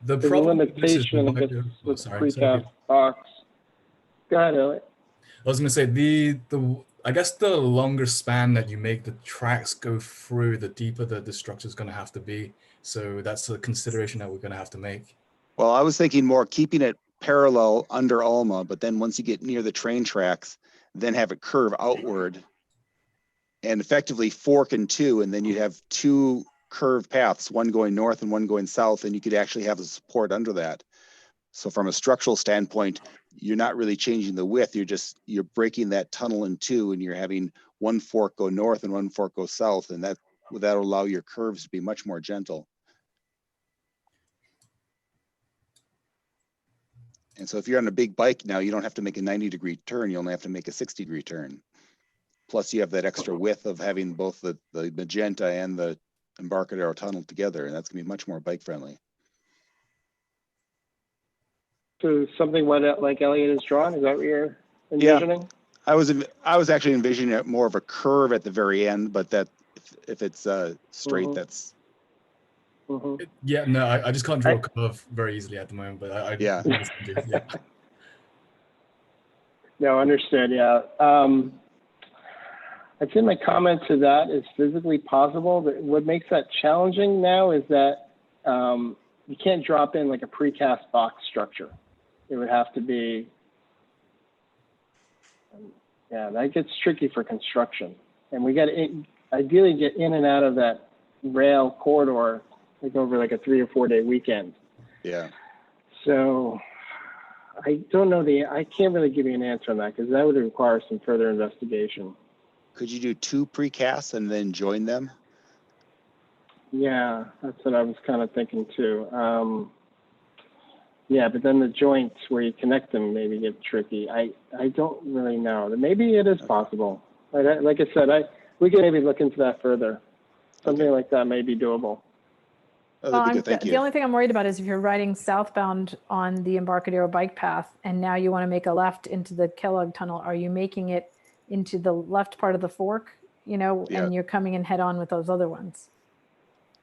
[SPEAKER 8] The
[SPEAKER 17] There's a
[SPEAKER 8] problem with this is
[SPEAKER 17] limitation
[SPEAKER 8] the
[SPEAKER 17] with
[SPEAKER 8] wider-
[SPEAKER 17] the
[SPEAKER 8] sorry.
[SPEAKER 17] precast box. Go ahead, Elliot.
[SPEAKER 8] I was going to say I guess the longer span that you make the tracks go through, the deeper the structure is going to have to be. So that's a consideration that we're going to have to make.
[SPEAKER 3] Well, I was thinking more keeping it parallel under Alma, but then once you get near the train tracks, then have it curve outward and effectively fork in two, and then you'd have two curved paths, one going north and one going south, and you could actually have the support under that. So from a structural standpoint, you're not really changing the width, you're breaking that tunnel in two, and you're having one fork go north and one fork go south, and that'll allow your curves to be much more gentle. And so if you're on a big bike now, you don't have to make a 90-degree turn, you only have to make a 60-degree turn. Plus you have that extra width of having both the magenta and the Embarcadero tunnel together, and that's gonna be much more bike friendly.
[SPEAKER 17] So something like Elliot is drawn, is that what you're envisioning?
[SPEAKER 3] Yeah, I was actually envisioning it more of a curve at the very end, but that if it's straight, that's.
[SPEAKER 8] Yeah, no, I just can't draw a curve very easily at the moment, but I
[SPEAKER 3] yeah.
[SPEAKER 8] Yeah.
[SPEAKER 17] No, understood. Yeah. I'd say my comment to that is physically possible. But what makes that challenging now is that you can't drop in like a precast box structure. It would have to be, that gets tricky for construction. And we got to ideally get in and out of that rail corridor like over like a 3 or 4 day weekend.
[SPEAKER 3] Yeah.
[SPEAKER 17] So I don't know I can't really give you an answer on that because that would require some further investigation.
[SPEAKER 3] Could you do 2 precasts and then join them?
[SPEAKER 17] Yeah, that's what I was kind of thinking too. Yeah, but then the joints where you connect them maybe get tricky. I don't really know. Maybe it is possible. Like I said, we could maybe look into that further. Something like that may be doable.
[SPEAKER 3] Oh, that'd be good. Thank you.
[SPEAKER 1] The only thing I'm worried about is if you're riding southbound on the Embarcadero bike path and now you want to make a left into the Kellogg Tunnel, are you making it into the left part of the fork, and you're coming in head on with those other ones?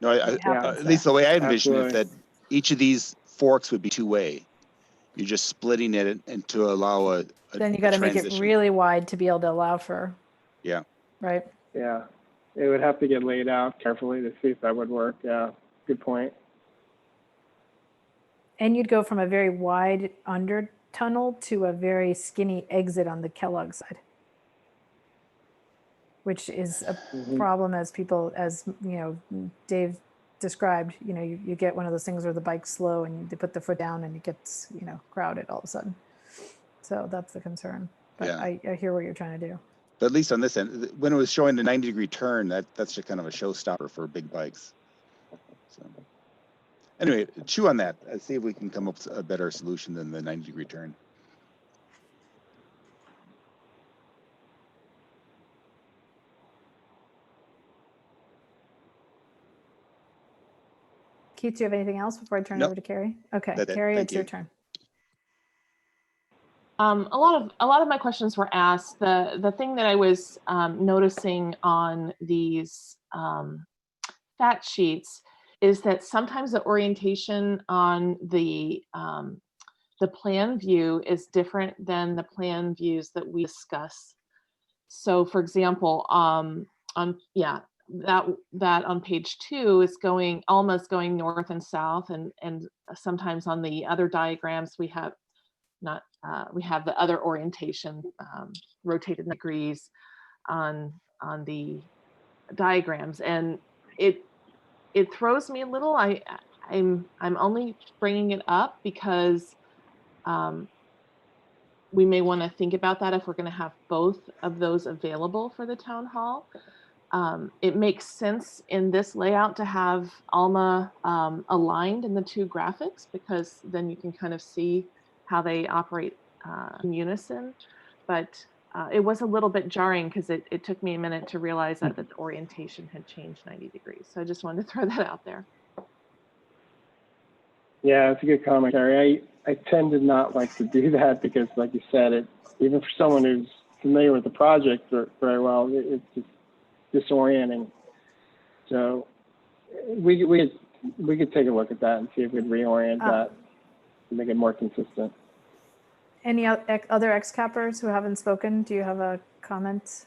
[SPEAKER 3] No, at least the way I envision it, that each of these forks would be 2-way. You're just splitting it and to allow a
[SPEAKER 1] Then you got to make it really wide to be able to allow for.
[SPEAKER 3] Yeah.
[SPEAKER 1] Right.
[SPEAKER 17] Yeah. It would have to get laid out carefully to see if that would work. Yeah. Good point.
[SPEAKER 1] And you'd go from a very wide under tunnel to a very skinny exit on the Kellogg side. which is a problem as people, as Dave described, you get one of those things where the bike's slow and they put the foot down and it gets, crowded all of a sudden. So that's the concern. But
[SPEAKER 3] Yeah.
[SPEAKER 1] I hear what you're trying to do.
[SPEAKER 3] But at least on this end, when it was showing the 90-degree turn, that's just kind of a showstopper for big bikes. So anyway, chew on that. Let's see if we can come up with a better solution than the 90-degree turn.
[SPEAKER 1] Keith, do you have anything else before I turn it over to Carrie? Okay,
[SPEAKER 3] That's it.
[SPEAKER 1] Carrie,
[SPEAKER 3] Thank
[SPEAKER 1] it's your
[SPEAKER 3] you.
[SPEAKER 1] turn.
[SPEAKER 9] A lot of my questions were asked. The thing that I was noticing on these fact sheets is that sometimes the orientation on the plan view is different than the plan views that we discuss. So, for example, that on page 2 is almost going north and south, and sometimes on the other diagrams we have we have the other orientation rotated degrees on the diagrams, and it throws me a little. I'm only bringing it up because we may want to think about that if we're going to have both of those available for the town hall. It makes sense in this layout to have Alma aligned in the two graphics, because then you can kind of see how they operate in unison. But it was a little bit jarring because it took me a minute to realize that the orientation had changed 90 degrees. So I just wanted to throw that out there.
[SPEAKER 17] Yeah, it's a good comment, Carrie. I tend to not like to do that because, like you said, even for someone who's familiar with the project very well, it's just disorienting. So we could take a look at that and see if we could reorient that to make it more consistent.
[SPEAKER 1] Any other ex-cappers who haven't spoken? Do you have a comment?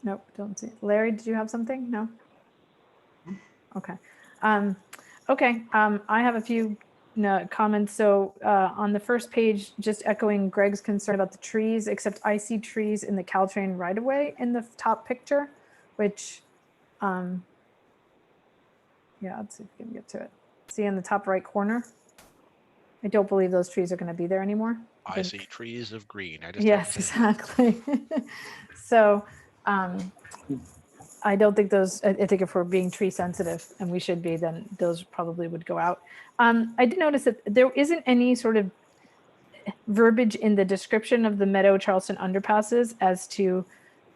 [SPEAKER 1] Nope, don't see. Larry, did you have something? No? Okay. I have a few comments. So on the first page, just echoing Greg's concern about the trees, except I see trees in the Caltrain right-of-way in the top picture, which, yeah, let's see if we can get to it. See in the top right corner? I don't believe those trees are going to be there anymore.
[SPEAKER 22] I see trees of green. I just
[SPEAKER 1] yes, exactly. So I don't think those, I think if we're being tree sensitive, and we should be, then those probably would go out. I did notice that there isn't any sort of verbiage in the description of the Meadow Charleston underpasses as to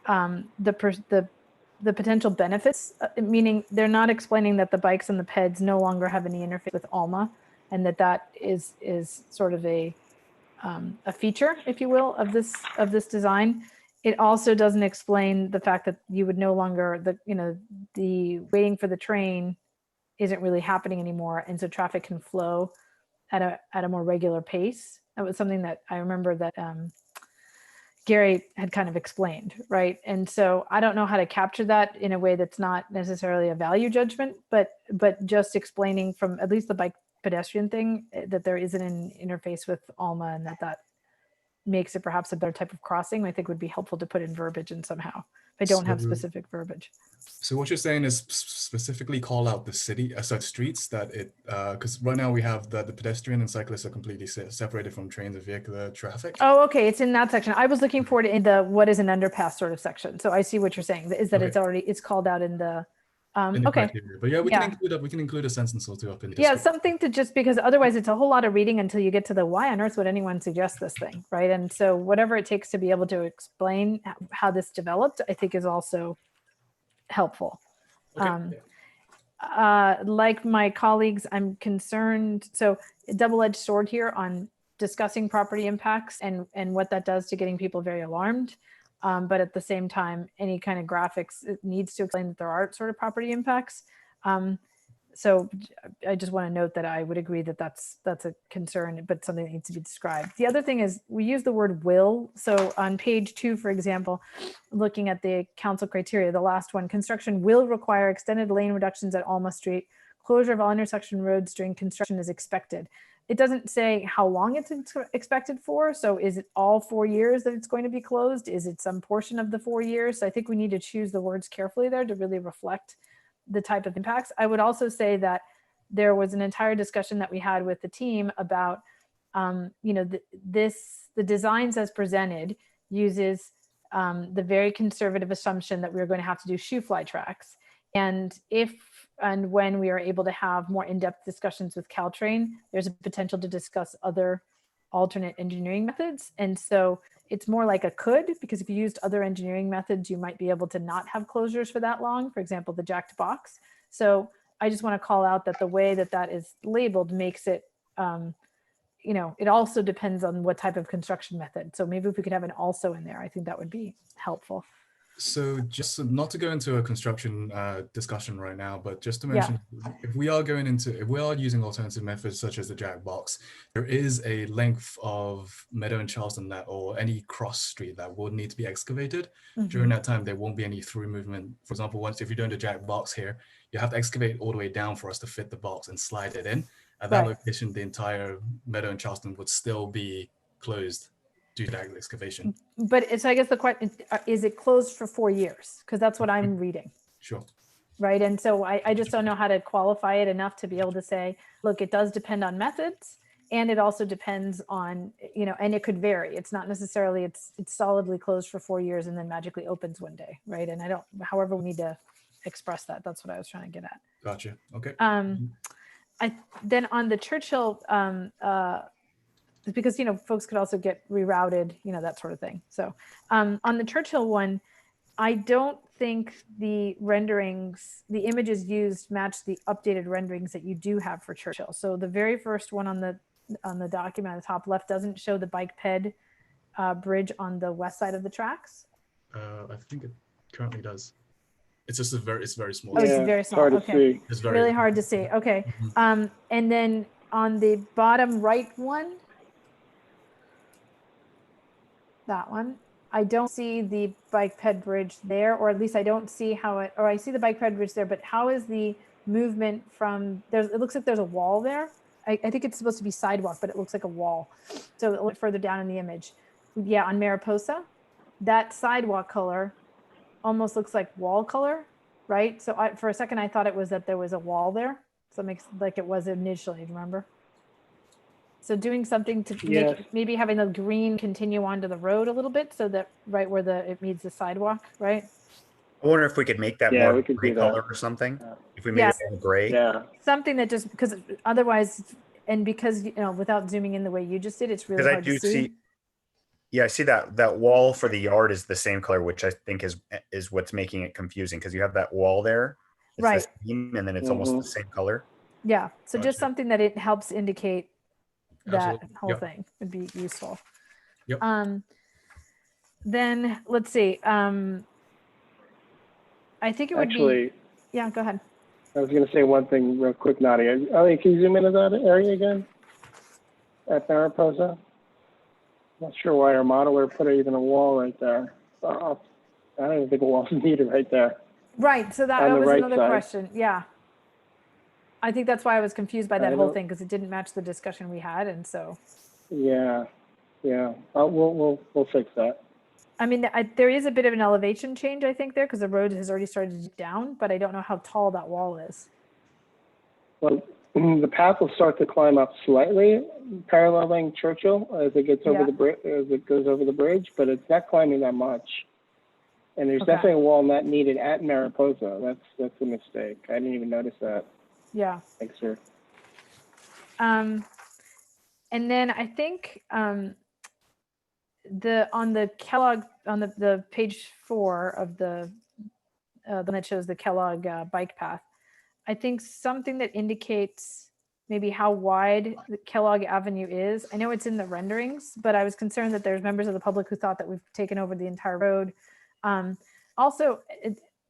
[SPEAKER 1] the potential benefits, meaning they're not explaining that the bikes and the peds no longer have any interface with Alma, and that is sort of a feature, if you will, of this design. It also doesn't explain the fact that you would no longer, the waiting for the train isn't really happening anymore, and so traffic can flow at a more regular pace. That was something that I remember that Gary had kind of explained, right? And so I don't know how to capture that in a way that's not necessarily a value judgment, but just explaining from at least the bike pedestrian thing that there isn't an interface with Alma, and that makes it perhaps a better type of crossing. I think would be helpful to put in verbiage and somehow. If I don't have specific verbiage.
[SPEAKER 8] So what you're saying is specifically call out the city, such streets that because right now we have the pedestrian and cyclists are completely separated from trains and vehicular traffic.
[SPEAKER 1] Oh, okay, it's in that section. I was looking for it in the what is an underpass sort of section. So I see what you're saying, is that it's called out in the okay.
[SPEAKER 8] Criteria. But yeah, we can include a sentence or two up in the
[SPEAKER 1] yeah, something to, just because otherwise it's a whole lot of reading until you get to the why on earth would anyone suggest this thing, right? And so whatever it takes to be able to explain how this developed, I think is also helpful. Okay. Like my colleagues, I'm concerned, so a double-edged sword here on discussing property impacts and what that does to getting people very alarmed. But at the same time, any kind of graphics, it needs to explain that there are sort of property impacts. So I just want to note that I would agree that that's a concern, but something that needs to be described. The other thing is we use the word will. So on page 2, for example, looking at the council criteria, the last one, construction will require extended lane reductions at Alma Street. Closure of all intersection roads during construction is expected. It doesn't say how long it's expected for. So is it all 4 years that it's going to be closed? Is it some portion of the 4 years? So I think we need to choose the words carefully there to really reflect the type of impacts. I would also say that there was an entire discussion that we had with the team about, the designs as presented uses the very conservative assumption that we're going to have to do shoe fly tracks. And if and when we are able to have more in-depth discussions with Caltrain, there's a potential to discuss other alternate engineering methods. And so it's more like a could, because if you used other engineering methods, you might be able to not have closures for that long, for example, the jacked box. So I just want to call out that the way that that is labeled makes it, it also depends on what type of construction method. So maybe if we could have an also in there, I think that would be helpful.
[SPEAKER 8] So just not to go into a construction discussion right now, but just to mention, if we are using alternative methods such as the jack box, there is a length of Meadow and Charleston that, or any cross street that would need to be excavated. During that time, there won't be any through movement. For example, if you're doing the jack box here, you have to excavate all the way down for us to fit the box and slide it in. At that location, the entire Meadow and Charleston would still be closed due to that excavation.
[SPEAKER 1] But so I guess the question is it closed for 4 years? Because that's what I'm reading.
[SPEAKER 8] Sure.
[SPEAKER 1] Right. And so I just don't know how to qualify it enough to be able to say, look, it does depend on methods. And it also depends on, and it could vary. It's not necessarily it's solidly closed for 4 years and then magically opens one day. Right. And however we need to express that. That's what I was trying to get at.
[SPEAKER 8] Gotcha. Okay.
[SPEAKER 1] Then on the Churchill, because folks could also get rerouted, that sort of thing. So on the Churchill one, I don't think the renderings, the images used match the updated renderings that you do have for Churchill. So the very first one on the document at the top left doesn't show the bike ped bridge on the west side of the tracks.
[SPEAKER 8] I think it currently does. It's just it's very small.
[SPEAKER 1] Oh, it's very small.
[SPEAKER 17] Hard to
[SPEAKER 1] Okay.
[SPEAKER 17] see.
[SPEAKER 8] It's very
[SPEAKER 1] Really hard to see. Okay. And then on the bottom right one, that one, I don't see the bike ped bridge there, or at least I don't see how or I see the bike ped bridge there, but how is the movement from it looks like there's a wall there. I think it's supposed to be sidewalk, but it looks like a wall. So a little further down in the image. Yeah, on Mariposa, that sidewalk color almost looks like wall color, right? So for a second, I thought it was that there was a wall there. So it makes like it was initially, remember? So doing something to make, maybe having the green continue onto the road a little bit so that right where it meets the sidewalk, right?
[SPEAKER 2] I wonder if we could make that more gray color or something. If we made it all gray.
[SPEAKER 17] Yeah.
[SPEAKER 1] Something that just, because otherwise, and because, without zooming in the way you just did, it's really hard to see.
[SPEAKER 2] Yeah, I see that wall for the yard is the same color, which I think is what's making it confusing, because you have that wall there. It's
[SPEAKER 1] right.
[SPEAKER 2] The same, and then it's almost the same color.
[SPEAKER 1] Yeah. So just something that it helps indicate that whole
[SPEAKER 8] Yep.
[SPEAKER 1] thing would be useful.
[SPEAKER 8] Yep.
[SPEAKER 1] Then let's see. I think it would
[SPEAKER 17] Actually,
[SPEAKER 1] yeah, go ahead.
[SPEAKER 17] I was going to say one thing real quick, Nadia. Ellie, can you zoom into that area again? At Mariposa? Not sure why our modeler put even a wall right there. I don't even think a wall is needed right there.
[SPEAKER 1] Right. So that was another question. Yeah. I think that's why I was confused by that whole thing, because it didn't match the discussion we had. And so.
[SPEAKER 17] Yeah. We'll fix that.
[SPEAKER 1] I mean, there is a bit of an elevation change, I think, there, because the road has already started to down, but I don't know how tall that wall is.
[SPEAKER 17] Well, the path will start to climb up slightly, paralleling Churchill as it gets over the bridge, as it goes over the bridge, but it's not climbing that much. And there's definitely a wall not needed at Mariposa. That's a mistake. I didn't even notice that.
[SPEAKER 1] Yeah.
[SPEAKER 17] Thanks, sir.
[SPEAKER 1] And then I think on the Kellogg, on the page 4 of the one that shows the Kellogg bike path, I think something that indicates maybe how wide the Kellogg Avenue is. I know it's in the renderings, but I was concerned that there's members of the public who thought that we've taken over the entire road. Also,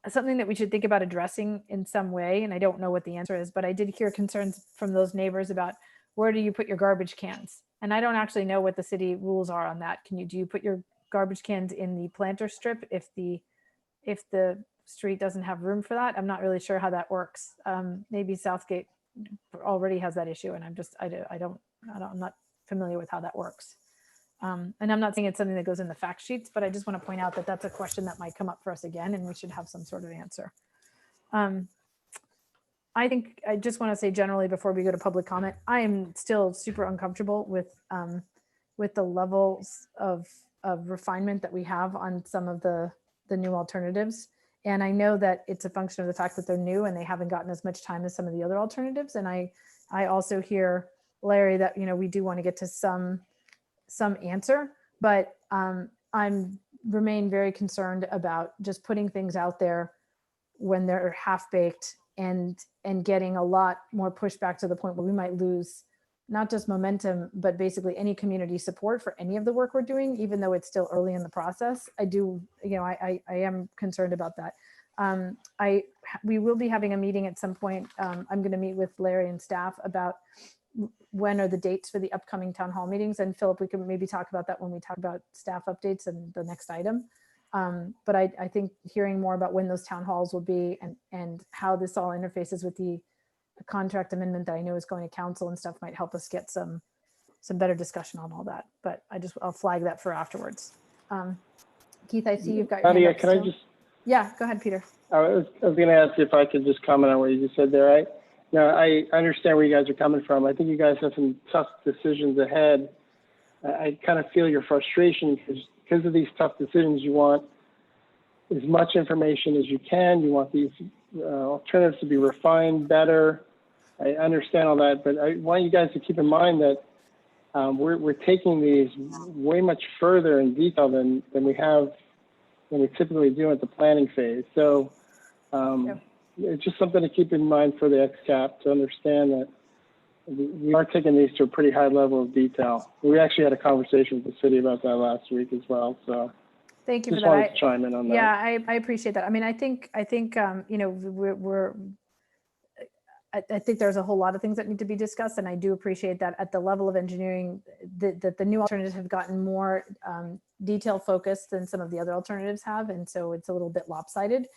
[SPEAKER 1] something that we should think about addressing in some way, and I don't know what the answer is, but I did hear concerns from those neighbors about where do you put your garbage cans? And I don't actually know what the city rules are on that. Do you put your garbage cans in the planter strip if the street doesn't have room for that? I'm not really sure how that works. Maybe Southgate already has that issue, and I I'm not familiar with how that works. And I'm not saying it's something that goes in the fact sheets, but I just want to point out that that's a question that might come up for us again, and we should have some sort of answer. I think I just want to say generally before we go to public comment, I am still super uncomfortable with the levels of refinement that we have on some of the new alternatives. And I know that it's a function of the fact that they're new and they haven't gotten as much time as some of the other alternatives. And I also hear, Larry, that, you know, we do want to get to some answer, but I'm remain very concerned about just putting things out there when they're half-baked and getting a lot more pushback to the point where we might lose not just momentum, but basically any community support for any of the work we're doing, even though it's still early in the process. I am concerned about that. We will be having a meeting at some point. I'm going to meet with Larry and staff about when are the dates for the upcoming town hall meetings. And Philip, we can maybe talk about that when we talk about staff updates and the next item. But I think hearing more about when those town halls will be and how this all interfaces with the contract amendment that I know is going to council and stuff might help us get some better discussion on all that. But I'll flag that for afterwards. Keith, I see you've got your hand
[SPEAKER 17] Nadia,
[SPEAKER 1] up
[SPEAKER 17] can I
[SPEAKER 1] still.
[SPEAKER 17] just?
[SPEAKER 1] Yeah, go ahead, Peter.
[SPEAKER 17] I was going to ask if I could just comment on what you just said there. I understand where you guys are coming from. I think you guys have some tough decisions ahead. I kind of feel your frustration because of these tough decisions. You want as much information as you can. You want these alternatives to be refined better. I understand all that, but I want you guys to keep in mind that we're taking these way much further in detail than we typically do at the planning phase. So it's just something to keep in mind for the XCAP to understand that we are taking these to a pretty high level of detail. We actually had a conversation with the city about that last week as well. So
[SPEAKER 1] thank you
[SPEAKER 17] just
[SPEAKER 1] for that.
[SPEAKER 17] wanted to chime in on that.
[SPEAKER 1] Yeah, I appreciate that. I mean, I think you know, I think there's a whole lot of things that need to be discussed, and I do appreciate that at the level of engineering that the new alternatives have gotten more detail focused than some of the other alternatives have, and so it's a little bit lopsided.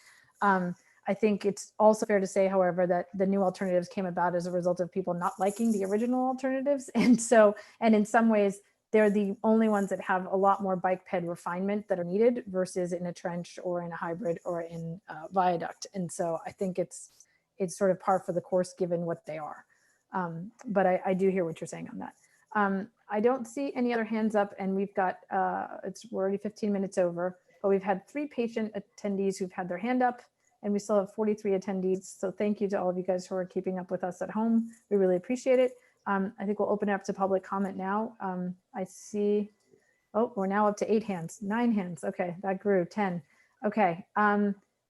[SPEAKER 1] I think it's also fair to say, however, that the new alternatives came about as a result of people not liking the original alternatives, and in some ways they're the only ones that have a lot more bike ped refinement that are needed versus in a trench or in a hybrid or in a viaduct, and so I think it's sort of par for the course given what they are. But I do hear what you're saying on that. I don't see any other hands up, and we've got, we're already 15 minutes over, but we've had 3 patient attendees who've had their hand up, and we still have 43 attendees. So thank you to all of you guys who are keeping up with us at home. We really appreciate it. I think we'll open it up to public comment now. I see, we're now up to 8 hands, 9 hands. Okay, that grew 10. Okay,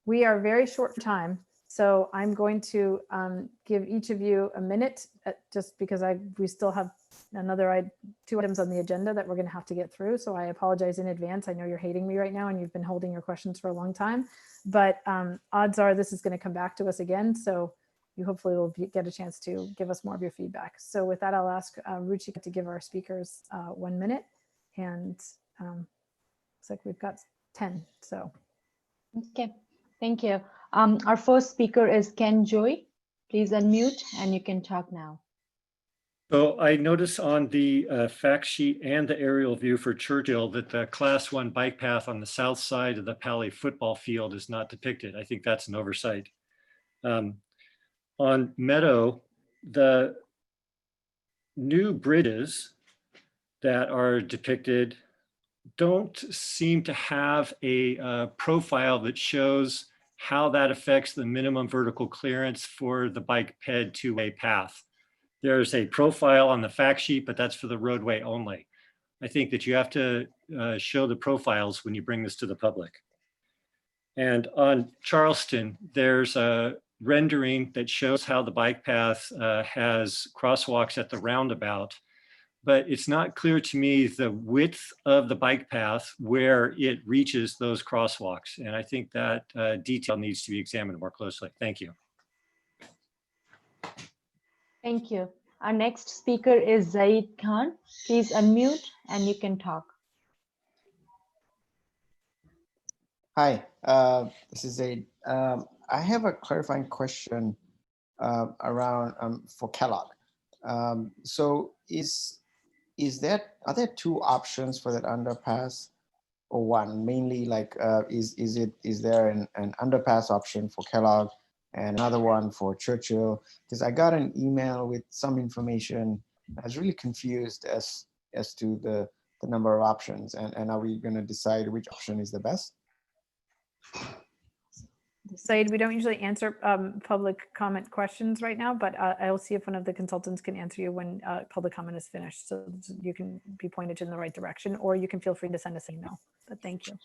[SPEAKER 1] we are very short for time. So I'm going to give each of you a minute just because we still have another 2 items on the agenda that we're going to have to get through. So I apologize in advance. I know you're hating me right now and you've been holding your questions for a long time, but odds are this is going to come back to us again. So you hopefully will get a chance to give us more of your feedback. So with that, I'll ask Ruchika to give our speakers 1 minute, and looks like we've got 10. So.
[SPEAKER 6] Okay, thank you. Our first speaker is Ken Joy. Please unmute and you can talk now.
[SPEAKER 10] So I noticed on the fact sheet and the aerial view for Churchill that the Class 1 bike path on the south side of the Palo football field is not depicted. I think that's an oversight. On Meadow, the new bridges that are depicted don't seem to have a profile that shows how that affects the minimum vertical clearance for the bike ped 2-way path. There's a profile on the fact sheet, but that's for the roadway only. I think that you have to show the profiles when you bring this to the public. And on Charleston, there's a rendering that shows how the bike path has crosswalks at the roundabout, but it's not clear to me the width of the bike path where it reaches those crosswalks. And I think that detail needs to be examined more closely. Thank you.
[SPEAKER 6] Thank you. Our next speaker is Zaid Khan. Please unmute and you can talk.
[SPEAKER 11] Hi, this is Zaid. I have a clarifying question around for Kellogg. So are there two options for that underpass, or one? Mainly, like, is there an underpass option for Kellogg and another one for Churchill? Because I got an email with some information. I was really confused as to the number of options, and are we going to decide which option is the best?
[SPEAKER 1] Said, we don't usually answer public comment questions right now, but I'll see if one of the consultants can answer you when public comment is finished, so you can be pointed in the right direction, or you can feel free to send us an email. But thank you.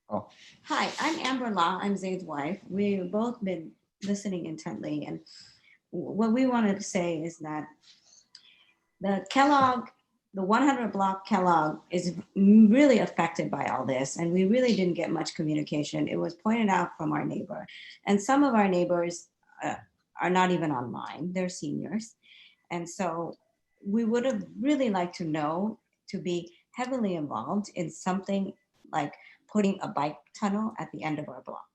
[SPEAKER 11] Oh.
[SPEAKER 12] Hi, I'm Amber Law. I'm Zaid's wife. We've both been listening intently, and what we wanted to say is that the Kellogg, the 100 block Kellogg is really affected by all this, and we really didn't get much communication. It was pointed out from our neighbor, and some of our neighbors are not even online. They're seniors, and so we would have really liked to know, to be heavily involved in something like putting a bike tunnel at the end of our block.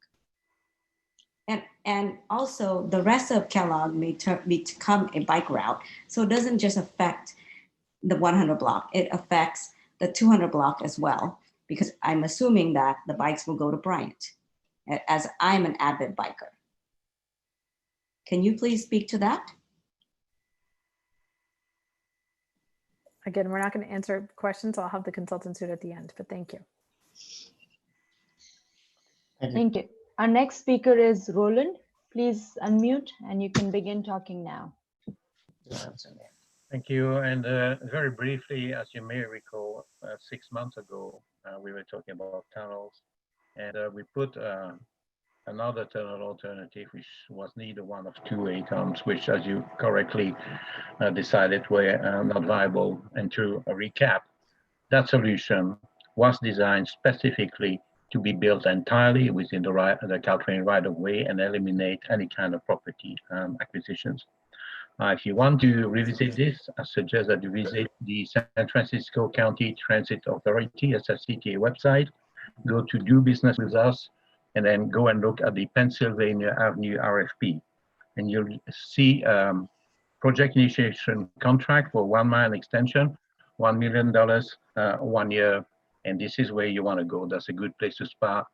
[SPEAKER 12] And also the rest of Kellogg may become a bike route. So it doesn't just affect the 100 block, it affects the 200 block as well, because I'm assuming that the bikes will go to Bryant, as I'm an avid biker. Can you please speak to that?
[SPEAKER 1] Again, we're not going to answer questions. I'll have the consultants do it at the end, but thank you.
[SPEAKER 6] Thank you. Our next speaker is Roland. Please unmute and you can begin talking now.
[SPEAKER 13] Thank you. And very briefly, as you may recall, 6 months ago, we were talking about tunnels, and we put another tunnel alternative, which was neither one of two ATOMs, which, as you correctly decided, were not viable. And to recap, that solution was designed specifically to be built entirely within the Caltrain right-of-way and eliminate any kind of property acquisitions. If you want to revisit this, I suggest that you visit the San Francisco County Transit Authority, SFCTA website, go to Do Business With Us, and then go and look at the Pennsylvania Avenue RFP. And you'll see project initiation contract for 1 mile extension, $1 million, 1 year. And this is where you want to go. That's a good place to start.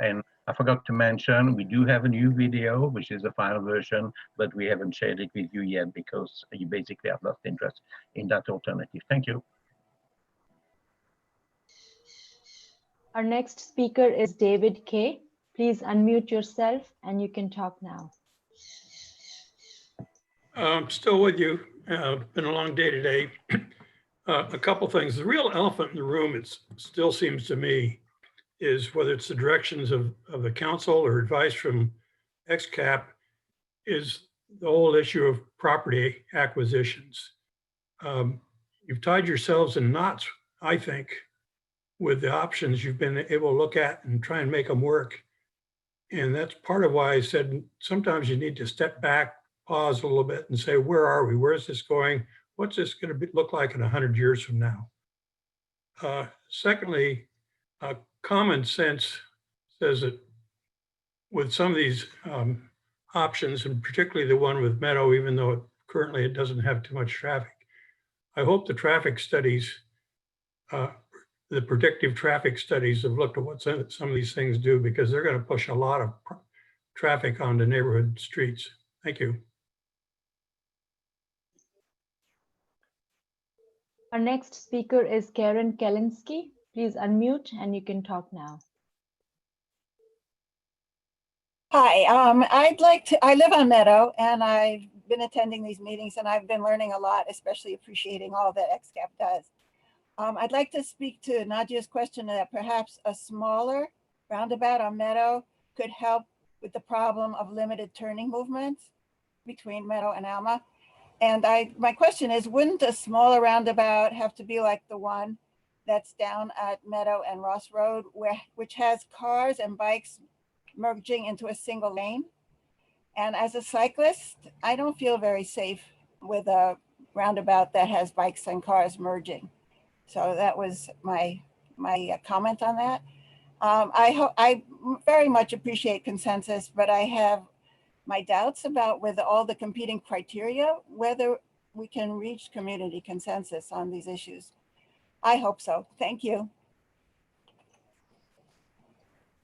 [SPEAKER 13] And I forgot to mention, we do have a new video, which is the final version, but we haven't shared it with you yet because you basically have lost interest in that alternative. Thank you.
[SPEAKER 6] Our next speaker is David Kay. Please unmute yourself and you can talk now.
[SPEAKER 14] I'm still with you. Been a long day today. A couple things. The real elephant in the room, it still seems to me, is whether it's the directions of the council or advice from XCAP, is the whole issue of property acquisitions. You've tied yourselves in knots, I think, with the options you've been able to look at and try and make them work. And that's part of why I said sometimes you need to step back, pause a little bit and say, where are we? Where is this going? What's this going to look like in 100 years from now? Secondly, common sense says that with some of these options, and particularly the one with Meadow, even though currently it doesn't have too much traffic, I hope the traffic studies, the predictive traffic studies have looked at what some of these things do, because they're going to push a lot of traffic onto neighborhood streets. Thank you.
[SPEAKER 6] Our next speaker is Karen Kalinske. Please unmute and you can talk now.
[SPEAKER 23] Hi, I live on Meadow and I've been attending these meetings and I've been learning a lot, especially appreciating all that XCAP does. I'd like to speak to Nadia's question that perhaps a smaller roundabout on Meadow could help with the problem of limited turning movements between Meadow and Alma. And my question is, wouldn't a smaller roundabout have to be like the one that's down at Meadow and Ross Road, which has cars and bikes merging into a single lane? And as a cyclist, I don't feel very safe with a roundabout that has bikes and cars merging. So that was my comment on that. I very much appreciate consensus, but I have my doubts about with all the competing criteria, whether we can reach community consensus on these issues. I hope so. Thank you.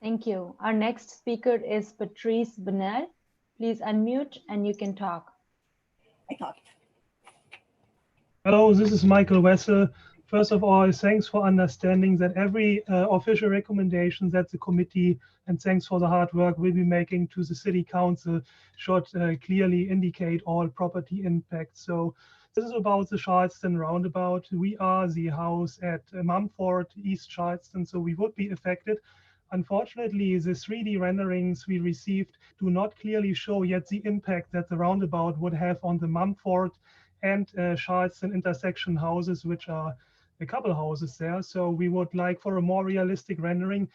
[SPEAKER 6] Thank you. Our next speaker is Patrice Bonnell. Please unmute and you can talk.
[SPEAKER 23] I talked.
[SPEAKER 4] Hello, this is Michael Wessel. First of all, thanks for understanding that every official recommendation that the committee, and thanks for the hard work, will be making to the City Council should clearly indicate all property impacts. So this is about the Charleston roundabout. We are the house at Mumford, East Charleston, so we would be affected. Unfortunately, the 3D renderings we received do not clearly show yet the impact that the roundabout would have on the Mumford and Charleston intersection houses, which are a couple houses there. So we would like for a more realistic rendering.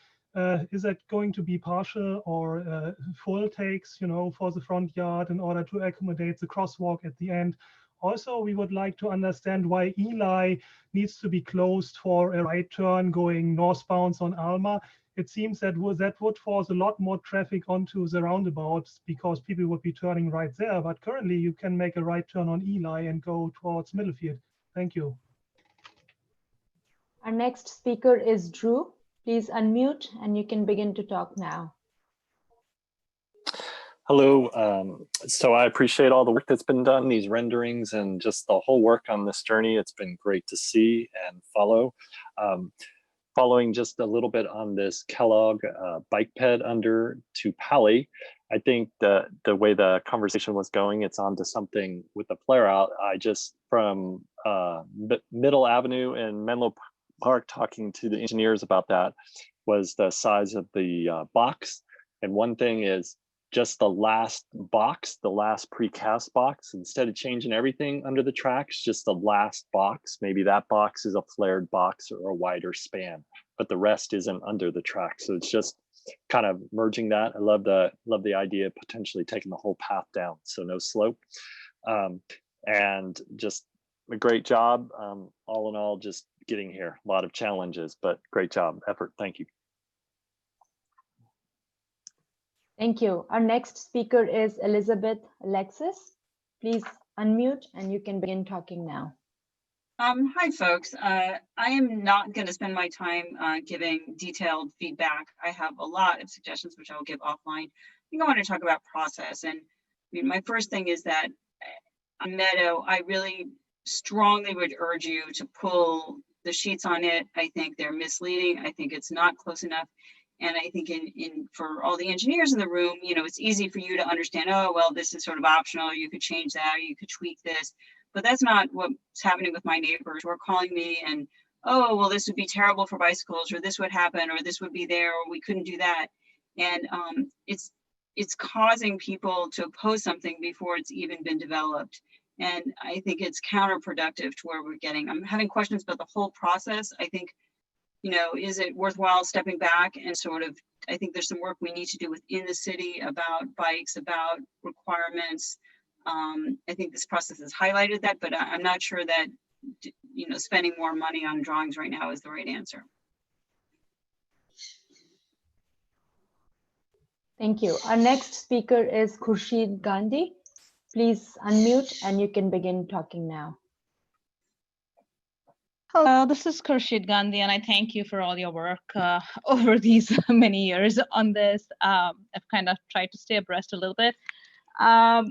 [SPEAKER 4] Is that going to be partial or full takes, for the front yard in order to accommodate the crosswalk at the end? Also, we would like to understand why Eli needs to be closed for a right turn going northbound on Alma. It seems that would force a lot more traffic onto the roundabouts because people would be turning right there. But currently you can make a right turn on Eli and go towards Middlefield. Thank you.
[SPEAKER 6] Our next speaker is Drew. Please unmute and you can begin to talk now.
[SPEAKER 15] Hello. So I appreciate all the work that's been done, these renderings, and just the whole work on this journey. It's been great to see and follow. Following just a little bit on this Kellogg bike ped under to Palo, I think the way the conversation was going, it's onto something with the flare out. I just, from Middle Avenue and Menlo Park, talking to the engineers about that, was the size of the box. And one thing is just the last box, the last precast box, instead of changing everything under the tracks, just the last box, maybe that box is a flared box or a wider span, but the rest isn't under the track. So it's just kind of merging that. I love the idea of potentially taking the whole path down, so no slope. And just a great job. All in all, just getting here. A lot of challenges, but great job, effort. Thank you.
[SPEAKER 6] Thank you. Our next speaker is Elizabeth Alexis. Please unmute and you can begin talking now.
[SPEAKER 16] Hi, folks. I am not going to spend my time giving detailed feedback. I have a lot of suggestions, which I will give offline. I think I want to talk about process. And I mean, my first thing is that on Meadow, I really strongly would urge you to pull the sheets on it. I think they're misleading. I think it's not close enough. And I think for all the engineers in the room, it's easy for you to understand, oh, well, this is sort of optional. You could change that, or you could tweak this. But that's not what's happening with my neighbors who are calling me and, oh, well, this would be terrible for bicycles, or this would happen, or this would be there, or we couldn't do that. And it's causing people to oppose something before it's even been developed. And I think it's counterproductive to where we're getting. I'm having questions about the whole process. I think, is it worthwhile stepping back and sort of, I think there's some work we need to do within the city about bikes, about requirements. I think this process has highlighted that, but I'm not sure that, spending more money on drawings right now is the right answer.
[SPEAKER 6] Thank you. Our next speaker is Khurshid Gandhi. Please unmute and you can begin talking now.
[SPEAKER 24] Hello, this is Khurshid Gandhi, and I thank you for all your work over these many years on this. I've kind of tried to stay abreast a little bit. I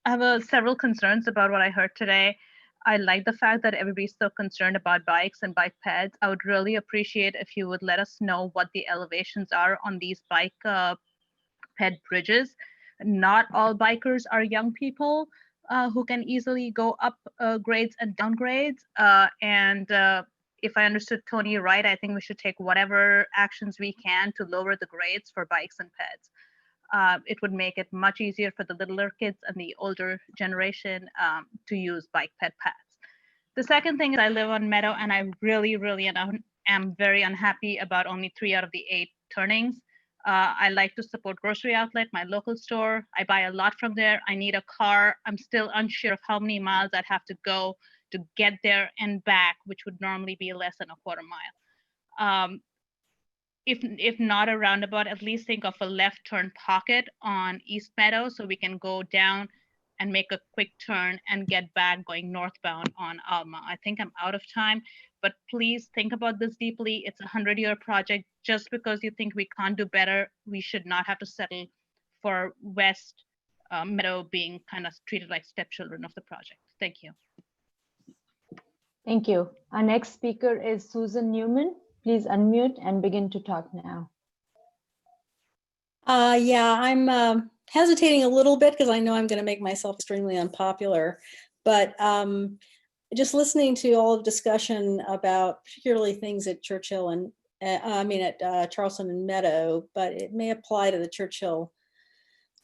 [SPEAKER 24] have several concerns about what I heard today. I like the fact that everybody's so concerned about bikes and bike pads. I would really appreciate if you would let us know what the elevations are on these bike ped bridges. Not all bikers are young people who can easily go up grades and down grades. If I understood Tony right, I think we should take whatever actions we can to lower the grades for bikes and peds. It would make it much easier for the littler kids and the older generation to use bike ped paths. The second thing is I live on Meadow, and I really am very unhappy about only 3 out of the 8 turnings. I like to support Grocery Outlet, my local store. I buy a lot from there. I need a car. I'm still unsure of how many miles I'd have to go to get there and back, which would normally be less than a quarter mile. if not a roundabout, at least think of a left turn pocket on East Meadow so we can go down and make a quick turn and get back going northbound on Alma. I think I'm out of time, but please think about this deeply. It's a 100-year project. Just because you think we can't do better, we should not have to settle for West Meadow being kind of treated like stepchildren of the project. Thank you.
[SPEAKER 6] Thank you. Our next speaker is Susan Newman. Please unmute and begin to talk now.
[SPEAKER 7] Yeah, I'm hesitating a little bit because I know I'm going to make myself extremely unpopular, but just listening to all the discussion about particularly things at Churchill and at Charleston and Meadow, but it may apply to the Churchill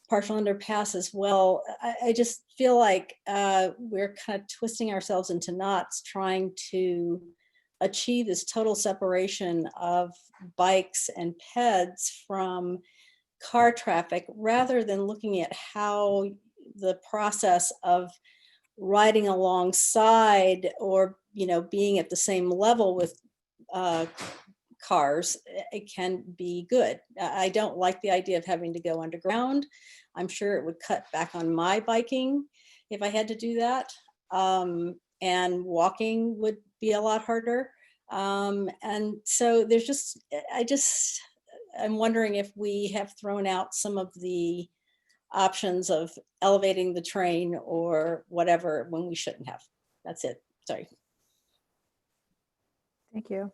[SPEAKER 7] partial underpass as well. I just feel like we're kind of twisting ourselves into knots trying to achieve this total separation of bikes and peds from car traffic, rather than looking at how the process of riding alongside or being at the same level with cars, it can be good. I don't like the idea of having to go underground. I'm sure it would cut back on my biking if I had to do that. And walking would be a lot harder. And so there's I'm wondering if we have thrown out some of the options of elevating the train or whatever when we shouldn't have. That's it. Sorry.
[SPEAKER 1] Thank you.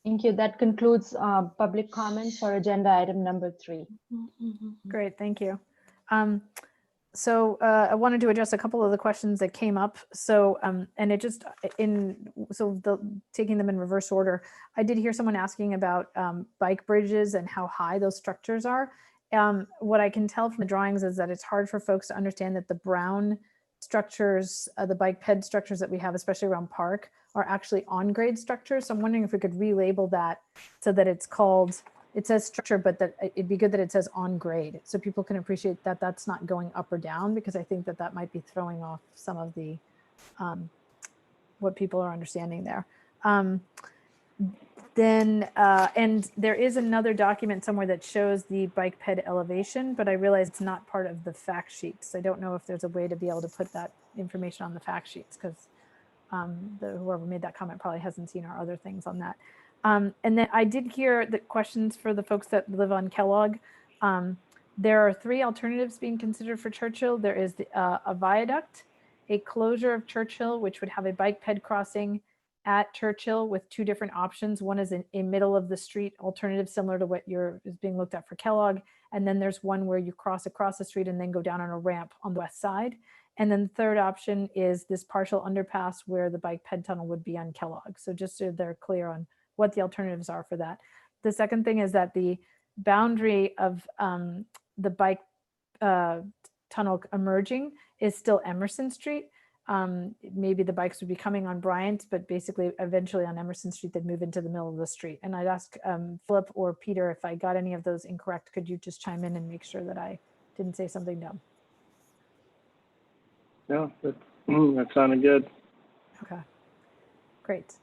[SPEAKER 6] Thank you. That concludes public comments for agenda item number 3.
[SPEAKER 1] Great, thank you. So I wanted to address a couple of the questions that came up. So and it just taking them in reverse order, I did hear someone asking about bike bridges and how high those structures are. What I can tell from the drawings is that it's hard for folks to understand that the brown structures, the bike ped structures that we have, especially around Park, are actually on-grade structures. So I'm wondering if we could relabel that so that it's called, it says structure, but that it'd be good that it says on grade so people can appreciate that that's not going up or down, because I think that that might be throwing off some of the what people are understanding there. And there is another document somewhere that shows the bike ped elevation, but I realize it's not part of the fact sheets. I don't know if there's a way to be able to put that information on the fact sheets, because whoever made that comment probably hasn't seen our other things on that. And then I did hear the questions for the folks that live on Kellogg. There are 3 alternatives being considered for Churchill. There is a viaduct, a closure of Churchill, which would have a bike ped crossing at Churchill with 2 different options. One is a middle of the street alternative, similar to what is being looked at for Kellogg. And then there's one where you cross across the street and then go down on a ramp on the west side. And then the third option is this partial underpass where the bike ped tunnel would be on Kellogg. So just so they're clear on what the alternatives are for that. The second thing is that the boundary of the bike tunnel emerging is still Emerson Street. Maybe the bikes would be coming on Bryant, but basically eventually on Emerson Street, they'd move into the middle of the street. And I'd ask Philip or Peter, if I got any of those incorrect, could you just chime in and make sure that I didn't say something dumb?
[SPEAKER 17] No, that sounded good.
[SPEAKER 1] Okay, great.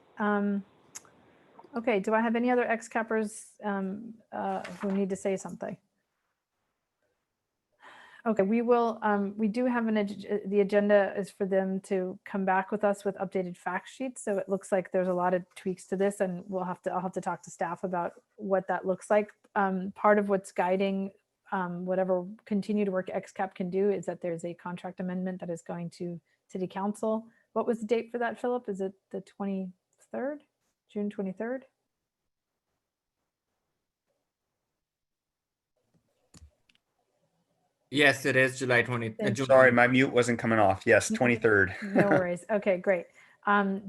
[SPEAKER 1] Okay, do I have any other ex-cappers who need to say something? Okay, we will. We do have the agenda is for them to come back with us with updated fact sheets. So it looks like there's a lot of tweaks to this, and I'll have to talk to staff about what that looks like. Part of what's guiding whatever continued work XCAP can do is that there's a contract amendment that is going to City Council. What was the date for that, Philip? Is it the 23rd? June 23rd?
[SPEAKER 18] Yes, it is July 20th.
[SPEAKER 2] Sorry, my mute wasn't coming off. Yes, 23rd.
[SPEAKER 1] No worries. Okay, great.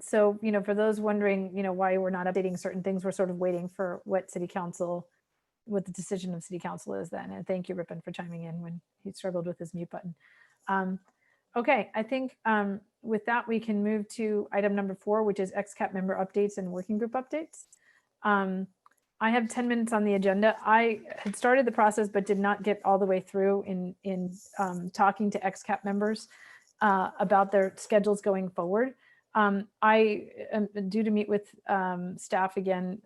[SPEAKER 1] So, for those wondering, why we're not updating certain things, we're sort of waiting for what the decision of City Council is then. And thank you, Ripon, for chiming in when he struggled with his mute button. Okay, I think with that, we can move to item number 4, which is XCAP member updates and working group updates. I have 10 minutes on the agenda. I had started the process, but did not get all the way through in talking to XCAP members about their schedules going forward. I am due to meet with staff again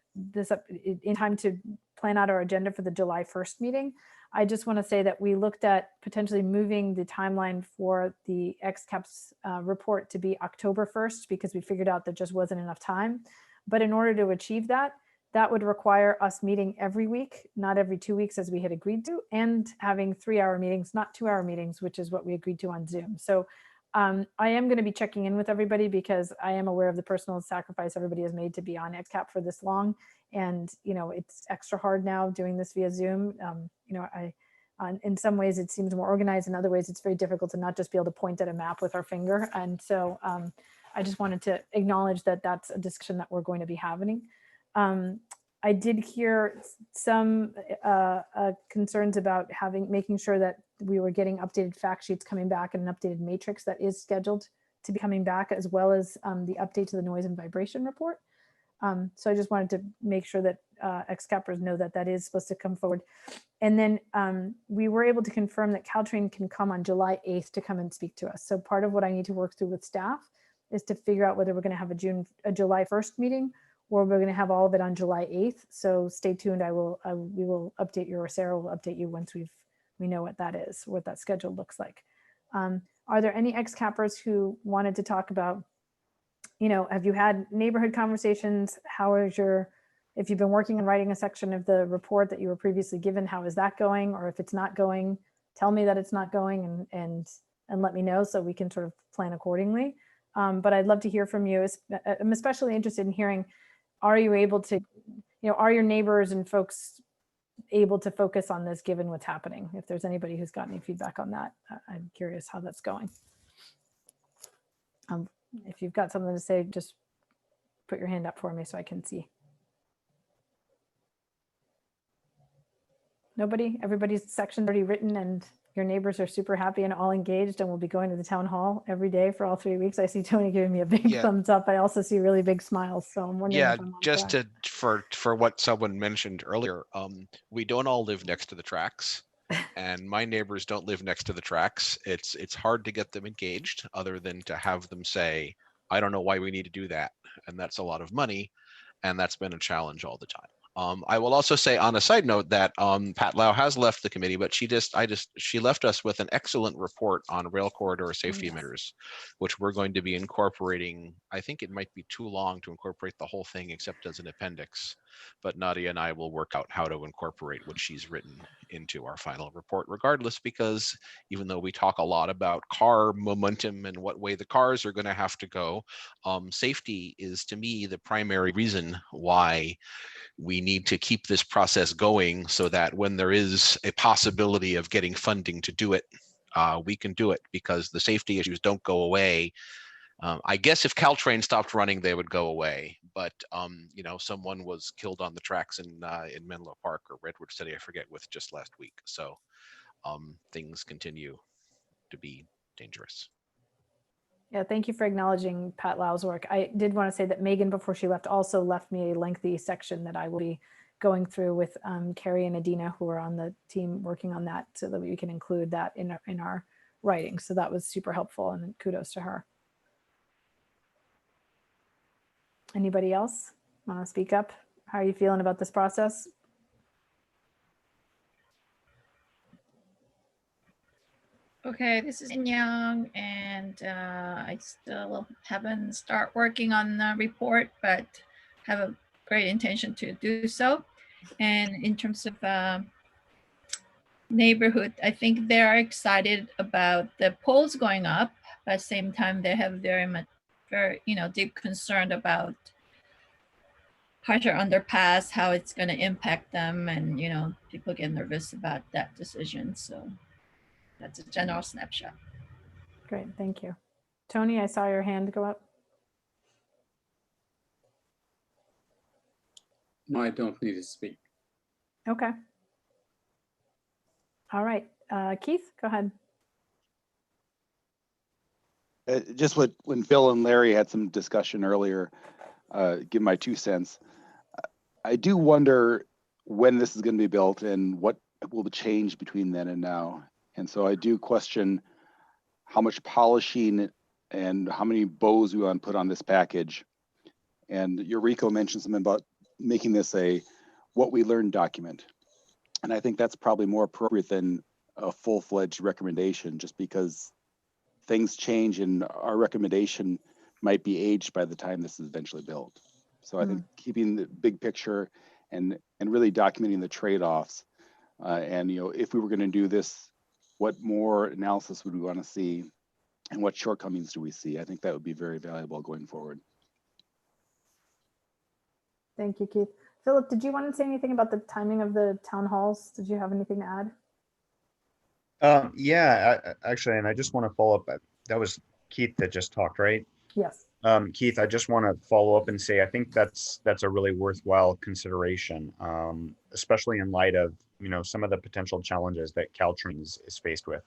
[SPEAKER 1] in time to plan out our agenda for the July 1st meeting. I just want to say that we looked at potentially moving the timeline for the XCAPS report to be October 1st because we figured out there just wasn't enough time. But in order to achieve that, that would require us meeting every week, not every 2 weeks as we had agreed to, and having 3-hour meetings, not 2-hour meetings, which is what we agreed to on Zoom. So I am going to be checking in with everybody because I am aware of the personal sacrifice everybody has made to be on XCAP for this long. And, you know, it's extra hard now doing this via Zoom. You know, in some ways it seems more organized. In other ways, it's very difficult to not just be able to point at a map with our finger. And so I just wanted to acknowledge that that's a discussion that we're going to be having. I did hear some concerns about making sure that we were getting updated fact sheets coming back and an updated matrix that is scheduled to be coming back, as well as the update to the noise and vibration report. So I just wanted to make sure that XCAPers know that that is supposed to come forward. And then we were able to confirm that Caltrain can come on July 8th to come and speak to us. So part of what I need to work through with staff is to figure out whether we're going to have a July 1st meeting or we're going to have all of it on July 8th. So stay tuned. We will update you, or Sarah will update you once we know what that is, what that schedule looks like. Are there any XCAPers who wanted to talk about, you know, have you had neighborhood conversations? How is if you've been working on writing a section of the report that you were previously given, how is that going? Or if it's not going, tell me that it's not going and let me know so we can sort of plan accordingly. But I'd love to hear from you. I'm especially interested in hearing, are you able to, you know, are your neighbors and folks able to focus on this given what's happening? If there's anybody who's got any feedback on that, I'm curious how that's going. If you've got something to say, just put your hand up for me so I can see. Nobody? Everybody's section's already written and your neighbors are super happy and all engaged and will be going to the town hall every day for all 3 weeks. I see Tony giving me a big thumbs up. I also see really big smiles. So I'm wondering if I'm on
[SPEAKER 22] just
[SPEAKER 1] track.
[SPEAKER 22] for what someone mentioned earlier, we don't all live next to the tracks. And my neighbors don't live next to the tracks. It's hard to get them engaged other than to have them say, I don't know why we need to do that. And that's a lot of money. And that's been a challenge all the time. I will also say on a side note that Pat Lau has left the committee, but she left us with an excellent report on rail corridor safety emitters, which we're going to be incorporating. I think it might be too long to incorporate the whole thing except as an appendix, but Nadia and I will work out how to incorporate what she's written into our final report regardless, because even though we talk a lot about car momentum and what way the cars are going to have to go, safety is to me the primary reason why we need to keep this process going so that when there is a possibility of getting funding to do it, we can do it, because the safety issues don't go away. I guess if Caltrain stopped running, they would go away. But you know, someone was killed on the tracks in Menlo Park or Redwood City, I forget, with just last week. So things continue to be dangerous.
[SPEAKER 1] Yeah, thank you for acknowledging Pat Lau's work. I did want to say that Megan, before she left, also left me a lengthy section that I will be going through with Carrie and Adina, who are on the team working on that, so that we can include that in our writing. So that was super helpful, and kudos to her. Anybody else want to speak up? How are you feeling about this process?
[SPEAKER 5] Okay, this is Young, and I still haven't started working on the report, but have a great intention to do so. And in terms of neighborhood, I think they are excited about the polls going up. But at the same time, they have very deep concern about partial underpass, how it's going to impact them, and people get nervous about that decision. So that's a general snapshot.
[SPEAKER 1] Great, thank you. Tony, I saw your hand go up.
[SPEAKER 19] No, I don't need to speak.
[SPEAKER 1] Okay. All right, Keith, go ahead.
[SPEAKER 3] Just when Phil and Larry had some discussion earlier, give my 2 cents. I do wonder when this is going to be built and what will change between then and now. And so I do question how much polishing and how many bows we want to put on this package. And Eureka mentioned something about making this a what we learned document. And I think that's probably more appropriate than a full-fledged recommendation, just because things change and our recommendation might be aged by the time this is eventually built. So I think keeping the big picture and really documenting the trade-offs, and if we were going to do this, what more analysis would we want to see, and what shortcomings do we see? I think that would be very valuable going forward.
[SPEAKER 1] Thank you, Keith. Philip, did you want to say anything about the timing of the town halls? Did you have anything to add?
[SPEAKER 2] Yeah, actually, and I just want to follow up. That was Keith that just talked, right?
[SPEAKER 1] Yes.
[SPEAKER 2] Keith, I just want to follow up and say I think that's a really worthwhile consideration, especially in light of some of the potential challenges that Caltrain is faced with.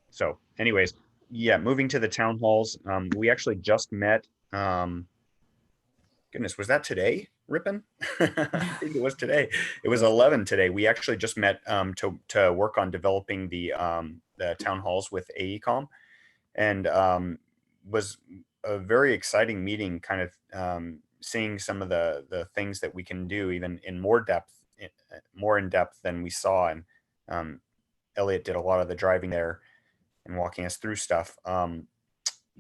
[SPEAKER 2] So, anyways, yeah, moving to the town halls, we actually just met. Goodness, was that today, Rippin? I think it was today. It was 11 today. We actually just met to work on developing the town halls with AECOM, and was a very exciting meeting, kind of seeing some of the things that we can do even in more in depth than we saw. And Elliot did a lot of the driving there and walking us through stuff.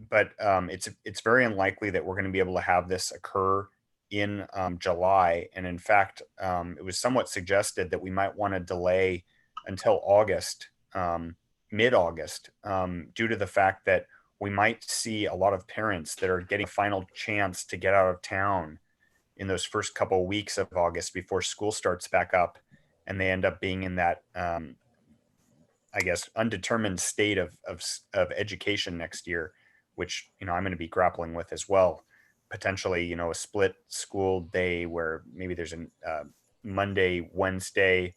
[SPEAKER 2] But it's very unlikely that we're going to be able to have this occur in July. And in fact, it was somewhat suggested that we might want to delay until August, mid-August, due to the fact that we might see a lot of parents that are getting a final chance to get out of town in those first couple of weeks of August before school starts back up, and they end up being in that I guess undetermined state of education next year, which I'm going to be grappling with as well. Potentially, a split school day where maybe there's a Monday, Wednesday,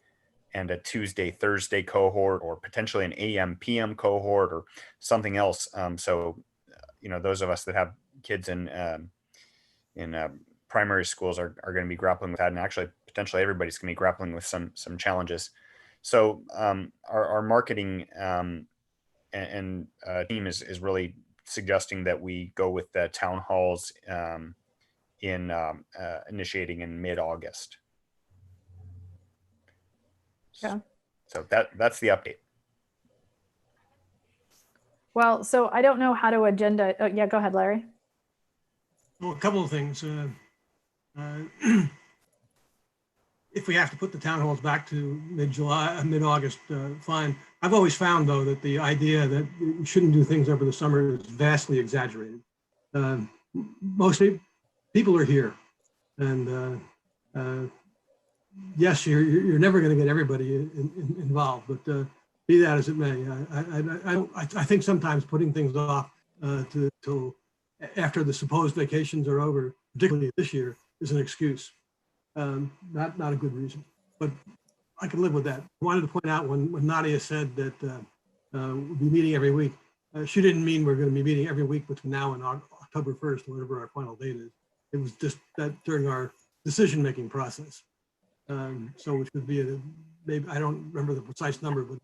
[SPEAKER 2] and a Tuesday, Thursday cohort, or potentially an AM, PM cohort, or something else. So, those of us that have kids in primary schools are going to be grappling with that, and actually potentially everybody's going to be grappling with some challenges. So our marketing and team is really suggesting that we go with the town halls in initiating in mid-August.
[SPEAKER 1] Yeah.
[SPEAKER 2] So that's the update.
[SPEAKER 1] Well, so I don't know how to agenda. Oh, yeah, go ahead, Larry.
[SPEAKER 8] Well, a couple of things. If we have to put the town halls back to mid-August, fine. I've always found, though, that the idea that we shouldn't do things over the summer is vastly exaggerated. Mostly people are here, and yes, you're never going to get everybody involved, but be that as it may, I think sometimes putting things off till after the supposed vacations are over, particularly this year, is an excuse. Not a good reason, but I can live with that. I wanted to point out when Nadia said that we'll be meeting every week, she didn't mean we're going to be meeting every week between now and October 1st, whatever our final date is. It was just that during our decision-making process. So which would be maybe, I don't remember the precise number, but.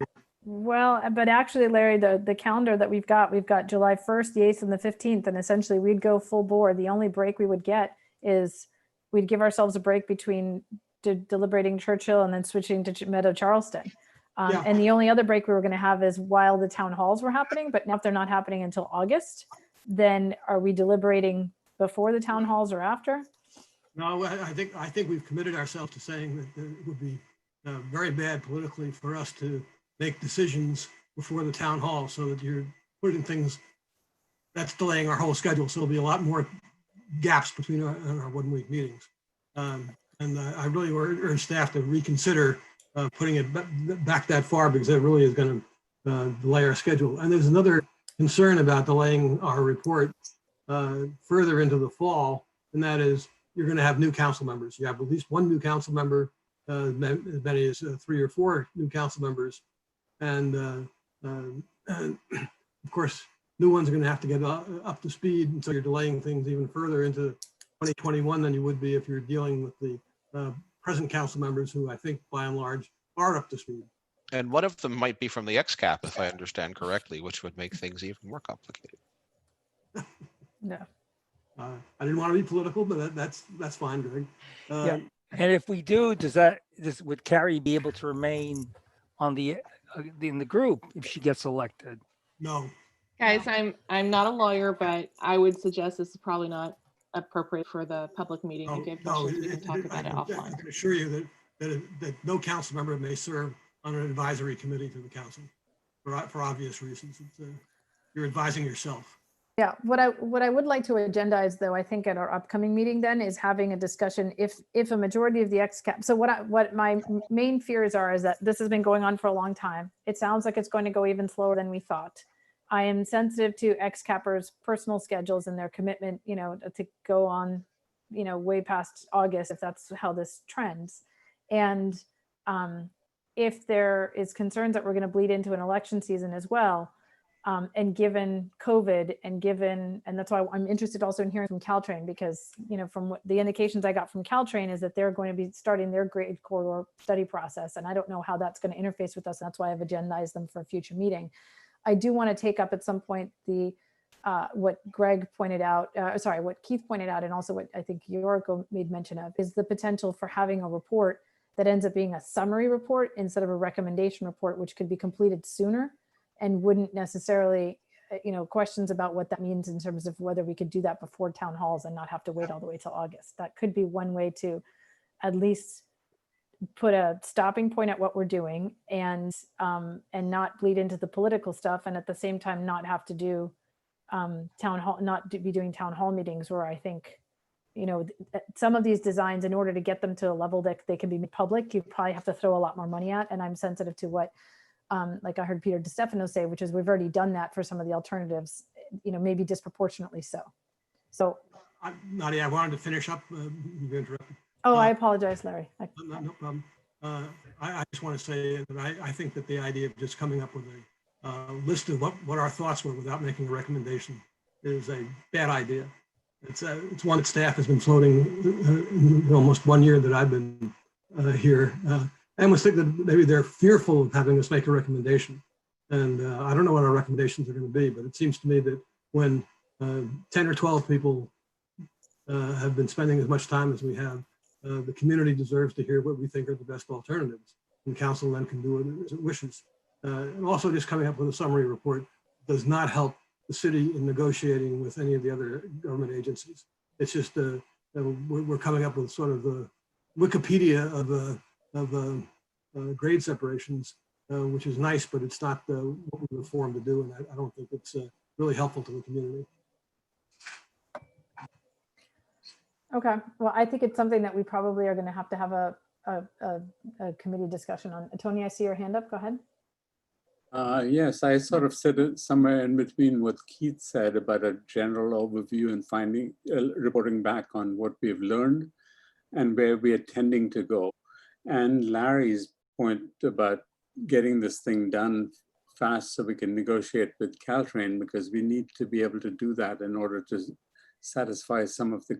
[SPEAKER 1] Well, but actually, Larry, the calendar that we've got July 1st, the 8th, and the 15th, and essentially we'd go full bore. The only break we would get is we'd give ourselves a break between deliberating Churchill and then switching to Meadow Charleston. And the only other break we were going to have is while the town halls were happening, but now if they're not happening until August, then are we deliberating before the town halls or after?
[SPEAKER 8] No, I think we've committed ourselves to saying that it would be very bad politically for us to make decisions before the town hall, so that you're putting things, that's delaying our whole schedule. So there'll be a lot more gaps between our 1 week meetings. And I really urge staff to reconsider putting it back that far, because it really is going to delay our schedule. And there's another concern about delaying our report further into the fall, and that is you're going to have new council members. You have at least one new council member, as many as 3 or 4 new council members. And of course, new ones are going to have to get up to speed. And so you're delaying things even further into 2021 than you would be if you're dealing with the present council members, who I think by and large are up to speed.
[SPEAKER 22] And one of them might be from the XCAP, if I understand correctly, which would make things even more complicated.
[SPEAKER 1] No.
[SPEAKER 8] I didn't want to be political, but that's fine, Greg.
[SPEAKER 9] And if we do, would Carrie be able to remain on in the group if she gets elected?
[SPEAKER 8] No.
[SPEAKER 10] Guys, I'm not a lawyer, but I would suggest this is probably not appropriate for the public meeting. If you have questions, we can talk about it
[SPEAKER 8] I
[SPEAKER 10] offline.
[SPEAKER 8] can assure you that no council member may serve on an advisory committee to the council for obvious reasons. You're advising yourself.
[SPEAKER 1] Yeah, what I would like to agendize, though, I think at our upcoming meeting then is having a discussion if a majority of the XCAP. So what my main fears are is that this has been going on for a long time. It sounds like it's going to go even slower than we thought. I am sensitive to XCAPers' personal schedules and their commitment, to go on, way past August if that's how this trends. And if there is concerns that we're going to bleed into an election season as well. And given COVID and that's why I'm interested also in hearing from Caltrain, because, from what the indications I got from Caltrain is that they're going to be starting their grade corridor study process. And I don't know how that's going to interface with us. And that's why I've agendized them for a future meeting. I do want to take up at some point what Greg pointed out, what Keith pointed out, and also what I think Yoriko made mention of is the potential for having a report that ends up being a summary report instead of a recommendation report, which could be completed sooner. And wouldn't necessarily, questions about what that means in terms of whether we could do that before town halls and not have to wait all the way till August. That could be one way to at least put a stopping point at what we're doing and not bleed into the political stuff. And at the same time, not have to do be doing town hall meetings where I think, some of these designs, in order to get them to a level that they can be made public, you probably have to throw a lot more money at. And I'm sensitive to what, like I heard Peter DiStefano say, which is we've already done that for some of the alternatives, maybe disproportionately so. So,
[SPEAKER 8] Nadia, I wanted to finish up. You interrupted.
[SPEAKER 1] Oh, I apologize, Larry.
[SPEAKER 8] No problem. I just want to say that I think that the idea of just coming up with a list of what our thoughts were without making a recommendation is a bad idea. It's one that staff has been floating almost 1 year that I've been here. I almost think that maybe they're fearful of having us make a recommendation. And I don't know what our recommendations are going to be, but it seems to me that when 10 or 12 people have been spending as much time as we have, the community deserves to hear what we think are the best alternatives. And council then can do it as it wishes. And also just coming up with a summary report does not help the city in negotiating with any of the other government agencies. It's just we're coming up with sort of the Wikipedia of grade separations, which is nice, but it's not what we were formed to do. And I don't think it's really helpful to the community.
[SPEAKER 1] Okay, well, I think it's something that we probably are going to have a committee discussion on. Tony, I see your hand up. Go ahead.
[SPEAKER 19] Yes, I sort of said it somewhere in between what Keith said about a general overview and reporting back on what we've learned and where we are tending to go. And Larry's point about getting this thing done fast so we can negotiate with Caltrain, because we need to be able to do that in order to satisfy some of the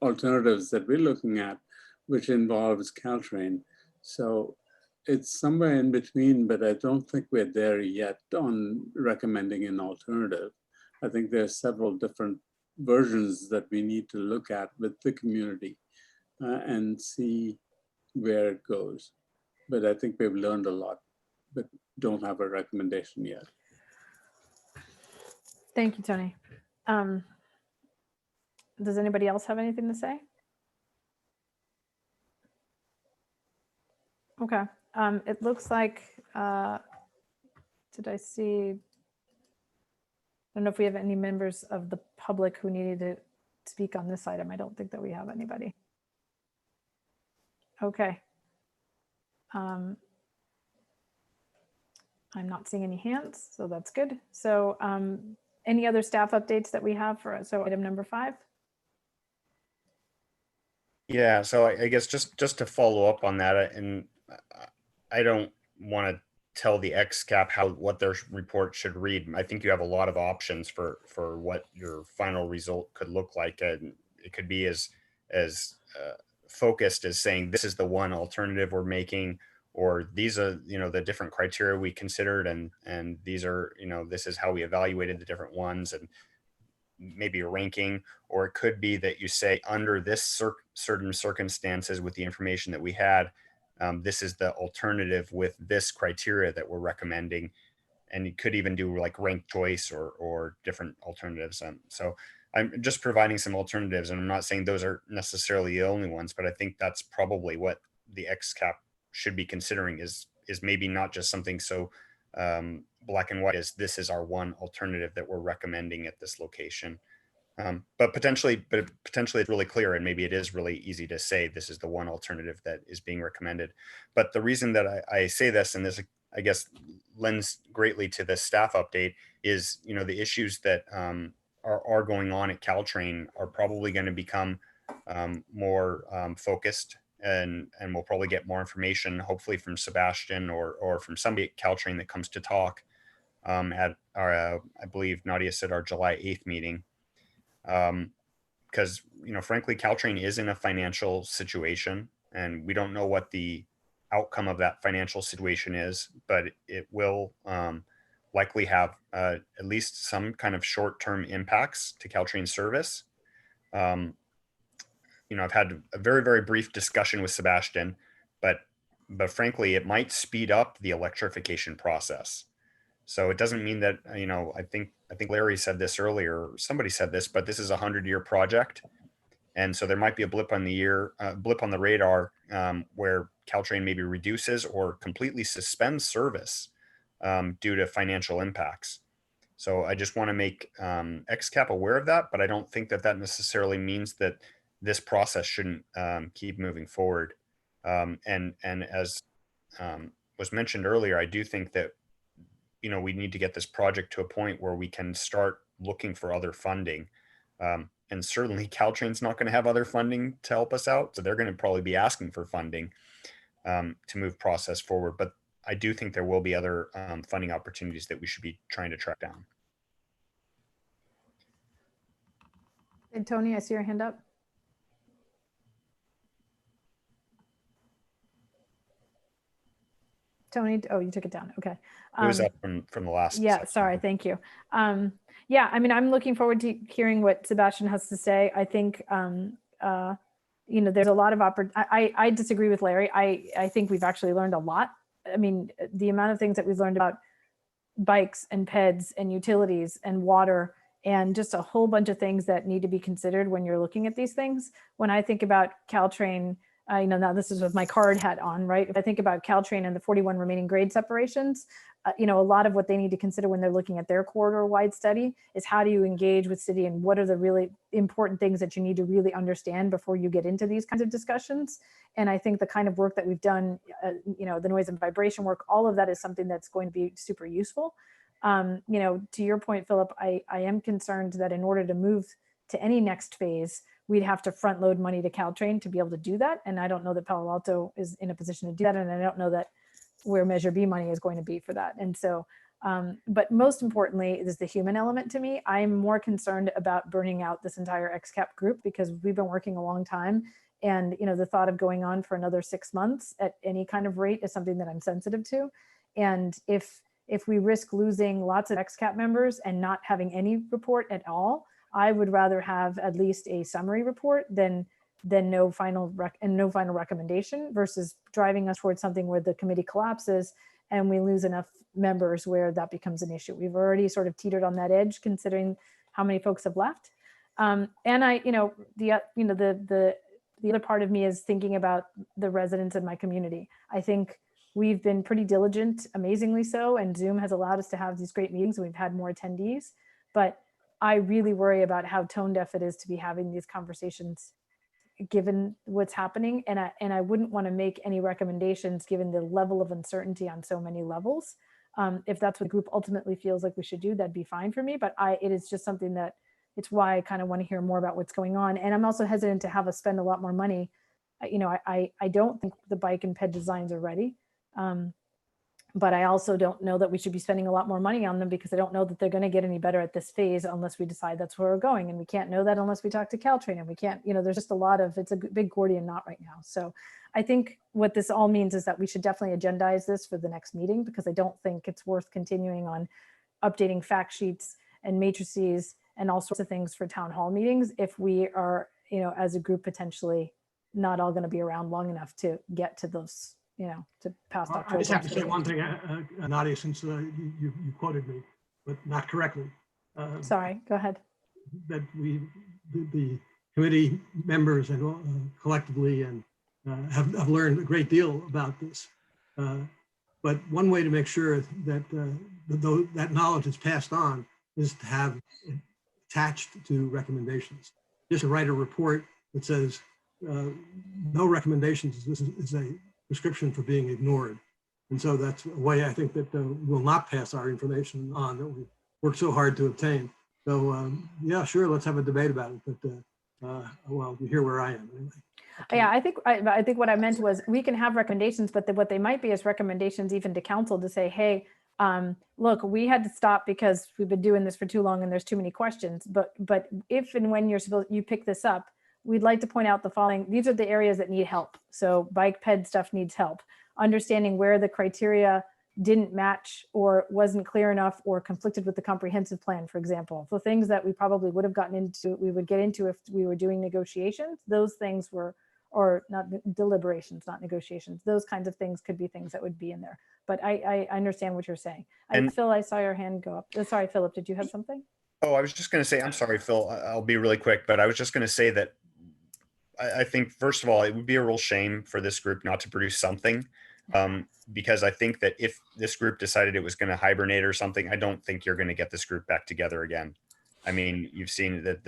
[SPEAKER 19] alternatives that we're looking at, which involves Caltrain. So it's somewhere in between, but I don't think we're there yet on recommending an alternative. I think there are several different versions that we need to look at with the community and see where it goes. But I think we've learned a lot, but don't have a recommendation yet.
[SPEAKER 1] Thank you, Tony. Does anybody else have anything to say? Okay. It looks like, did I see, I don't know if we have any members of the public who needed to speak on this item. I don't think that we have anybody. Okay. I'm not seeing any hands, so that's good. So any other staff updates that we have for, so item number 5?
[SPEAKER 2] Yeah, so I guess just to follow up on that, and I don't want to tell the XCAP what their report should read. I think you have a lot of options for what your final result could look like, and it could be as focused as saying this is the one alternative we're making, or these are the different criteria we considered, and these are this is how we evaluated the different ones, and maybe a ranking, or it could be that you say under this certain circumstances with the information that we had, this is the alternative with this criteria that we're recommending. And you could even do like ranked choice or different alternatives. So I'm just providing some alternatives, and I'm not saying those are necessarily the only ones, but I think that's probably what the XCAP should be considering is maybe not just something so black and white as this is our one alternative that we're recommending at this location. But potentially it's really clear, and maybe it is really easy to say this is the one alternative that is being recommended. But the reason that I say this, and this I guess lends greatly to the staff update, is the issues that are going on at Caltrain are probably going to become more focused, and we'll probably get more information, hopefully from Sebastian or from somebody at Caltrain that comes to talk at our, I believe Nadia said, our July 8th meeting. Because frankly, Caltrain is in a financial situation, and we don't know what the outcome of that financial situation is, but it will likely have at least some kind of short-term impacts to Caltrain service. I've had a very, very brief discussion with Sebastian, but frankly, it might speed up the electrification process. So it doesn't mean that, I think Larry said this earlier, somebody said this, but this is a 100-year project. And so there might be a blip on the radar where Caltrain maybe reduces or completely suspends service due to financial impacts. So I just want to make XCAP aware of that, but I don't think that necessarily means that this process shouldn't keep moving forward. And as was mentioned earlier, I do think that we need to get this project to a point where we can start looking for other funding. And certainly Caltrain's not going to have other funding to help us out. So they're going to probably be asking for funding to move process forward. But I do think there will be other funding opportunities that we should be trying to track down.
[SPEAKER 1] And Tony, I see your hand up. Tony, oh, you took it down. Okay.
[SPEAKER 2] It was up from the last.
[SPEAKER 1] Yeah,
[SPEAKER 2] section.
[SPEAKER 1] sorry. Thank you. Yeah, I mean, I'm looking forward to hearing what Sebastian has to say. I think, there's a lot of I disagree with Larry. I think we've actually learned a lot. I mean, the amount of things that we've learned about bikes and PEDs and utilities and water and just a whole bunch of things that need to be considered when you're looking at these things. When I think about Caltrain, now this is with my card hat on, right? If I think about Caltrain and the 41 remaining grade separations, a lot of what they need to consider when they're looking at their corridor-wide study is how do you engage with city and what are the really important things that you need to really understand before you get into these kinds of discussions. And I think the kind of work that we've done, the noise and vibration work, all of that is something that's going to be super useful. To your point, Philip, I am concerned that in order to move to any next phase, we'd have to front load money to Caltrain to be able to do that. And I don't know that Palo Alto is in a position to do that. And I don't know that where Measure B money is going to be for that. And so, but most importantly is the human element to me. I'm more concerned about burning out this entire XCAP group because we've been working a long time. And, the thought of going on for another 6 months at any kind of rate is something that I'm sensitive to. And if we risk losing lots of XCAP members and not having any report at all, I would rather have at least a summary report than no final recommendation versus driving us towards something where the committee collapses and we lose enough members where that becomes an issue. We've already sort of teetered on that edge considering how many folks have left. And the other part of me is thinking about the residents in my community. I think we've been pretty diligent, amazingly so, and Zoom has allowed us to have these great meetings and we've had more attendees, but I really worry about how tone deaf it is to be having these conversations given what's happening. And I wouldn't want to make any recommendations given the level of uncertainty on so many levels. If that's what the group ultimately feels like we should do, that'd be fine for me. But it is just something that it's why I kind of want to hear more about what's going on. And I'm also hesitant to have us spend a lot more money. I don't think the bike and PED designs are ready. But I also don't know that we should be spending a lot more money on them because I don't know that they're going to get any better at this phase unless we decide that's where we're going. And we can't know that unless we talk to Caltrain, and we can't, there's just a lot of, it's a big Gordian knot right now. So I think what this all means is that we should definitely agendize this for the next meeting because I don't think it's worth continuing on updating fact sheets and matrices and all sorts of things for town hall meetings if we are, as a group, potentially not all going to be around long enough to get to those, to past October.
[SPEAKER 8] I just have to say one thing, Nadia, since you quoted me, but not correctly.
[SPEAKER 1] Sorry, go ahead.
[SPEAKER 8] That the committee members and collectively and have learned a great deal about this. But one way to make sure that that knowledge is passed on is to have it attached to recommendations. Just to write a report that says no recommendations, this is a prescription for being ignored. And so that's a way I think that will not pass our information on that we worked so hard to obtain. So yeah, sure, let's have a debate about it. But well, you hear where I am anyway. Okay.
[SPEAKER 1] Yeah, I think what I meant was we can have recommendations, but what they might be is recommendations even to council to say, hey, look, we had to stop because we've been doing this for too long and there's too many questions. But if and when you pick this up, we'd like to point out the following. These are the areas that need help. So bike ped stuff needs help. Understanding where the criteria didn't match or wasn't clear enough or conflicted with the comprehensive plan, for example. The things that we probably would have we would get into if we were doing negotiations, those things were, or not deliberations, not negotiations. Those kinds of things could be things that would be in there. But I understand what you're saying. Phil, I saw your hand go up. Sorry, Philip, did you have something?
[SPEAKER 2] Oh, I was just going to say, I'm sorry, Phil, I'll be really quick, but I was just going to say that I think, first of all, it would be a real shame for this group not to produce something. Because I think that if this group decided it was going to hibernate or something, I don't think you're going to get this group back together again. I mean, you've seen that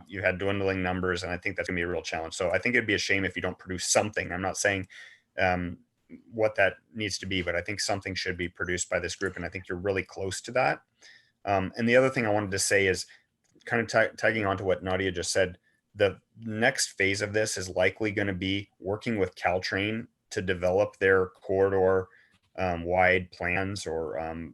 [SPEAKER 2] you had dwindling numbers, and I think that's going to be a real challenge. So I think it'd be a shame if you don't produce something. I'm not saying what that needs to be, but I think something should be produced by this group, and I think you're really close to that. And the other thing I wanted to say is kind of tagging on to what Nadia just said. The next phase of this is likely going to be working with Caltrain to develop their corridor wide plans or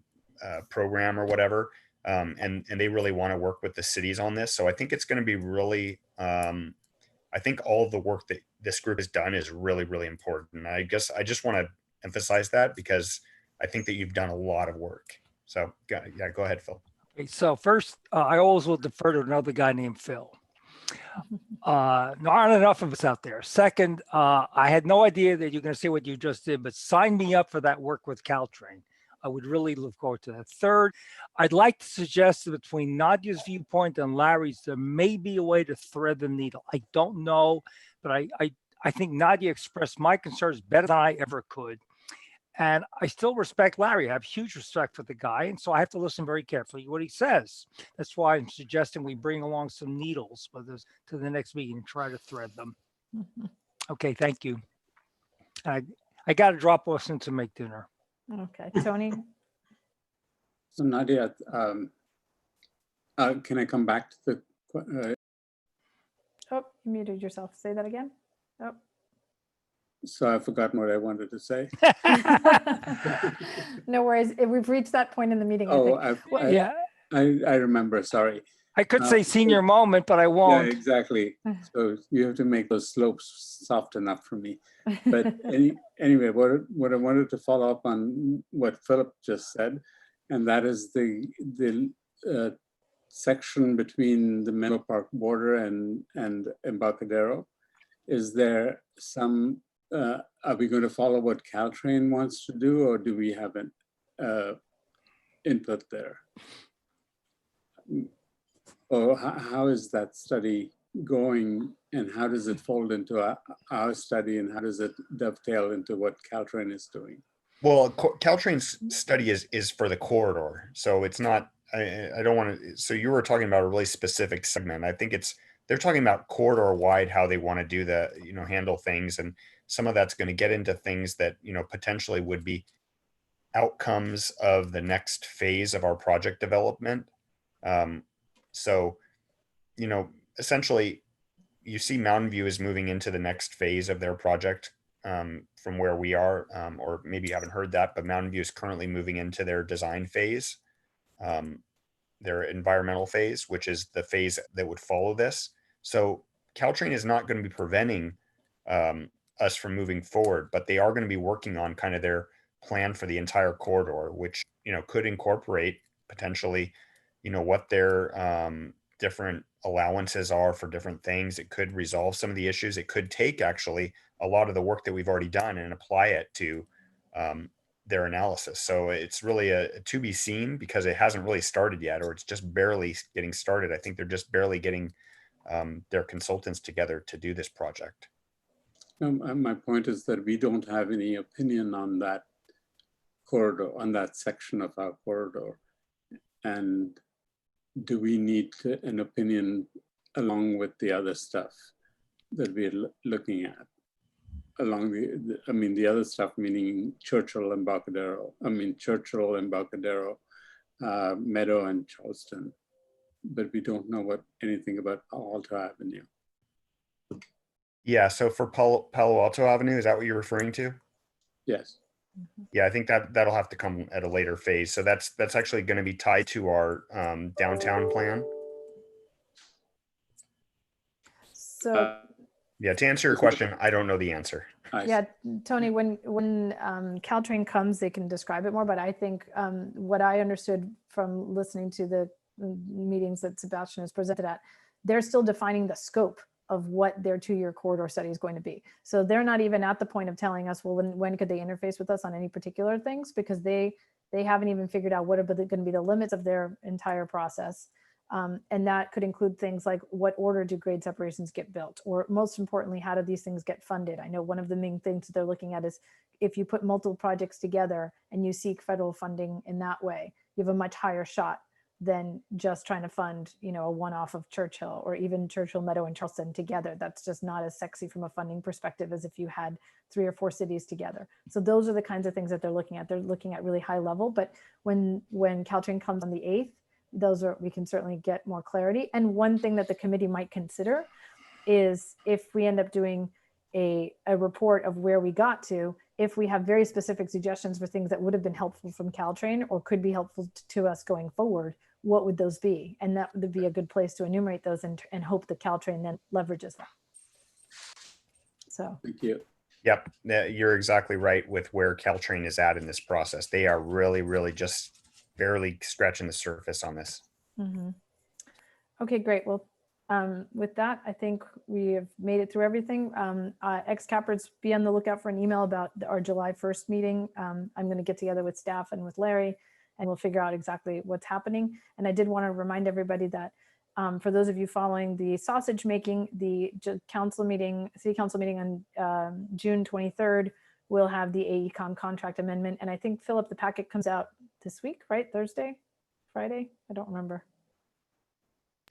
[SPEAKER 2] program or whatever. And they really want to work with the cities on this. So I think it's going to be really, I think all of the work that this group has done is really, really important. And I guess I just want to emphasize that because I think that you've done a lot of work. So yeah, go ahead, Phil.
[SPEAKER 9] Okay, so first, I always will defer to another guy named Phil. Not enough of us out there. Second, I had no idea that you're going to say what you just did, but sign me up for that work with Caltrain. I would really look forward to that. Third, I'd like to suggest that between Nadia's viewpoint and Larry's, there may be a way to thread the needle. I don't know, but I think Nadia expressed my concerns better than I ever could. And I still respect Larry. I have huge respect for the guy. And so I have to listen very carefully to what he says. That's why I'm suggesting we bring along some needles with us to the next meeting and try to thread them. Okay, thank you. I got to drop off soon to make dinner.
[SPEAKER 1] Okay, Tony.
[SPEAKER 19] So Nadia, can I come back to the...
[SPEAKER 1] Oh, you muted yourself. Say that again. Oh.
[SPEAKER 19] So I've forgotten what I wanted to say.
[SPEAKER 1] No worries. We've reached that point in the meeting.
[SPEAKER 19] Oh,
[SPEAKER 1] I think.
[SPEAKER 19] I remember. Sorry.
[SPEAKER 9] I could say senior moment, but I won't.
[SPEAKER 19] Yeah, exactly. So you have to make those slopes soft enough for me. But anyway, what I wanted to follow up on what Philip just said, and that is the section between the Menlo Park border and Embarcadero. Is there some? Are we going to follow what Caltrain wants to do, or do we have an input there? Or how is that study going, and how does it fold into our study, and how does it dovetail into what Caltrain is doing?
[SPEAKER 2] Well, Caltrain's study is for the corridor, so it's not. I don't want to. So you were talking about a really specific segment. I think they're talking about corridor wide, how they want to do handle things, and some of that's going to get into things that potentially would be outcomes of the next phase of our project development. So, essentially, you see Mountain View is moving into the next phase of their project from where we are, or maybe you haven't heard that, but Mountain View is currently moving into their design phase, their environmental phase, which is the phase that would follow this. So Caltrain is not going to be preventing us from moving forward, but they are going to be working on kind of their plan for the entire corridor, which could incorporate potentially what their different allowances are for different things. It could resolve some of the issues. It could take actually a lot of the work that we've already done and apply it to their analysis. So it's really a to be seen, because it hasn't really started yet, or it's just barely getting started. I think they're just barely getting their consultants together to do this project.
[SPEAKER 19] And my point is that we don't have any opinion on that corridor, on that section of our corridor. And do we need an opinion along with the other stuff that we're looking at? Along the other stuff, meaning Churchill, Embarcadero, Meadow and Charleston. But we don't know anything about Alto Avenue.
[SPEAKER 2] Yeah, so for Palo Alto Avenue, is that what you're referring to?
[SPEAKER 19] Yes.
[SPEAKER 2] Yeah, I think that'll have to come at a later phase. So that's actually going to be tied to our downtown plan.
[SPEAKER 1] So
[SPEAKER 2] yeah, to answer your question, I don't know the answer.
[SPEAKER 1] Yeah, Tony, when Caltrain comes, they can describe it more, but I think what I understood from listening to the meetings that Sebastian has presented at, they're still defining the scope of what their 2-year corridor study is going to be. So they're not even at the point of telling us, well, when could they interface with us on any particular things, because they haven't even figured out what are going to be the limits of their entire process. And that could include things like, what order do grade separations get built? Or most importantly, how do these things get funded? I know one of the main things that they're looking at is, if you put multiple projects together and you seek federal funding in that way, you have a much higher shot than just trying to fund, a one-off of Churchill, or even Churchill, Meadow, and Charleston together. That's just not as sexy from a funding perspective as if you had 3 or 4 cities together. So those are the kinds of things that they're looking at. They're looking at really high level, but when Caltrain comes on the 8th, we can certainly get more clarity. And one thing that the committee might consider is, if we end up doing a report of where we got to, if we have very specific suggestions for things that would have been helpful from Caltrain or could be helpful to us going forward, what would those be? And that would be a good place to enumerate those and hope that Caltrain then leverages that. So
[SPEAKER 19] thank you.
[SPEAKER 2] Yep, you're exactly right with where Caltrain is at in this process. They are really, really just barely scratching the surface on this.
[SPEAKER 1] Mm-hmm. Okay, great. Well, with that, I think we have made it through everything. Ex-cappers, be on the lookout for an email about our July 1st meeting. I'm going to get together with staff and with Larry, and we'll figure out exactly what's happening. And I did want to remind everybody that for those of you following the sausage making, the city council meeting on June 23rd, we'll have the AECom contract amendment. And I think, Philip, the packet comes out this week, right? Thursday, Friday? I don't remember.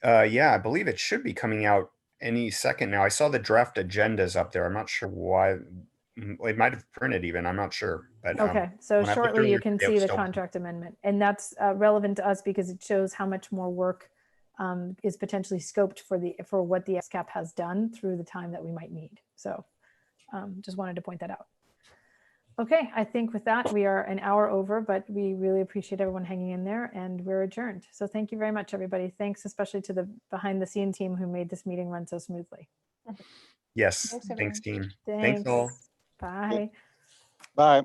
[SPEAKER 2] Yeah, I believe it should be coming out any second now. I saw the draft agendas up there. I'm not sure why. It might have printed even. I'm not sure. But
[SPEAKER 1] okay, so shortly you can see the
[SPEAKER 2] still
[SPEAKER 1] contract amendment. And that's relevant to us because it shows how much more work is potentially scoped for what the XCAP has done through the time that we might need. So just wanted to point that out. Okay, I think with that, we are an hour over, but we really appreciate everyone hanging in there, and we're adjourned. So thank you very much, everybody. Thanks especially to the behind the scene team who made this meeting run so smoothly.
[SPEAKER 2] Yes, thanks team.
[SPEAKER 1] Thanks
[SPEAKER 2] all.
[SPEAKER 1] Bye.
[SPEAKER 3] Bye.